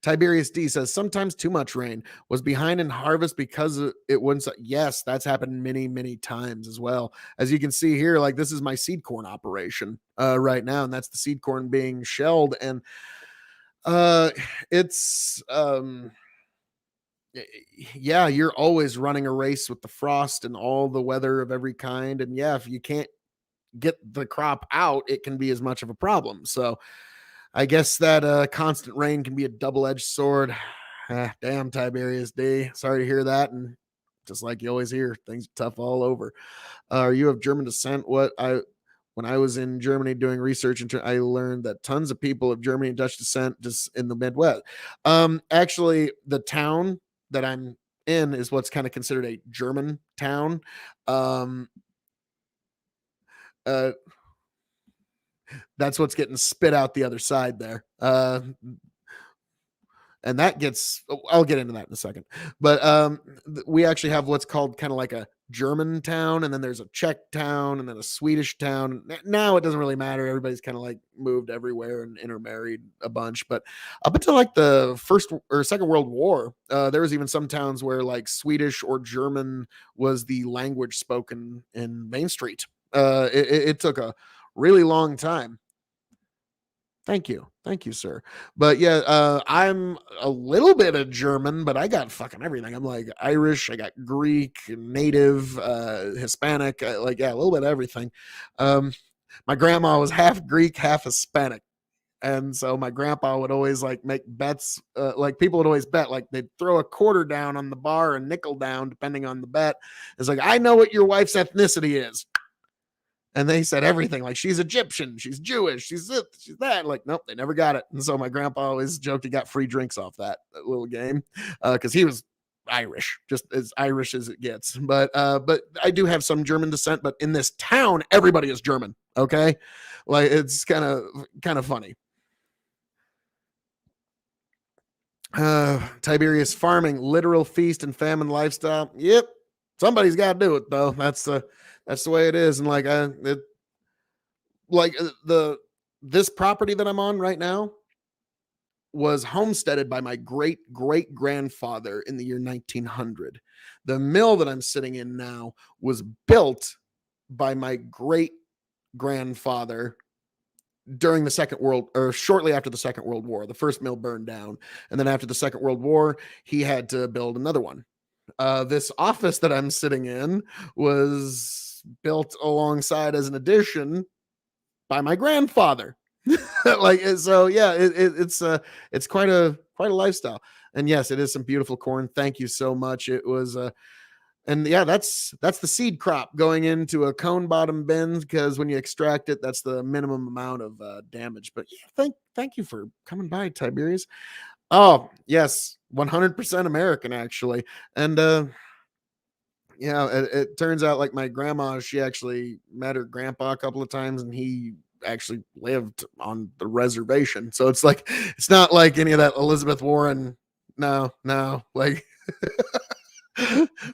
Tiberius D says, sometimes too much rain. Was behind in harvest because it wouldn't. Yes, that's happened many, many times as well. As you can see here, like this is my seed corn operation right now, and that's the seed corn being shelled. And It's yeah, you're always running a race with the frost and all the weather of every kind. And yeah, if you can't get the crop out, it can be as much of a problem. So I guess that constant rain can be a double-edged sword. Damn, Tiberius D. Sorry to hear that. And just like you always hear, things are tough all over. Are you of German descent? When I was in Germany doing research, I learned that tons of people of Germany and Dutch descent just in the Midwest. Actually, the town that I'm in is what's kind of considered a German town. Um, uh, that's what's getting spit out the other side there. And that gets, I'll get into that in a second. But we actually have what's called kind of like a German town, and then there's a Czech town, and then a Swedish town. Now it doesn't really matter. Everybody's kind of like moved everywhere and intermarried a bunch. But up until like the First or Second World War, there was even some towns where like Swedish or German was the language spoken in Main Street. It took a really long time. Thank you, sir. But yeah, I'm a little bit of German, but I got fucking everything. I'm like Irish, I got Greek, native, Hispanic, like yeah, a little bit of everything. My grandma was half Greek, half Hispanic, and so my grandpa would always like make bets. Like people would always bet, like they'd throw a quarter down on the bar, a nickel down, depending on the bet. It's like, I know what your wife's ethnicity is. And they said everything, like she's Egyptian, she's Jewish, she's this, she's that. Like, nope, they never got it. And so my grandpa always joked he got free drinks off that little game because he was Irish, just as Irish as it gets. But I do have some German descent. But in this town, everybody is German. Okay, like it's kind of funny. Tiberius farming, literal feast and famine lifestyle. Yep, somebody's got to do it though. That's the way it is. And like this property that I'm on right now was homesteaded by my great grandfather in the year 1900. The mill that I'm sitting in now was built by my great grandfather during the Second World, or shortly after the Second World War. The first mill burned down, and then after the Second World War, he had to build another one. This office that I'm sitting in was built alongside as an addition by my grandfather. Like, so yeah, it's quite a lifestyle. And yes, it is some beautiful corn. Thank you so much. It was and yeah, that's the seed crop going into a cone bottom bin, because when you extract it, that's the minimum amount of damage. But yeah, thank you for coming by, Tiberius. Oh yes, 100% American actually. And yeah, it turns out like my grandma, she actually met her grandpa a couple of times, and he actually lived on the reservation. So it's like, it's not like any of that Elizabeth Warren. No, like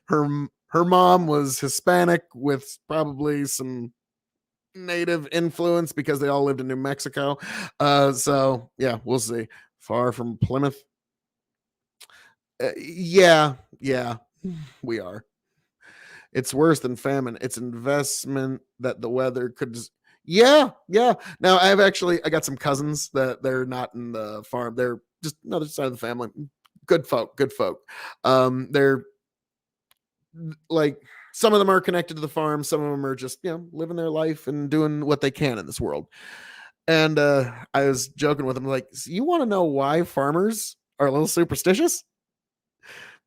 her mom was Hispanic with probably some native influence because they all lived in New Mexico. So yeah, we'll see. Far from Plymouth. Yeah, we are. It's worse than famine. It's investment that the weather could. Yeah. Now I got some cousins that they're not in the farm. They're just another side of the family. Good folk. They're like, some of them are connected to the farm. Some of them are just, living their life and doing what they can in this world. And I was joking with them, like, so you want to know why farmers are a little superstitious?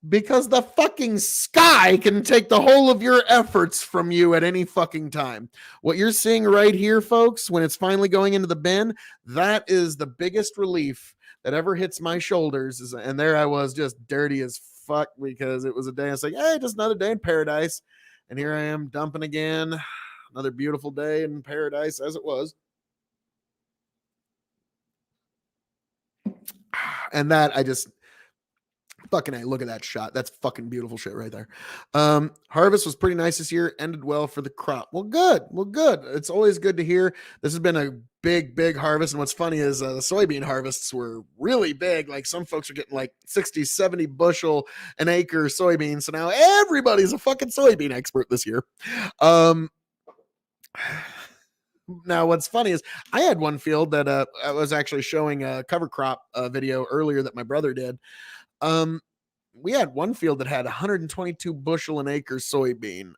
Because the fucking sky can take the whole of your efforts from you at any fucking time. What you're seeing right here, folks, when it's finally going into the bin, that is the biggest relief that ever hits my shoulders. And there I was, just dirty as fuck, because it was a day. I was like, hey, just another day in paradise. And here I am dumping again. Another beautiful day in paradise, as it was. And that, I just... fucking A, look at that shot. That's fucking beautiful shit right there. Harvest was pretty nice this year. Ended well for the crop. Well, good. It's always good to hear. This has been a big harvest. And what's funny is the soybean harvests were really big. Like, some folks are getting like 60, 70 bushel an acre soybeans. So now everybody's a fucking soybean expert this year. Now, what's funny is I had one field that I was actually showing a cover crop video earlier that my brother did. We had one field that had 122 bushel an acre soybean.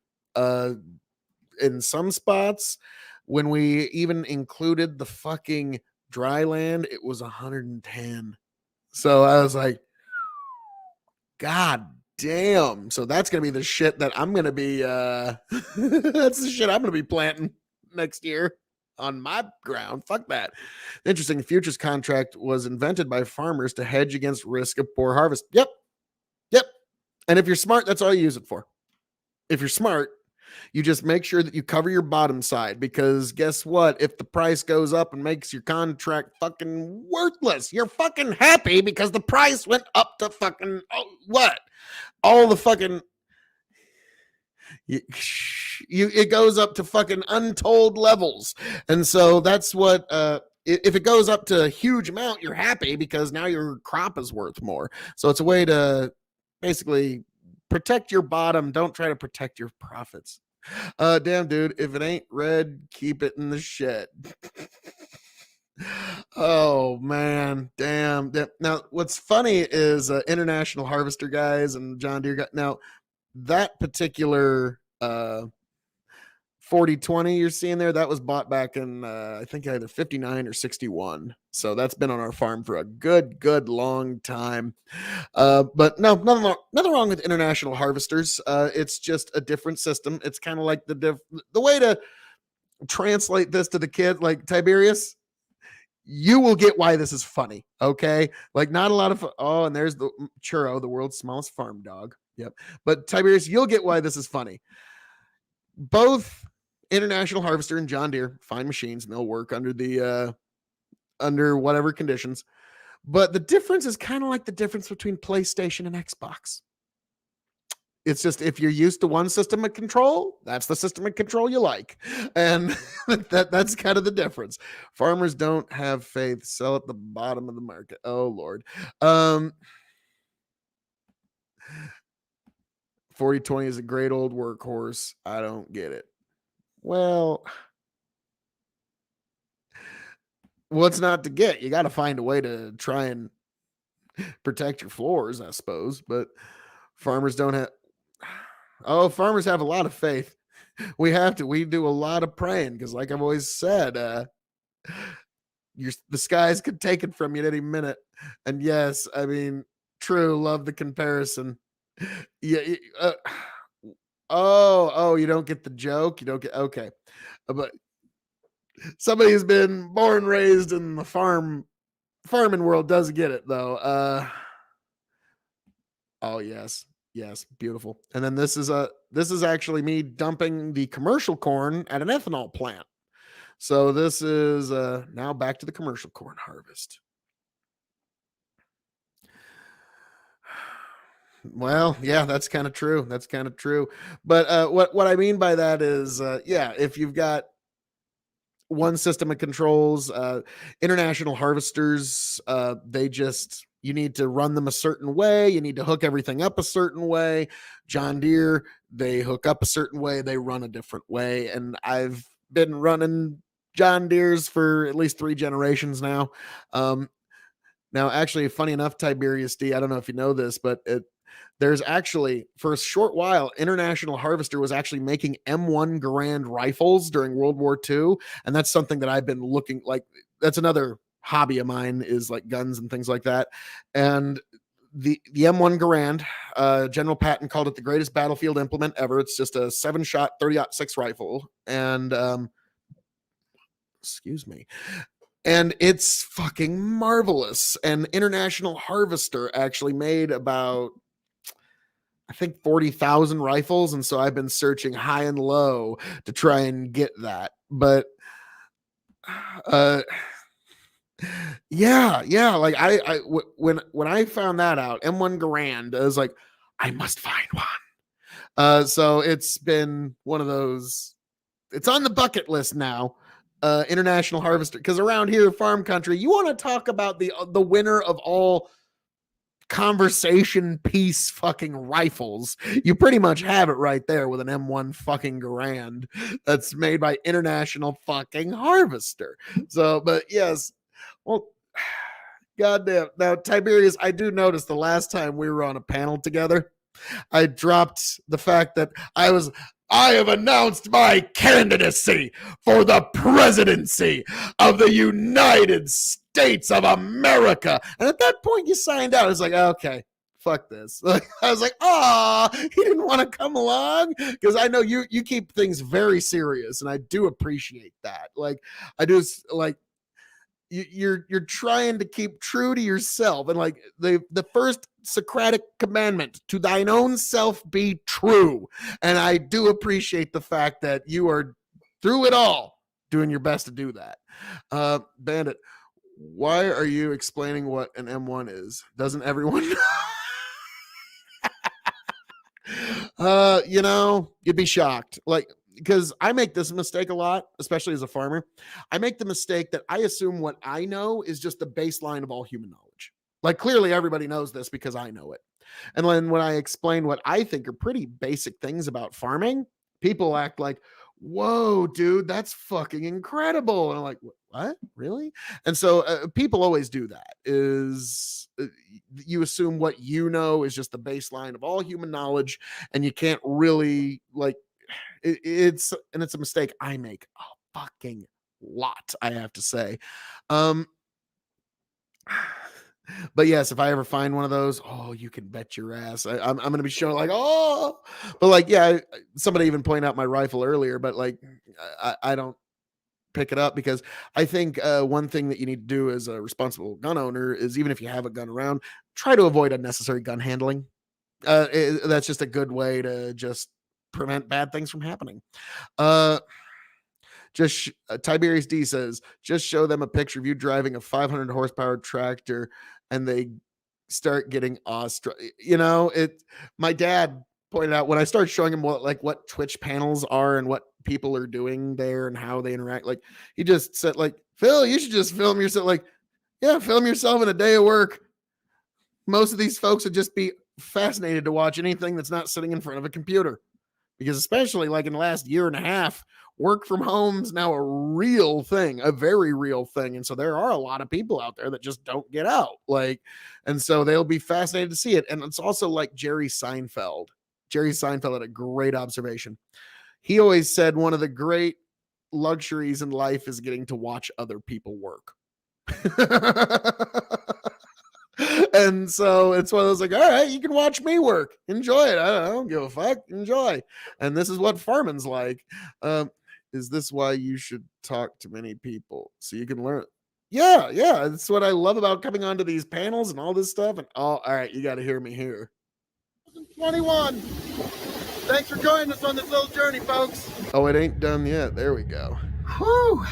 In some spots, when we even included the fucking dry land, it was 110. So I was like, God damn. So that's gonna be the shit that I'm gonna be that's the shit I'm gonna be planting next year on my ground. Fuck that. Interesting. Futures contract was invented by farmers to hedge against risk of poor harvest. Yep. And if you're smart, that's all you use it for. If you're smart, you just make sure that you cover your bottom side, because guess what? If the price goes up and makes your contract fucking worthless, you're fucking happy because the price went up to fucking what? All the fucking it goes up to fucking untold levels. And so that's what if it goes up to a huge amount, you're happy because now your crop is worth more. So it's a way to basically protect your bottom. Don't try to protect your profits. Damn, dude, if it ain't red, keep it in the shed. Oh man, damn. Now, what's funny is International Harvester guys and John Deere guys. Now, that particular 4020 you're seeing there, that was bought back in I think either 59 or 61. So that's been on our farm for a good long time. But no, nothing wrong with International Harvesters. It's just a different system. It's kind of like the way to translate this to the kid, like Tiberius. You will get why this is funny, okay? Like not a lot of and there's the Churro, the world's smallest farm dog. Yep. But Tiberius, you'll get why this is funny. Both International Harvester and John Deere, fine machines, and they'll work under the under whatever conditions. But the difference is kind of like the difference between PlayStation and Xbox. It's just if you're used to one system of control, that's the system of control you like. And that's kind of the difference. Farmers don't have faith, sell at the bottom of the market. Oh Lord. 4020 is a great old workhorse. I don't get it. Well, what's not to get? You got to find a way to try and protect your floors, I suppose. But farmers don't have. Oh, farmers have a lot of faith. We have to. We do a lot of praying because, like I've always said, the skies could take it from you at any minute. And yes, I mean, true. Love the comparison. Yeah. You don't get the joke. You don't get okay. But somebody who's been born and raised in the farming world does get it though. Oh yes, beautiful. And then this is actually me dumping the commercial corn at an ethanol plant. So this is now back to the commercial corn harvest. Well, yeah, that's kind of true. But what I mean by that is, if you've got one system of controls, International Harvesters, you need to run them a certain way. You need to hook everything up a certain way. John Deere, they hook up a certain way. They run a different way. And I've been running John Deere's for at least 3 generations now. Now, actually, funny enough, Tiberius D, I don't know if you know this, but there's actually, for a short while, International Harvester was actually making M1 Garand rifles during World War II. And that's something that I've been looking like. That's another hobby of mine, is like guns and things like that. And the M1 Garand, General Patton called it the greatest battlefield implement ever. It's just a 7-shot 30-06 rifle. And excuse me. And it's fucking marvelous. And International Harvester actually made about, I think, 40,000 rifles. And so I've been searching high and low to try and get that. But yeah. Like when I found that out, M1 Garand, I was like, I must find one. So it's been one of those, it's on the bucket list now. International Harvester, because around here, farm country, you want to talk about the winner of all conversation piece fucking rifles. You pretty much have it right there with an M1 fucking Garand that's made by International fucking Harvester. So, but yes, well, goddamn. Now, Tiberius, I do notice the last time we were on a panel together, I dropped the fact that I have announced my candidacy for the presidency of the United States of America. And at that point, you signed out. It's like, okay, fuck this. Like, I was like, oh, he didn't want to come along, because I know you keep things very serious, and I do appreciate that. Like, I do like. You're trying to keep true to yourself, and like the first Socratic commandment, to thine own self be true. And I do appreciate the fact that you are through it all doing your best to do that. Bandit, why are you explaining what an M1 is? Doesn't everyone know? You know, you'd be shocked. Like, because I make this mistake a lot, especially as a farmer. I make the mistake that I assume what I know is just the baseline of all human knowledge. Like, clearly everybody knows this because I know it. And then when I explain what I think are pretty basic things about farming, people act like, whoa, dude, that's fucking incredible. And I'm like, what? Really? And so people always do that, is you assume what you know is just the baseline of all human knowledge, and you can't really, like, it's a mistake I make a fucking lot, I have to say. But yes, if I ever find one of those, oh, you can bet your ass I'm gonna be showing like, oh, but like, yeah, somebody even pointed out my rifle earlier, but like, I don't pick it up, because I think one thing that you need to do as a responsible gun owner is, even if you have a gun around, try to avoid unnecessary gun handling. That's just a good way to just prevent bad things from happening. Tiberius D says, just show them a picture of you driving a 500 horsepower tractor and they start getting awestruck. You know, my dad pointed out, when I started showing him what Twitch panels are and what people are doing there and how they interact, like, he just said, like, Phil, you should just film yourself. Like, yeah, film yourself in a day of work. Most of these folks would just be fascinated to watch anything that's not sitting in front of a computer. Because especially like in the last year and a half, work from home is now a real thing, a very real thing. And so there are a lot of people out there that just don't get out. Like, and so they'll be fascinated to see it. And it's also like Jerry Seinfeld. Jerry Seinfeld had a great observation. He always said one of the great luxuries in life is getting to watch other people work. And so it's one of those, like, all right, you can watch me work, enjoy it. I don't give a fuck, enjoy. And this is what farming's like. Is this why you should talk to many people so you can learn? Yeah, that's what I love about coming onto these panels and all this stuff. And all right, you got to hear me here. 21. Thanks for joining us on this little journey, folks. Oh, it ain't done yet. There we go. Whew.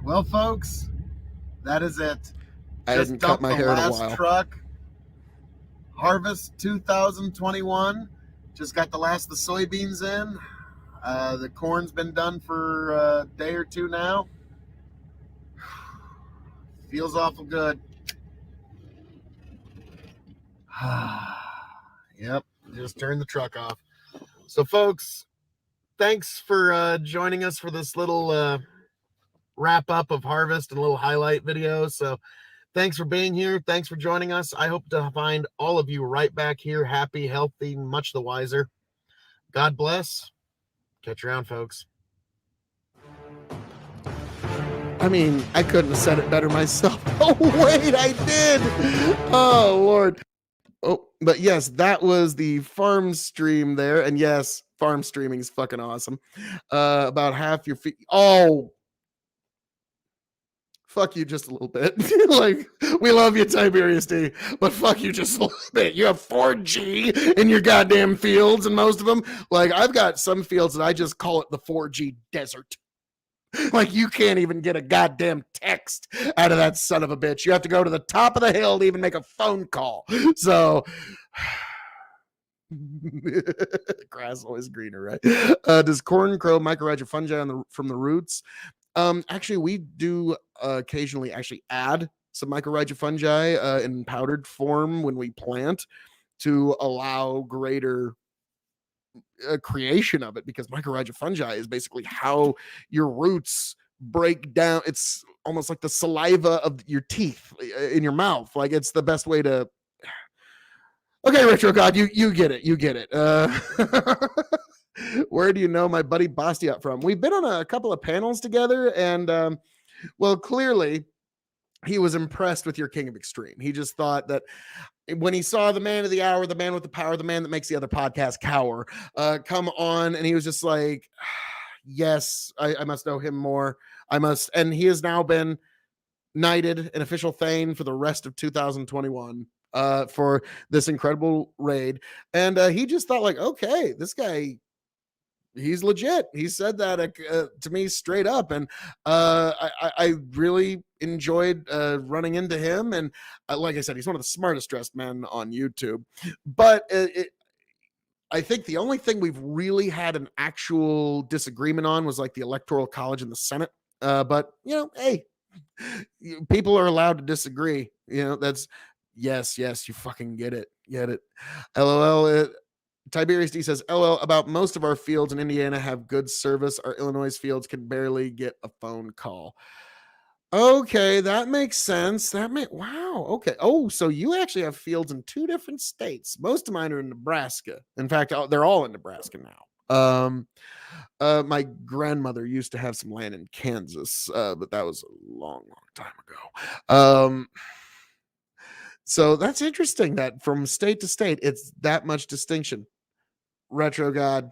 Well, folks, that is it. I hadn't cut my hair in a while. Truck, Harvest 2021. Just got the last of the soybeans in. The corn's been done for a day or two now. Feels awful good. Yep, just turned the truck off. So, folks, thanks for joining us for this little wrap up of Harvest and a little highlight video. So, thanks for being here. Thanks for joining us. I hope to find all of you right back here, happy, healthy, much the wiser. God bless. Catch you around, folks. I mean, I couldn't have said it better myself. Oh, wait, I did. Oh, Lord. Oh, but yes, that was the farm stream there. And yes, farm streaming is fucking awesome. About half your feet. Oh, fuck you just a little bit. Like, we love you, Tiberius D, but fuck you just a little bit. You have 4G in your goddamn fields, and most of them, like, I've got some fields that I just call it the 4G desert. Like, you can't even get a goddamn text out of that son of a bitch. You have to go to the top of the hill to even make a phone call. So, grass is always greener, right? Does corn grow mycorrhizal fungi from the roots? Actually, we do occasionally actually add some mycorrhiza fungi in powdered form when we plant to allow greater creation of it, because mycorrhiza fungi is basically how your roots break down. It's almost like the saliva of your teeth in your mouth. Like, it's the best way to. Okay, Retro God, you get it. You get it. Where do you know my buddy Bastiat from? We've been on a couple of panels together, and well, clearly he was impressed with your King of Extreme. He just thought that when he saw the man of the hour, the man with the power, the man that makes the other podcast cower, come on, and he was just like, yes, I must know him more. I must. And he has now been knighted an official Thane for the rest of 2021 for this incredible raid. And he just thought, like, okay, this guy, he's legit. He said that to me straight up, and I really enjoyed running into him. And like I said, he's one of the smartest dressed men on YouTube. But I think the only thing we've really had an actual disagreement on was like the Electoral College and the Senate. But hey, people are allowed to disagree. That's yes, you fucking get it. LOL. Tiberius D says, LOL, about most of our fields in Indiana have good service. Our Illinois fields can barely get a phone call. Okay, that makes sense. Wow. Okay. Oh, so you actually have fields in 2 different states. Most of mine are in Nebraska. In fact, they're all in Nebraska now. My grandmother used to have some land in Kansas, but that was a long time ago. So that's interesting that from state to state, it's that much distinction. Retro God,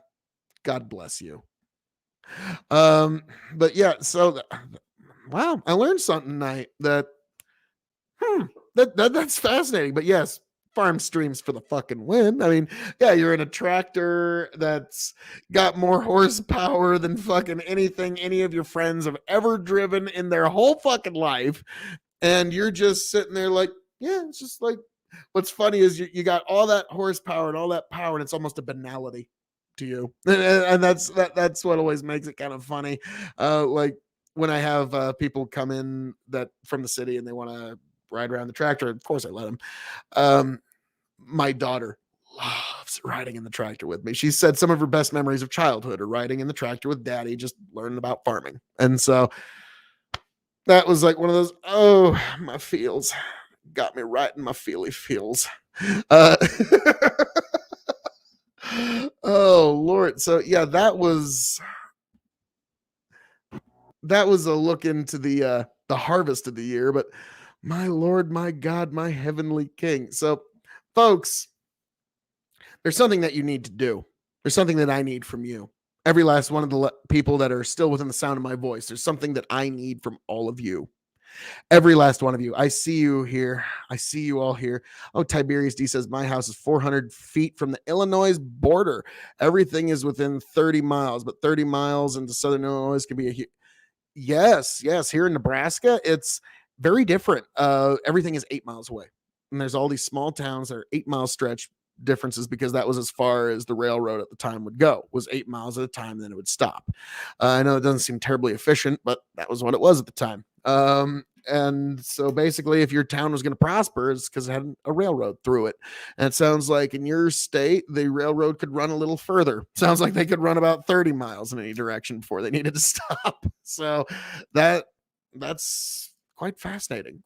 God bless you. But yeah, so wow, I learned something tonight that's fascinating. But yes, farm streams for the fucking win. I mean, yeah, you're in a tractor that's got more horsepower than fucking anything any of your friends have ever driven in their whole fucking life. And you're just sitting there like, yeah, it's just like, what's funny is you got all that horsepower and all that power, and it's almost a banality to you. And that's what always makes it kind of funny. Like when I have people come in that from the city and they want to ride around the tractor, of course I let them. My daughter loves riding in the tractor with me. She said some of her best memories of childhood are riding in the tractor with daddy, just learning about farming. And so that was like one of those, oh, my feels got me right in my feels. Oh Lord. So yeah, that was a look into the harvest of the year. But my Lord, my God, my heavenly King. So folks, there's something that you need to do. There's something that I need from you. Every last one of the people that are still within the sound of my voice, there's something that I need from all of you. Every last one of you. I see you here. I see you all here. Oh, Tiberius D says, my house is 400 feet from the Illinois border. Everything is within 30 miles, but 30 miles into southern Illinois can be a yes. Here in Nebraska, it's very different. Everything is 8 miles away. And there's all these small towns that are 8 mile stretch differences, because that was as far as the railroad at the time would go, was 8 miles at a time, then it would stop. I know it doesn't seem terribly efficient, but that was what it was at the time. And so basically, if your town was going to prosper, it's because it had a railroad through it. And it sounds like in your state, the railroad could run a little further. Sounds like they could run about 30 miles in any direction before they needed to stop. So that's quite fascinating.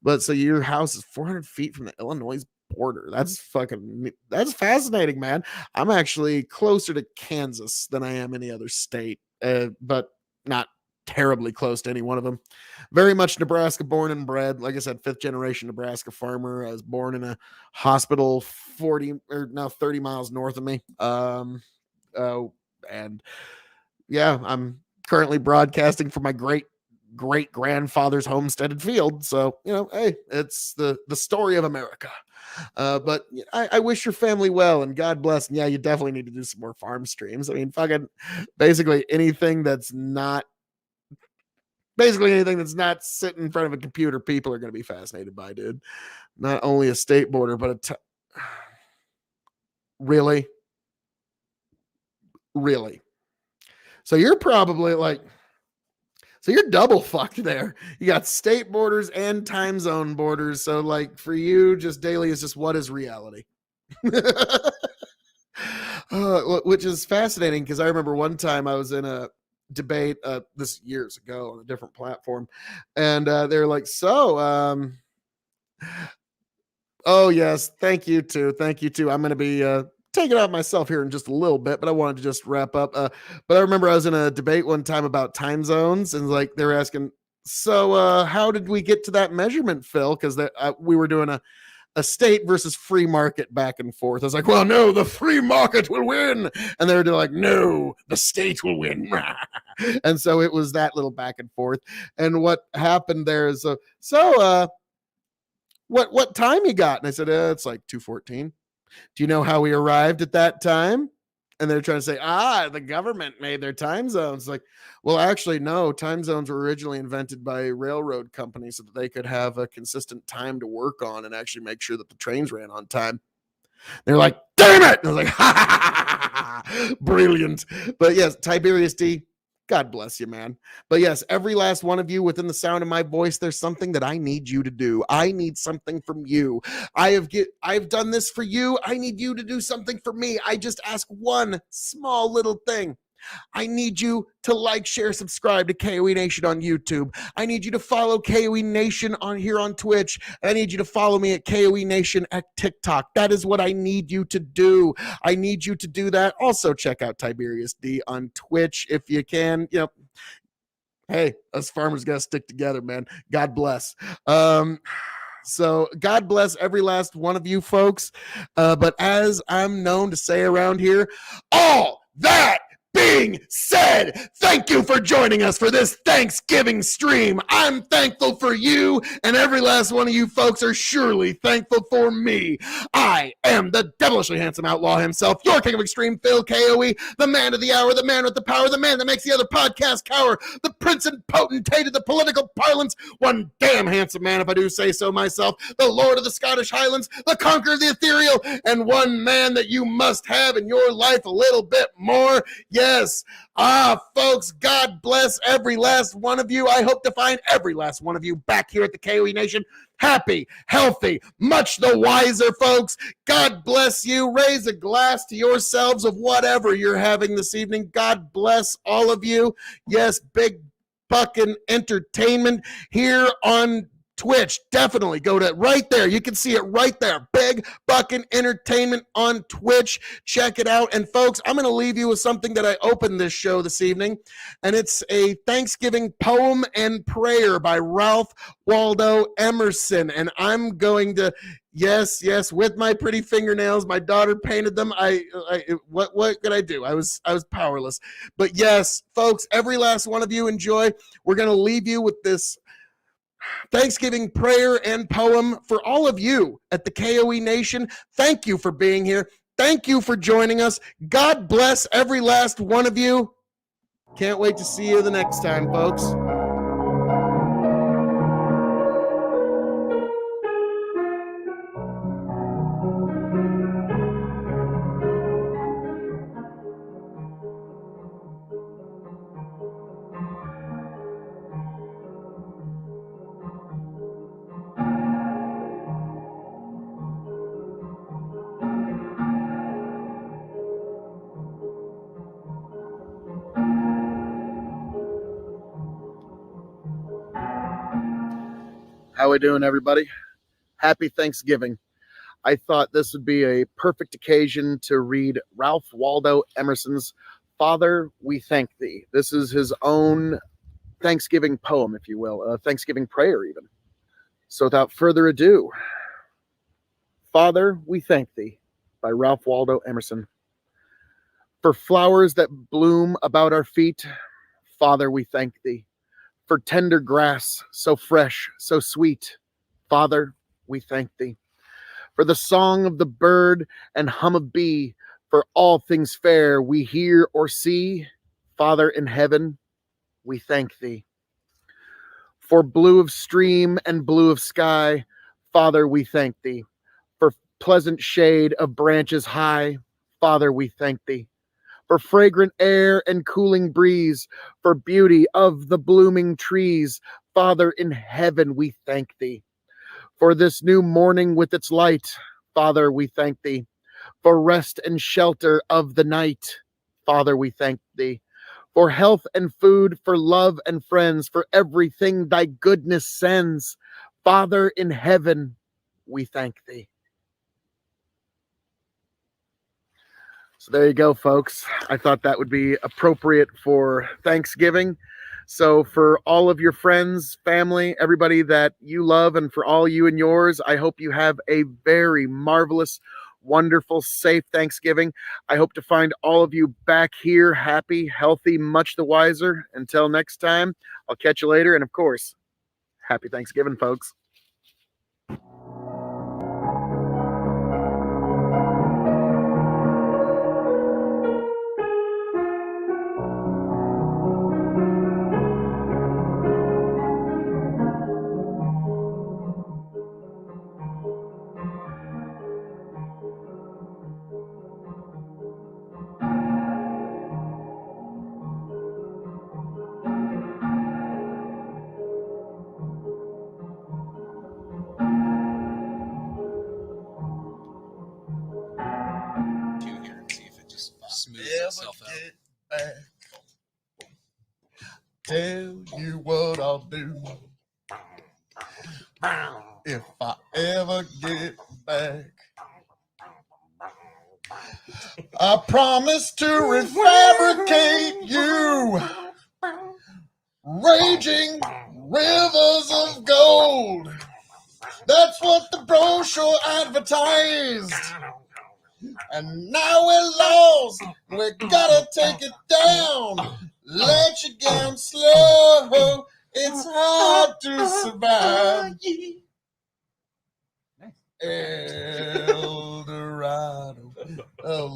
But so your house is 400 feet from the Illinois border. That's fascinating, man. I'm actually closer to Kansas than I am any other state, but not terribly close to any one of them. Very much Nebraska born and bred. Like I said, 5th generation Nebraska farmer. I was born in a hospital 30 miles north of me. And yeah, I'm currently broadcasting from my great grandfather's homesteaded field. So, hey, it's the story of America. But I wish your family well and God bless. And yeah, you definitely need to do some more farm streams. I mean, fucking basically anything that's not sitting in front of a computer, people are going to be fascinated by, dude. Not only a state border, but really? So you're probably like, So you're double fucked there. You got state borders and time zone borders. So like for you, just daily is just what is reality? Which is fascinating because I remember one time I was in a debate this years ago on a different platform, and they're like, oh yes, thank you too. I'm going to be taking out myself here in just a little bit, but I wanted to just wrap up. But I remember I was in a debate one time about time zones, and like they were asking, so how did we get to that measurement, Phil? Because we were doing a state versus free market back and forth. I was like, well, no, the free market will win. And they were like, no, the state will win. And so it was that little back and forth. And what happened there is, what time you got? And I said, it's like 2:14. Do you know how we arrived at that time? And they're trying to say, the government made their time zones. Like, well, actually, no, time zones were originally invented by railroad companies so that they could have a consistent time to work on and actually make sure that the trains ran on time. They're like, damn it. And I was like, ha, ha, ha, ha, brilliant. But yes, Tiberius D, God bless you, man. But yes, every last one of you within the sound of my voice, there's something that I need you to do. I need something from you. I've done this for you. I need you to do something for me. I just ask one small little thing. I need you to like, share, subscribe to K.O.E Nation on YouTube. I need you to follow K.O.E Nation here on Twitch. And I need you to follow me at K.O.E Nation at TikTok. That is what I need you to do. I need you to do that. Also, check out Tiberius D on Twitch if you can. You know, hey, us farmers got to stick together, man. God bless. So God bless every last one of you folks. But as I'm known to say around here, all that being said, thank you for joining us for this Thanksgiving stream. I'm thankful for you, and every last one of you folks are surely thankful for me. I am the devilishly handsome outlaw himself, your king of extreme, Phil K.O.E, the man of the hour, the man with the power, the man that makes the other podcast cower, the prince and potentate of the political parlance, one damn handsome man, if I do say so myself, the lord of the Scottish Highlands, the conqueror of the ethereal, and one man that you must have in your life a little bit more. Yes. Folks, God bless every last one of you. I hope to find every last one of you back here at the K.O.E Nation. Happy, healthy, much the wiser, folks. God bless you. Raise a glass to yourselves of whatever you're having this evening. God bless all of you. Yes, big fucking entertainment here on Twitch. Definitely go to right there. You can see it right there. Big Bucking Entertainment on Twitch. Check it out. And folks, I'm going to leave you with something that I opened this show this evening. And it's a Thanksgiving poem and prayer by Ralph Waldo Emerson. And I'm going to, yes, with my pretty fingernails, my daughter painted them. What could I do? I was powerless. But yes, folks, every last one of you enjoy. We're going to leave you with this Thanksgiving prayer and poem for all of you at the K.O.E Nation. Thank you for being here. Thank you for joining us. God bless every last one of you. Can't wait to see you the next time, folks. How we doing, everybody? Happy Thanksgiving. I thought this would be a perfect occasion to read Ralph Waldo Emerson's Father, We Thank Thee. This is his own Thanksgiving poem, if you will, a Thanksgiving prayer even. So without further ado, Father, We Thank Thee by Ralph Waldo Emerson. For flowers that bloom about our feet, Father, we thank Thee. For tender grass, so fresh, so sweet, Father, we thank Thee. For the song of the bird and hum of bee, for all things fair we hear or see, Father in heaven, we thank Thee. For blue of stream and blue of sky, Father, we thank Thee. For pleasant shade of branches high, Father, we thank Thee. for fragrant air and cooling breeze, for beauty of the blooming trees. Father in heaven, we thank thee. For this new morning with its light, Father, we thank thee. For rest and shelter of the night, Father, we thank thee. For health and food, for love and friends, for everything thy goodness sends. Father in heaven, we thank thee. So there you go, folks. I thought that would be appropriate for Thanksgiving. So for all of your friends, family, everybody that you love, and for all you and yours, I hope you have a very marvelous, wonderful, safe Thanksgiving. I hope to find all of you back here happy, healthy, much the wiser. Until next time, I'll catch you later. And of course, happy Thanksgiving, folks. Here and see if it just smooths itself out. Tell you what I'll do if I ever get back. I promise to refabricate you, raging rivers of gold. That's what the brochure advertised. And now we're lost. We gotta take it down. Let you down slow. It's hard to survive. El Dorado. Oh.